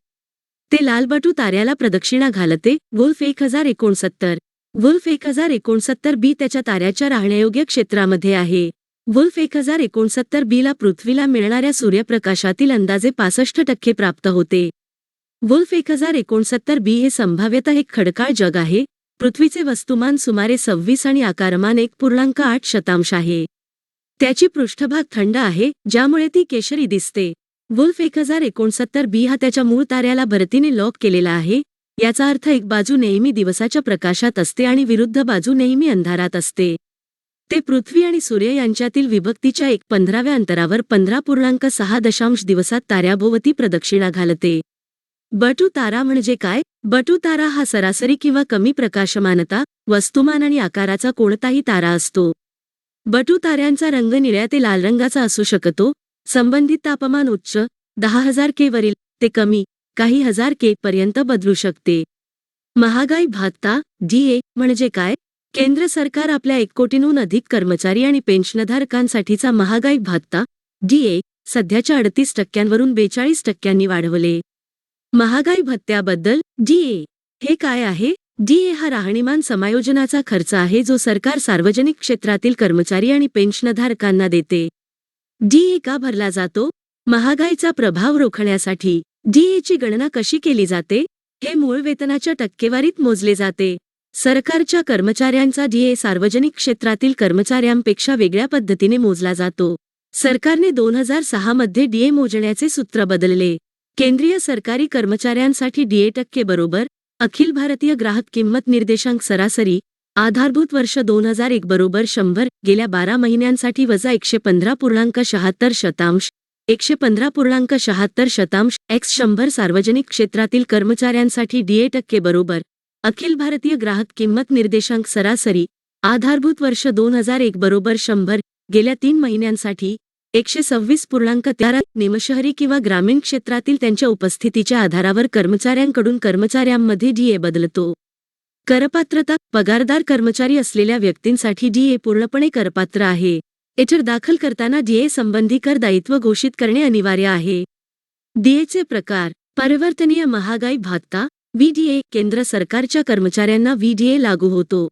ते लालबटू ताऱ्याला प्रदक्षिणा घालते. वुल्फ 1069. वुल्फ 1069b त्याच्या ताऱ्याच्या राहण्यायोग्य क्षेत्रामध्ये आहे. वुल्फ 1069b ला पृथ्वीला मिळणाऱ्या सूर्यप्रकाशातील अंदाजे 65% प्राप्त होते. वुल्फ 1069b हे संभाव्यतः एक खडकाळ जग आहे. पृथ्वीचे वस्तुमान सुमारे 26 आणि आकारमान 1.8 आहे. त्याची पृष्ठभाग थंड आहे, ज्यामुळे ती केशरी दिसते. वुल्फ 1069 बी हा त्याच्या मूळ ताऱ्याला भरतीने लॉक केलेला आहे. याचा अर्थ एक बाजू नेहमी दिवसाच्या प्रकाशात असते आणि विरुद्ध बाजू नेहमी अंधारात असते. ते पृथ्वी आणि सूर्य यांच्यातील विभक्तीच्या 1/15व्या अंतरावर 15.6 दिवसात ताऱ्याभोवती प्रदक्षिणा घालते. बटू तारा म्हणजे काय? बटू तारा हा सरासरी किंवा कमी प्रकाशमानता, वस्तुमान आणि आकाराचा कोणताही तारा असतो. बटू ताऱ्यांचा रंग निळ्या ते लाल रंगाचा असू शकतो. संबंधित तापमान उच्च 10,000 के वरील ते कमी काही हजार के पर्यंत बदलू शकते. महागाई भत्ता DA म्हणजे काय? केंद्र सरकार आपल्या 1 कोटींहून अधिक कर्मचारी आणि पेन्शनधारकांसाठीचा महागाई भत्ता DA सध्याच्या 38% 42% वाढवले. महागाई भत्त्याबद्दल DA हे काय आहे? DA हा राहणीमान समायोजनाचा खर्च आहे जो सरकार सार्वजनिक क्षेत्रातील कर्मचारी आणि पेन्शनधारकांना देते. DA का भरला जातो? महागाईचा प्रभाव रोखण्यासाठी. DA ची गणना कशी केली जाते? हे मूळ वेतनाच्या टक्केवारीत मोजले जाते. सरकारच्या कर्मचाऱ्यांचा DA सार्वजनिक क्षेत्रातील कर्मचाऱ्यांपेक्षा वेगळ्या पद्धतीने मोजला जातो. सरकारने 2006 मध्ये DA मोजण्याचे सूत्र बदलले. केंद्रीय सरकारी कर्मचाऱ्यांसाठी DA टक्के बरोबर अखिल भारतीय ग्राहक किंमत निर्देशांक सरासरी आधारभूत वर्ष 2001 बरोबर 100 गेल्या 12 महिन्यांसाठी वजा 115.76 115.76 x 100 सार्वजनिक क्षेत्रातील कर्मचाऱ्यांसाठी DA टक्के बरोबर अखिल भारतीय ग्राहक किंमत निर्देशांक सरासरी आधारभूत वर्ष 2001 बरोबर 100 गेल्या 3 महिन्यांसाठी 126.13 निमशहरी किंवा ग्रामीण क्षेत्रातील त्यांच्या उपस्थितीच्या आधारावर कर्मचाऱ्यांकडून कर्मचाऱ्यांमध्ये DA बदलतो. करपात्रता पगारदार कर्मचारी असलेल्या व्यक्तींसाठी DA पूर्णपणे करपात्र आहे. एचर दाखल करताना DA संबंधी कर दायित्व घोषित करणे अनिवार्य आहे. DAचे प्रकार परिवर्तनीय महागाई भत्ता VDA केंद्र सरकारच्या कर्मचाऱ्यांना VDA लागू होतो.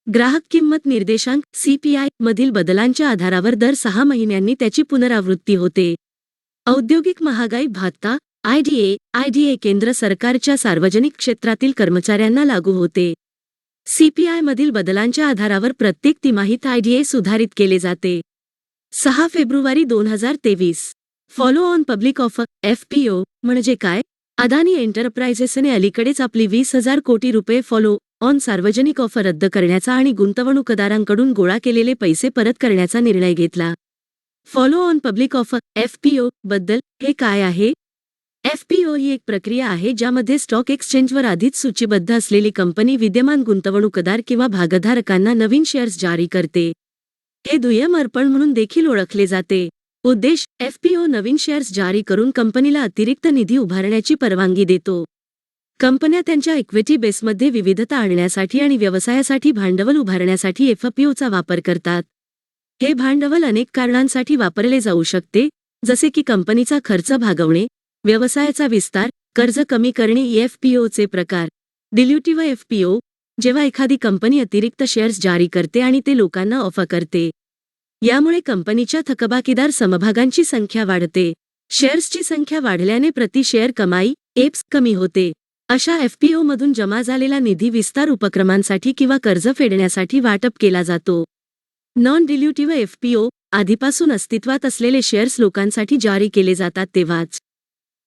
ग्राहक किंमत निर्देशांक CPI मधील बदलांच्या आधारावर दर 6 महिन्यांनी त्याची पुनरावृत्ती होते. औद्योगिक महागाई भत्ता IDA केंद्र सरकारच्या सार्वजनिक क्षेत्रातील कर्मचाऱ्यांना लागू होते. CPI मधील बदलांच्या आधारावर प्रत्येक तिमाहीत IDA सुधारित केले जाते. 6 February 2023 follow on public offer FPO म्हणजे काय? अदानी एंटरप्राइजेसने अलीकडेच आपली 20,000 कोटी रुपये फॉलो ऑन सार्वजनिक ऑफर रद्द करण्याचा आणि गुंतवणूकदारांकडून गोळा केलेले पैसे परत करण्याचा निर्णय घेतला. Follow on public offer FPO बद्दल हे काय आहे? FPO ही एक प्रक्रिया आहे ज्यामध्ये स्टॉक एक्सचेंजवर आधीच सूचीबद्ध असलेली कंपनी विद्यमान गुंतवणूकदार किंवा भागधारकांना नवीन शेअर्स जारी करते. हे दुय्यम अर्पण म्हणून देखील ओळखले जाते. उद्देश FPO नवीन शेअर्स जारी करून कंपनीला अतिरिक्त निधी उभारण्याची परवानगी देतो. कंपन्या त्यांच्या इक्विटी बेसमध्ये विविधता आणण्यासाठी आणि व्यवसायासाठी भांडवल उभारण्यासाठी FPOचा वापर करतात. हे भांडवल अनेक कारणांसाठी वापरले जाऊ शकते, जसे की कंपनीचा खर्च भागवणे, व्यवसायाचा विस्तार, कर्ज कमी करणे. FPOचे प्रकार डिल्युटिव्ह FPO जेव्हा एखादी कंपनी अतिरिक्त शेअर्स जारी करते आणि ते लोकांना ऑफर करते. यामुळे कंपनीच्या थकबाकीदार समभागांची संख्या वाढते. शेअर्सची संख्या वाढल्याने प्रति शेअर कमाई EPS कमी होते. अशा FPO मधून जमा झालेला निधी विस्तार उपक्रमांसाठी किंवा कर्ज फेडण्यासाठी वाटप केला जातो. नॉन डिल्युटिव्ह FPO आधीपासून अस्तित्वात असलेले शेअर्स लोकांसाठी जारी केले जातात तेव्हाच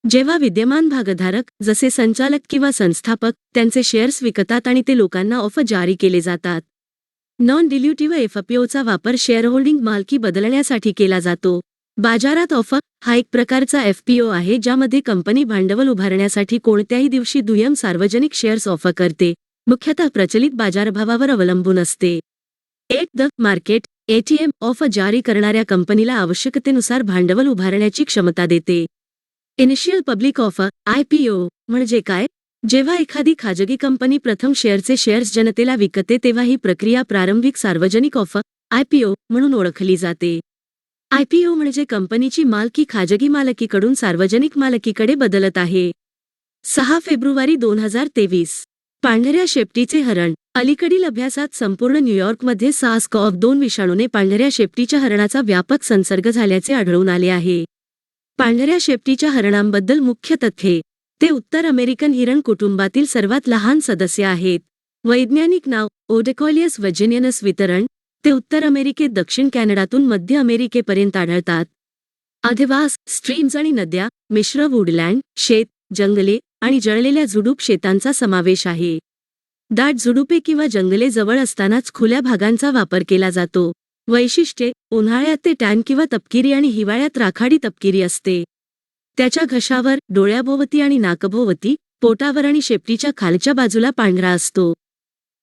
जेव्हा विद्यमान भागधारक जसे संचालक किंवा संस्थापक त्यांचे शेअर्स विकतात आणि ते लोकांना ऑफर जारी केले जातात. नॉन डिल्युटिव्ह FPOचा वापर शेअरहोल्डिंग मालकी बदलण्यासाठी केला जातो. बाजारात ऑफर हा एक प्रकारचा FPO आहे ज्यामध्ये कंपनी भांडवल उभारण्यासाठी कोणत्याही दिवशी दुय्यम सार्वजनिक शेअर्स ऑफर करते, मुख्यतः प्रचलित बाजारभावावर अवलंबून असते. At the market ATM offer जारी करणाऱ्या कंपनीला आवश्यकतेनुसार भांडवल उभारण्याची क्षमता देते. इनिशियल पब्लिक ऑफर IPO म्हणजे काय? जेव्हा एखादी खाजगी कंपनी प्रथम शेअर्स जनतेला विकते तेव्हा ही प्रक्रिया प्रारंभिक सार्वजनिक ऑफर IPO म्हणून ओळखली जाते. IPO म्हणजे कंपनीची मालकी खाजगी मालकीकडून सार्वजनिक मालकीकडे बदलत आहे. 6 फेब्रुवारी 2023 पांढऱ्या शेपटीचे हरण अलीकडील अभ्यासात संपूर्ण न्यूयॉर्कमध्ये SARS-CoV-2 विषाणूने पांढऱ्या शेपटीच्या हरणाचा व्यापक संसर्ग झाल्याचे आढळून आले आहे. पांढऱ्या शेपटीच्या हरणांबद्दल मुख्य तथ्ये ते उत्तर अमेरिकन हिरण कुटुंबातील सर्वात लहान सदस्य आहेत. वैज्ञानिक नाव ओडेकोलियस व्हर्जिनियनस वितरण ते उत्तर अमेरिकेत दक्षिण कॅनडातून मध्य अमेरिकेपर्यंत आढळतात. अधिवास, स्ट्रीम्स आणि नद्या, मिश्र वुडलँड, शेत, जंगले आणि जळलेल्या झुडूप शेतांचा समावेश आहे. दाट झुडुपे किंवा जंगले जवळ असतानाच खुल्या भागांचा वापर केला जातो. वैशिष्ट्ये: उन्हाळ्यात ते टॅन किंवा तपकिरी आणि हिवाळ्यात राखाडी तपकिरी असते. त्याच्या घशावर, डोळ्याभोवती आणि नाकभोवती, पोटावर आणि शेपटीच्या खालच्या बाजूला पांढरा असतो.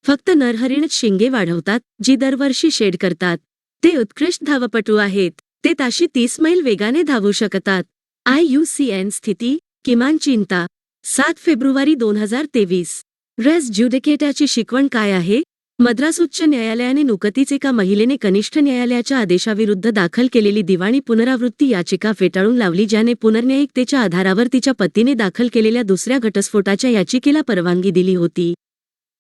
फक्त नरहरिणच शिंगे वाढवतात, जी दरवर्षी शेड करतात. ते उत्कृष्ट धावपटू आहेत. ते ताशी 30 मैल वेगाने धावू शकतात. IUCN स्थिती, किमान चिंता. 7 फेब्रुवारी 2023. रेस ज्युडिकेटाची शिकवण काय आहे? मद्रास उच्च न्यायालयाने नुकतीच एका महिलेने कनिष्ठ न्यायालयाच्या आदेशाविरुद्ध दाखल केलेली दिवाणी पुनरावृत्ती याचिका फेटाळून लावली, ज्याने पुनर्न्यायिकतेच्या आधारावर तिच्या पतीने दाखल केलेल्या दुसऱ्या घटस्फोटाच्या याचिकेला परवानगी दिली होती.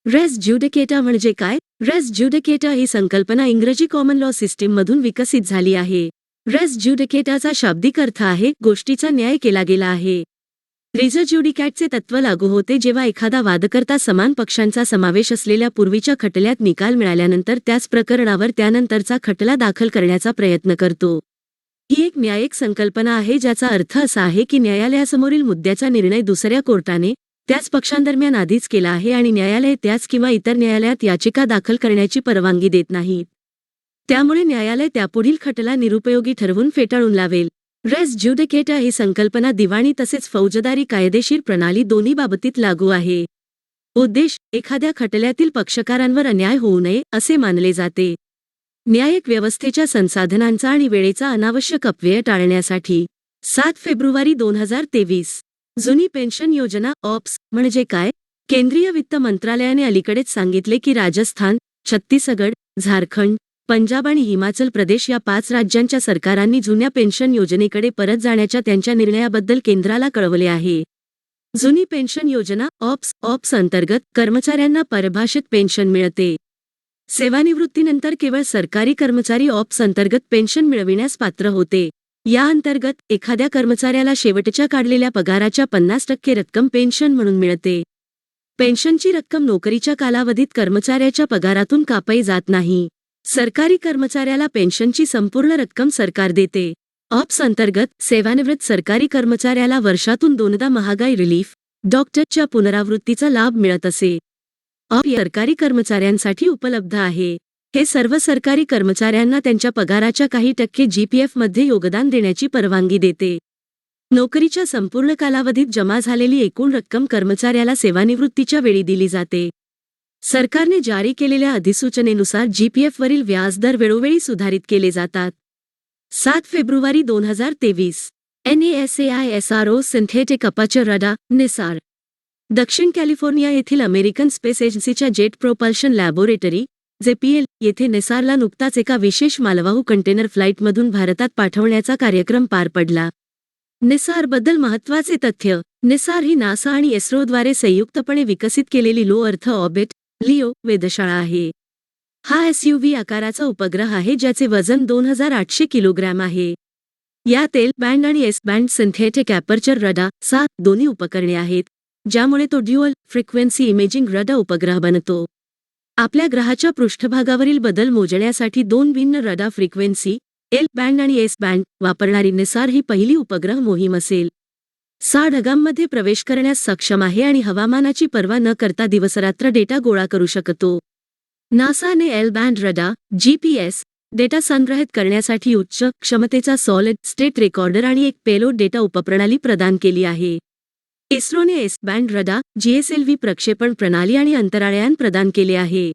रेस ज्युडिकेटा म्हणजे काय? रेस ज्युडिकेटा ही संकल्पना इंग्रजी कॉमन लॉ सिस्टीममधून विकसित झाली आहे. रेस ज्युडिकेटाचा शाब्दिक अर्थ आहे, गोष्टीचा न्याय केला गेला आहे. रिज ज्युडिकॅटचे तत्त्व लागू होते जेव्हा एखादा वादकर्ता समान पक्षांचा समावेश असलेल्या पूर्वीच्या खटल्यात निकाल मिळाल्यानंतर त्याच प्रकरणावर त्यानंतरचा खटला दाखल करण्याचा प्रयत्न करतो. ही एक न्यायिक संकल्पना आहे ज्याचा अर्थ असा आहे की न्यायालयासमोरील मुद्द्याचा निर्णय दुसऱ्या कोर्टाने त्याच पक्षांदरम्यान आधीच केला आहे आणि न्यायालय त्याच किंवा इतर न्यायालयात याचिका दाखल करण्याची परवानगी देत नाहीत. त्यामुळे न्यायालय त्यापुढील खटला निरुपयोगी ठरवून फेटाळून लावेल. रेस ज्युडिकेटा ही संकल्पना दिवाणी तसेच फौजदारी कायदेशीर प्रणाली दोन्ही बाबतीत लागू आहे. उद्देश: एखाद्या खटल्यातील पक्षकारांवर अन्याय होऊ नये असे मानले जाते. न्यायिक व्यवस्थेच्या संसाधनांचा आणि वेळेचा अनावश्यक अपव्यय टाळण्यासाठी. 7 फेब्रुवारी 2023. जुनी पेन्शन योजना ऑप्स म्हणजे काय? केंद्रीय वित्त मंत्रालयाने अलीकडेच सांगितले की राजस्थान, छत्तीसगड, झारखंड, पंजाब आणि हिमाचल प्रदेश या 5 राज्यांच्या सरकारांनी जुन्या पेन्शन योजनेकडे परत जाण्याच्या त्यांच्या निर्णयाबद्दल केंद्राला कळवले आहे. जुनी पेन्शन योजना ऑप्स अंतर्गत कर्मचाऱ्यांना परिभाषित पेन्शन मिळते. सेवानिवृत्तीनंतर केवळ सरकारी कर्मचारी ऑप्स अंतर्गत पेन्शन मिळविण्यास पात्र होते. या अंतर्गत एखाद्या कर्मचाऱ्याला शेवटच्या काढलेल्या पगाराच्या 50% रक्कम पेन्शन म्हणून मिळते. पेन्शनची रक्कम नोकरीच्या कालावधीत कर्मचाऱ्याच्या पगारातून कापली जात नाही. सरकारी कर्मचाऱ्याला पेन्शनची संपूर्ण रक्कम सरकार देते. ऑप्स अंतर्गत सेवानिवृत्त सरकारी कर्मचाऱ्याला वर्षातून 2दा महागाई रिलीफ, डॉक्टरच्या पुनरावृत्तीचा लाभ मिळत असे. ऑप सरकारी कर्मचाऱ्यांसाठी उपलब्ध आहे. हे सर्व सरकारी कर्मचाऱ्यांना त्यांच्या पगाराच्या काही टक्के GPF मध्ये योगदान देण्याची परवानगी देते. नोकरीच्या संपूर्ण कालावधीत जमा झालेली एकूण रक्कम कर्मचाऱ्याला सेवानिवृत्तीच्या वेळी दिली जाते. सरकारने जारी केलेल्या अधिसूचनेनुसार GPF वरील व्याजदर वेळोवेळी सुधारित केले जातात. 7 February 2023. NASAISRO synthetic aperture radar Nisar. दक्षिण कॅलिफोर्निया येथील अमेरिकन स्पेस एजन्सीच्या जेट प्रोपल्शन लॅबोरेटरी JPL येथे निसारला नुकताच एका विशेष मालवाहू कंटेनर फ्लाईटमधून भारतात पाठवण्याचा कार्यक्रम पार पडला. निसारबद्दल महत्त्वाचे तथ्य. निसार ही नासा आणि इस्रोद्वारे संयुक्तपणे विकसित केलेली लो अर्थ ऑर्बिट (LEO) वेधशाळा आहे. हा SUV आकाराचा उपग्रह आहे ज्याचे वजन 2800 किलोग्रॅम आहे. यात एल बँड आणि S band synthetic aperture radar (SA) दोन्ही उपकरणे आहेत, ज्यामुळे तो ड्युअल फ्रिक्वेन्सी इमेजिंग रडार उपग्रह बनतो. आपल्या ग्रहाच्या पृष्ठभागावरील बदल मोजण्यासाठी 2 भिन्न रडार फ्रिक्वेन्सी एल बँड आणि एस बँड वापरणारी निसार ही पहिली उपग्रह मोहीम असेल. 6 ढगांमध्ये प्रवेश करण्यास सक्षम आहे आणि हवामानाची पर्वा न करता दिवसरात्र डेटा गोळा करू शकतो. नासाने L band radar GPS data संग्रहित करण्यासाठी उच्च क्षमतेचा सॉलिड स्टेट रेकॉर्डर आणि एक पेलोड डेटा उपप्रणाली प्रदान केली आहे. इस्रोने एस बँड रडार GSLV प्रक्षेपण प्रणाली आणि अंतराळयान प्रदान केले आहे.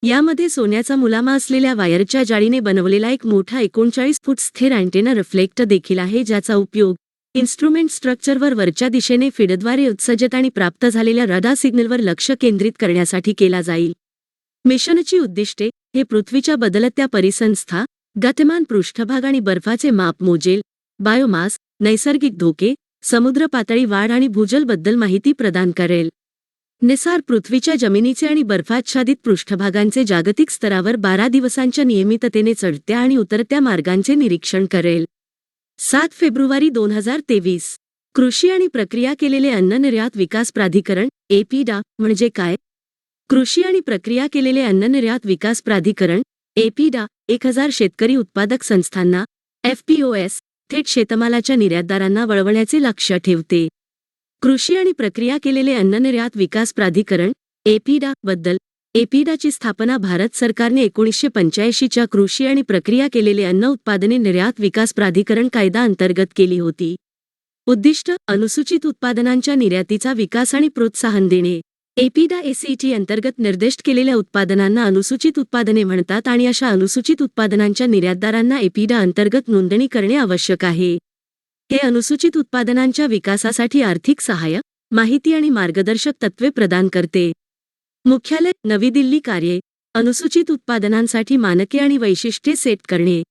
यामध्ये सोन्याचा मुलामा असलेल्या वायरच्या जाळीने बनवलेला एक मोठा 39 फूट स्थिर अँटेना रिफ्लेक्टर देखील आहे, ज्याचा उपयोग इन्स्ट्रुमेंट स्ट्रक्चरवर वरच्या दिशेने फीडद्वारे उत्सर्जित आणि प्राप्त झालेल्या रडार सिग्नलवर लक्ष केंद्रित करण्यासाठी केला जाईल. मिशनची उद्दिष्टे: हे पृथ्वीच्या बदलत्या परिसंस्था, गतिमान पृष्ठभाग आणि बर्फाचे माप मोजेल, बायोमास, नैसर्गिक धोके, समुद्र पातळी वाढ आणि भूजलबद्दल माहिती प्रदान करेल. निसार पृथ्वीच्या जमिनीचे आणि बर्फाच्छादित पृष्ठभागांचे जागतिक स्तरावर 12 दिवसांच्या नियमिततेने चढत्या आणि उतरत्या मार्गांचे निरीक्षण करेल. 7 फेब्रुवारी 2023. कृषी आणि प्रक्रिया केलेले अन्न निर्यात विकास प्राधिकरण APDA म्हणजे काय? कृषी आणि प्रक्रिया केलेले अन्न निर्यात विकास प्राधिकरण APDA 1000 शेतकरी उत्पादक संस्थांना FPOS थेट शेतमालाच्या निर्यातदारांना वळवण्याचे लक्ष्य ठेवते. कृषी आणि प्रक्रिया केलेले अन्न निर्यात विकास प्राधिकरण एपीडा बद्दल एपीडाची स्थापना भारत सरकारने 1985च्या कृषी आणि प्रक्रिया केलेले अन्न उत्पादने निर्यात विकास प्राधिकरण कायदा अंतर्गत केली होती. उद्दिष्ट अनुसूचित उत्पादनांच्या निर्यातीचा विकास आणि प्रोत्साहन देणे. एपीडा एसीटी अंतर्गत निर्दिष्ट केलेल्या उत्पादनांना अनुसूचित उत्पादने म्हणतात आणि अशा अनुसूचित उत्पादनांच्या निर्यातदारांना एपीडा अंतर्गत नोंदणी करणे आवश्यक आहे. हे अनुसूचित उत्पादनांच्या विकासासाठी आर्थिक सहाय्य, माहिती आणि मार्गदर्शक तत्त्वे प्रदान करते. मुख्यालय नवी दिल्ली. कार्ये अनुसूचित उत्पादनांसाठी मानके आणि वैशिष्ट्ये सेट करणे.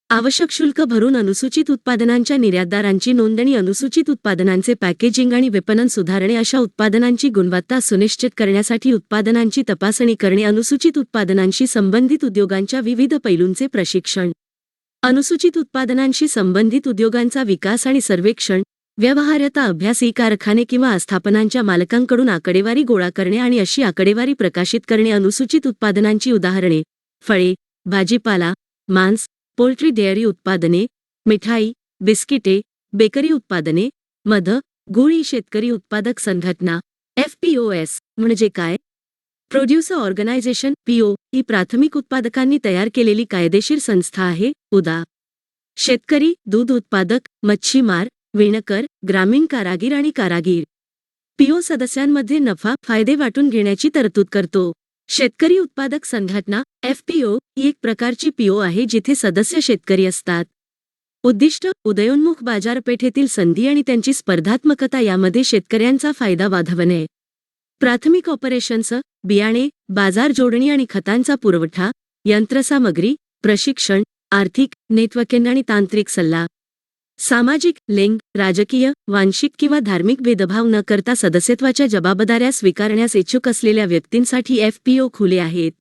आवश्यक शुल्क भरून अनुसूचित उत्पादनांच्या निर्यातदारांची नोंदणी. अनुसूचित उत्पादनांचे पॅकेजिंग आणि विपणन सुधारणे. अशा उत्पादनांची गुणवत्ता सुनिश्चित करण्यासाठी उत्पादनांची तपासणी करणे. अनुसूचित उत्पादनांशी संबंधित उद्योगांच्या विविध पैलूंचे प्रशिक्षण. अनुसूचित उत्पादनांशी संबंधित उद्योगांचा विकास आणि सर्वेक्षण. व्यवहार्यता अभ्यास. कारखाने किंवा आस्थापनांच्या मालकांकडून आकडेवारी गोळा करणे आणि अशी आकडेवारी प्रकाशित करणे. अनुसूचित उत्पादनांची उदाहरणे: फळे, भाजीपाला, मांस, पोल्ट्री, डेअरी उत्पादने, मिठाई, बिस्किटे, बेकरी उत्पादने, मध, गूळ. शेतकरी उत्पादक संघटना एफपीओएस म्हणजे काय? Producer organisation. पीओ ही प्राथमिक उत्पादकांनी तयार केलेली कायदेशीर संस्था आहे. उदा. शेतकरी, दूध उत्पादक, मच्छीमार, विणकर, ग्रामीण कारागीर आणि कारागीर. पीओ सदस्यांमध्ये नफा फायदे वाटून घेण्याची तरतूद करतो. शेतकरी उत्पादक संघटना एफपीओ ही एक प्रकारची पीओ आहे जिथे सदस्य शेतकरी असतात. उद्दिष्ट उदयोन्मुख बाजारपेठेतील संधी आणि त्यांची स्पर्धात्मकता. यामध्ये शेतकऱ्यांचा फायदा वाढवणे. प्राथमिक ऑपरेशन्स: बियाणे, बाजार जोडणी आणि खतांचा पुरवठा, यंत्रसामग्री, प्रशिक्षण, आर्थिक, नेटवर्किंग आणि तांत्रिक सल्ला. सामाजिक, लिंग, राजकीय, वांशिक किंवा धार्मिक भेदभाव न करता सदस्यत्वाच्या जबाबदाऱ्या स्वीकारण्यास इच्छुक असलेल्या व्यक्तींसाठी एफपीओ खुले आहेत.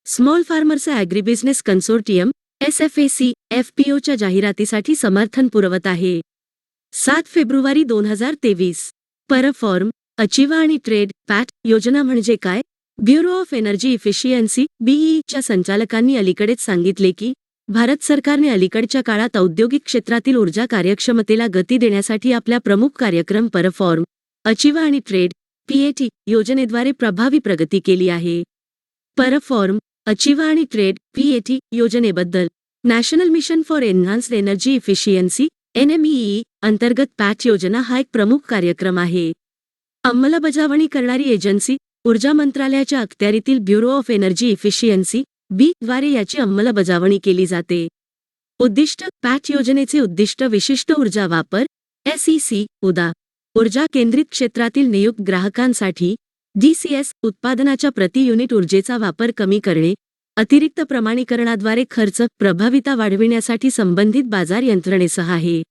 स्मॉल फार्मर्स ॲग्रीबिझनेस कन्सोर्टियम एसएफएसी एफपीओच्या जाहिरातीसाठी समर्थन पुरवत आहे. 7 फेब्रुवारी 2023. परफॉर्म, अचिवा आणि ट्रेड पॅट योजना म्हणजे काय? ब्युरो ऑफ एनर्जी इफिशियन्सी बीईच्या संचालकांनी अलीकडेच सांगितले की भारत सरकारने अलीकडच्या काळात औद्योगिक क्षेत्रातील ऊर्जा कार्यक्षमतेला गती देण्यासाठी आपल्या प्रमुख कार्यक्रम परफॉर्म, अचिवा आणि ट्रेड पीएटी योजनेद्वारे प्रभावी प्रगती केली आहे. परफॉर्म, अचिवा आणि ट्रेड पीएटी योजनेबद्दल national mission for enhanced energy efficiency NMEE अंतर्गत पॅट योजना हा एक प्रमुख कार्यक्रम आहे. अंमलबजावणी करणारी एजन्सी ऊर्जा मंत्रालयाच्या अखत्यारीतील ब्युरो ऑफ एनर्जी इफिशियन्सी बी द्वारे याची अंमलबजावणी केली जाते. उद्दिष्ट पॅट योजनेचे उद्दिष्ट विशिष्ट ऊर्जा वापर एसईसी उदा. ऊर्जा केंद्रित क्षेत्रातील नियुक्त ग्राहकांसाठी डीसीएस उत्पादनाच्या प्रति युनिट ऊर्जेचा वापर कमी करणे. अतिरिक्त प्रमाणीकरणाद्वारे खर्च प्रभावीता वाढविण्यासाठी संबंधित बाजार यंत्रणेसह आहे.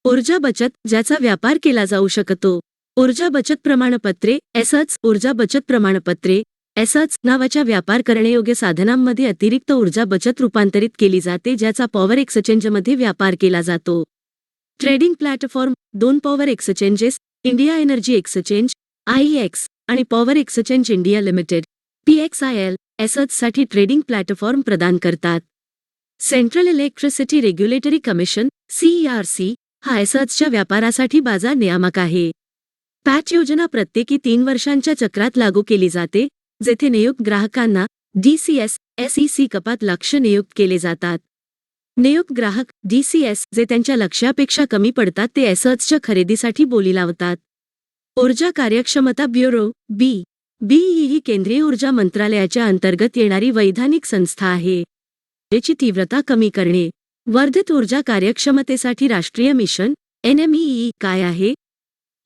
ऊर्जा बचत ज्याचा व्यापार केला जाऊ शकतो. ऊर्जा बचत प्रमाणपत्रे एसच ऊर्जा बचत प्रमाणपत्रे एसच नावाच्या व्यापार करण्यायोग्य साधनांमध्ये अतिरिक्त ऊर्जा बचत रूपांतरित केली जाते ज्याचा पॉवर एक्सचेंजमध्ये व्यापार केला जातो. Trading platform 2 power exchanges India energy exchange IEX आणि power exchange India limited PXIL एसच ट्रेडिंग प्लॅटफॉर्म प्रदान करतात. Central electricity regulatory commission CERC हा एसचच्या व्यापारासाठी बाजार नियामक आहे. पॅट योजना प्रत्येकी 3 वर्षांच्या चक्रात लागू केली जाते जेथे नियुक्त ग्राहकांना डीसीएस एसईसी कपात लक्ष्य नियुक्त केले जातात. नियुक्त ग्राहक डीसीएस जे त्यांच्या लक्ष्यापेक्षा कमी पडतात ते एसचच्या खरेदीसाठी बोली लावतात. ऊर्जा कार्यक्षमता ब्युरो बीई ही केंद्रीय ऊर्जा मंत्रालयाच्या अंतर्गत येणारी वैधानिक संस्था आहे. याची तीव्रता कमी करणे. वर्धित ऊर्जा कार्यक्षमतेसाठी राष्ट्रीय मिशन एनएमईई काय आहे?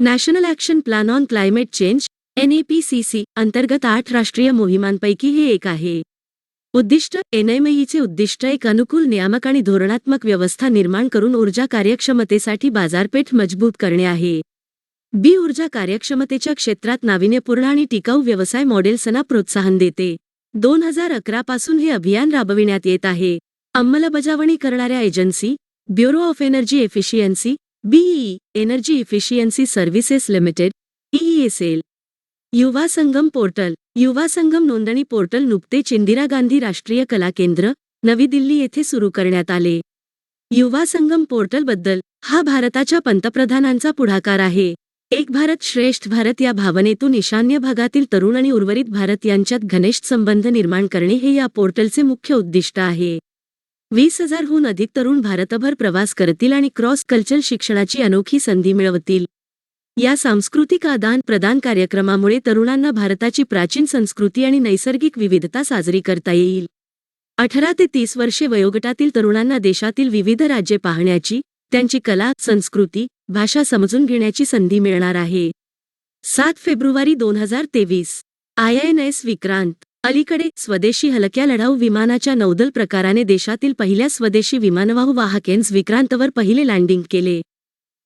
National action plan on climate change NAPCC अंतर्गत 8 राष्ट्रीय मोहिमांपैकी हे एक आहे. उद्दिष्ट एनएमईचे उद्दिष्ट एक अनुकूल नियामक आणि धोरणात्मक व्यवस्था निर्माण करून ऊर्जा कार्यक्षमतेसाठी बाजारपेठ मजबूत करणे आहे. बी ऊर्जा कार्यक्षमतेच्या क्षेत्रात नाविन्यपूर्ण आणि टिकाऊ व्यवसाय मॉडेल्सना प्रोत्साहन देते. 2011 पासून हे अभियान राबविण्यात येत आहे. अंमलबजावणी करणाऱ्या agency bureau of energy efficiency BEE energy efficiency services limited EESL. Yuva Sangam portal Yuva Sangam नोंदणी पोर्टल नुकतेच इंदिरा गांधी राष्ट्रीय कला केंद्र नवी दिल्ली येथे सुरू करण्यात आले. युवा संगम पोर्टलबद्दल हा भारताच्या पंतप्रधानांचा पुढाकार आहे. एक भारत श्रेष्ठ भारत या भावनेतून ईशान्य भागातील तरुण आणि उर्वरित भारत यांच्यात घनिष्ठ संबंध निर्माण करणे हे या पोर्टलचे मुख्य उद्दिष्ट आहे. 20,000हून अधिक तरुण भारतभर प्रवास करतील आणि क्रॉस कल्चरल शिक्षणाची अनोखी संधी मिळवतील. या सांस्कृतिक आदान-प्रदान कार्यक्रमामुळे तरुणांना भारताची प्राचीन संस्कृती आणि नैसर्गिक विविधता साजरी करता येईल. 18 ते 30 वर्षे वयोगटातील तरुणांना देशातील विविध राज्ये पाहण्याची, त्यांची कला, संस्कृती, भाषा समजून घेण्याची संधी मिळणार आहे. 7 फेब्रुवारी 2023 INS विक्रांत. अलीकडे स्वदेशी हलक्या लढाऊ विमानाच्या नौदल प्रकाराने देशातील पहिल्या स्वदेशी विमानवाहू वाहक एन्स विक्रांतवर पहिले लँडिंग केले.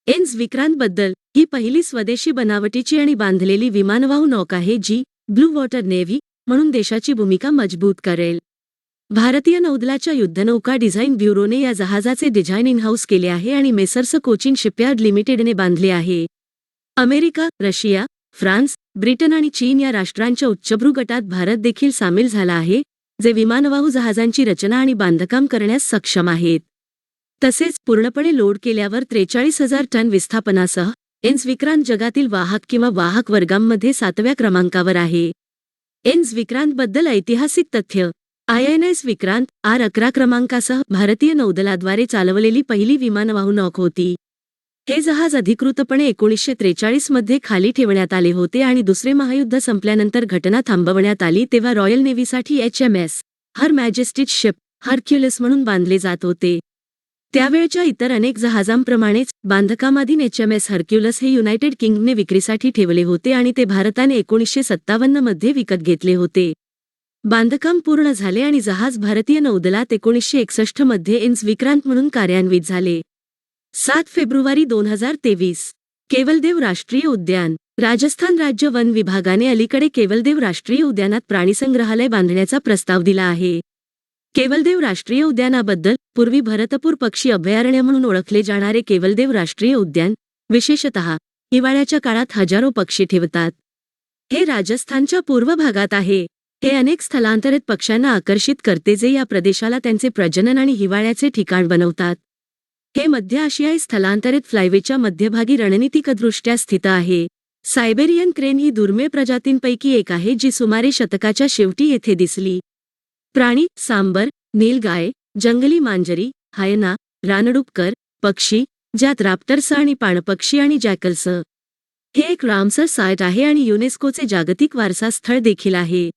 एन्स विक्रांतबद्दल ही पहिली स्वदेशी बनावटीची आणि बांधलेली विमानवाहू नौका आहे जी ब्लू वॉटर नेव्ही म्हणून देशाची भूमिका मजबूत करेल. भारतीय नौदलाच्या युद्धनौका डिझाईन ब्युरोने या जहाजाचे डिझाईन इन-हाऊस केले आहे आणि मेसर्स कोचिन शिपयार्ड लिमिटेडने बांधले आहे. अमेरिका, रशिया, फ्रान्स, ब्रिटन आणि चीन या राष्ट्रांच्या उच्चभ्रू गटात भारत देखील सामील झाला आहे, जे विमानवाहू जहाजांची रचना आणि बांधकाम करण्यास सक्षम आहेत. तसेच पूर्णपणे लोड केल्यावर 43,000 टन विस्थापनासह एन्स विक्रांत जगातील वाहक किंवा वाहक वर्गांमध्ये 7व्या क्रमांकावर आहे. एन्स विक्रांतबद्दल ऐतिहासिक तथ्य. INS विक्रांत R11 क्रमांकासह भारतीय नौदलाद्वारे चालवलेली पहिली विमानवाहू नौका होती. हे जहाज अधिकृतपणे 1943 मध्ये खाली ठेवण्यात आले होते आणि दुसरे महायुद्ध संपल्यानंतर घटना थांबवण्यात आली तेव्हा रॉयल नेव्हीसाठी HMS हर मॅजेस्टीज शिप हर्क्युलस म्हणून बांधले जात होते. त्यावेळच्या इतर अनेक जहाजांप्रमाणेच बांधकामाधीन HMS हर्क्युलस हे युनायटेड किंग्डमने विक्रीसाठी ठेवले होते आणि ते भारताने 1957 मध्ये विकत घेतले होते. बांधकाम पूर्ण झाले आणि जहाज भारतीय नौदलात 1961 मध्ये एन्स विक्रांत म्हणून कार्यान्वित झाले. 7 फेब्रुवारी 2023 केवलदेव राष्ट्रीय उद्यान. राजस्थान राज्य वन विभागाने अलीकडे केवलदेव राष्ट्रीय उद्यानात प्राणीसंग्रहालय बांधण्याचा प्रस्ताव दिला आहे. केवलदेव राष्ट्रीय उद्यानाबद्दल पूर्वी भरतपूर पक्षी अभयारण्य म्हणून ओळखले जाणारे केवलदेव राष्ट्रीय उद्यान विशेषतः हिवाळ्याच्या काळात हजारो पक्षी ठेवतात. हे राजस्थानच्या पूर्व भागात आहे. हे अनेक स्थलांतरित पक्ष्यांना आकर्षित करते जे या प्रदेशाला त्यांचे प्रजनन आणि हिवाळ्याचे ठिकाण बनवतात. हे मध्य आशियाई स्थलांतरित फ्लायवेच्या मध्यभागी रणनीतिकदृष्ट्या स्थित आहे. सायबेरियन क्रेन ही दुर्मिळ प्रजातींपैकी एक आहे जी सुमारे शतकाच्या शेवटी येथे दिसली. प्राणी: सांबर, नीलगाय, जंगली मांजरी, हायना, रानडुक्कर, पक्षी ज्यात राप्टर्स आणि पाणपक्षी आणि जॅकल्स. हे एक रामसर साइट आहे आणि युनेस्कोचे जागतिक वारसा स्थळ देखील आहे.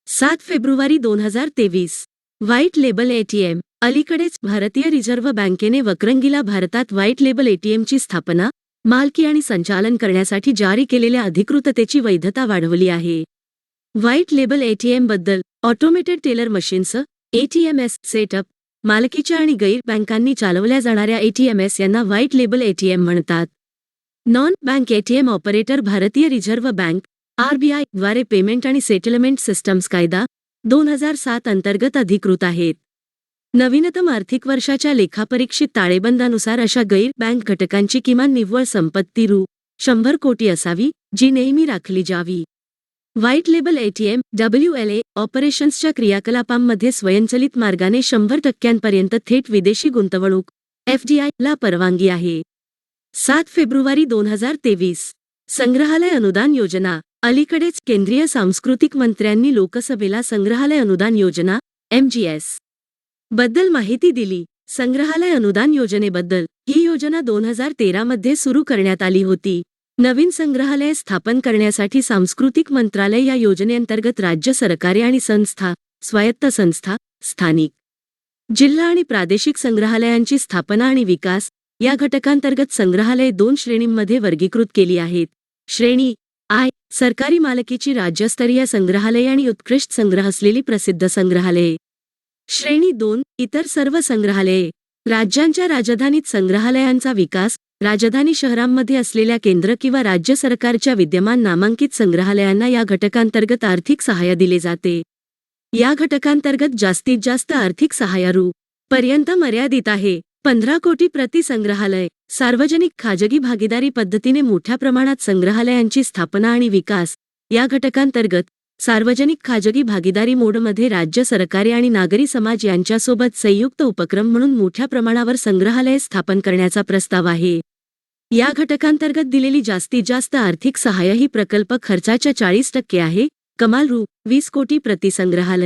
7 फेब्रुवारी 2023 व्हाईट लेबल ATM. अलीकडेच भारतीय रिझर्व्ह बँकेने वक्रंगीला भारतात व्हाईट लेबल ATMची स्थापना, मालकी आणि संचालन करण्यासाठी जारी केलेल्या अधिकृततेची वैधता वाढवली आहे. व्हाईट लेबल ATM बद्दल automated teller machines ATMS setup, मालकीच्या आणि गैर बँकांनी चालवल्या जाणाऱ्या ATMS यांना व्हाईट लेबल ATM म्हणतात. नॉन बँक ATM ऑपरेटर भारतीय रिझर्व्ह बँक RBI द्वारे पेमेंट आणि सेटलमेंट सिस्टम्स कायदा 2007 अंतर्गत अधिकृत आहेत. नवीनतम आर्थिक वर्षाच्या लेखापरीक्षित ताळेबंदानुसार अशा गैर बँक घटकांची किमान निव्वळ संपत्ती रु. 100 कोटी असावी, जी नेहमी राखली जावी. व्हाईट लेबल ATM WLA ऑपरेशन्सच्या क्रियाकलापांमध्ये स्वयंचलित मार्गाने 100% थेट विदेशी गुंतवणूक FDI ला परवानगी आहे. 7 फेब्रुवारी 2023 संग्रहालय अनुदान योजना. अलीकडेच केंद्रीय सांस्कृतिक मंत्र्यांनी लोकसभेला संग्रहालय अनुदान योजना MGS बद्दल माहिती दिली. संग्रहालय अनुदान योजनेबद्दल. ही योजना 2013 मध्ये सुरू करण्यात आली होती. नवीन संग्रहालय स्थापन करण्यासाठी सांस्कृतिक मंत्रालय या योजनेअंतर्गत राज्य सरकारे आणि संस्था, स्वायत्त संस्था, स्थानिक, जिल्हा आणि प्रादेशिक संग्रहालयांची स्थापना आणि विकास या घटकांतर्गत संग्रहालय 2 श्रेणींमध्ये वर्गीकृत केली आहेत. श्रेणी I सरकारी मालकीची राज्यस्तरीय संग्रहालये आणि उत्कृष्ट संग्रह असलेली प्रसिद्ध संग्रहालये. श्रेणी 2 इतर सर्व संग्रहालये. राज्यांच्या राजधानीत संग्रहालयांचा विकास. राजधानी शहरांमध्ये असलेल्या केंद्र किंवा राज्य सरकारच्या विद्यमान नामांकित संग्रहालयांना या घटकांतर्गत आर्थिक सहाय्य दिले जाते. या घटकांतर्गत जास्तीत जास्त आर्थिक सहाय्य रु. पर्यंत मर्यादित आहे. 15 कोटी प्रति संग्रहालय. सार्वजनिक खाजगी भागीदारी पद्धतीने मोठ्या प्रमाणात संग्रहालयांची स्थापना आणि विकास. या घटकांतर्गत सार्वजनिक खाजगी भागीदारी मोडमध्ये राज्य सरकारे आणि नागरी समाज यांच्यासोबत संयुक्त उपक्रम म्हणून मोठ्या प्रमाणावर संग्रहालय स्थापन करण्याचा प्रस्ताव आहे. या घटकांतर्गत दिलेली जास्तीत जास्त आर्थिक सहाय्य ही प्रकल्प खर्चाच्या 40% आहे. कमाल रु. 20 कोटी प्रति संग्रहालय.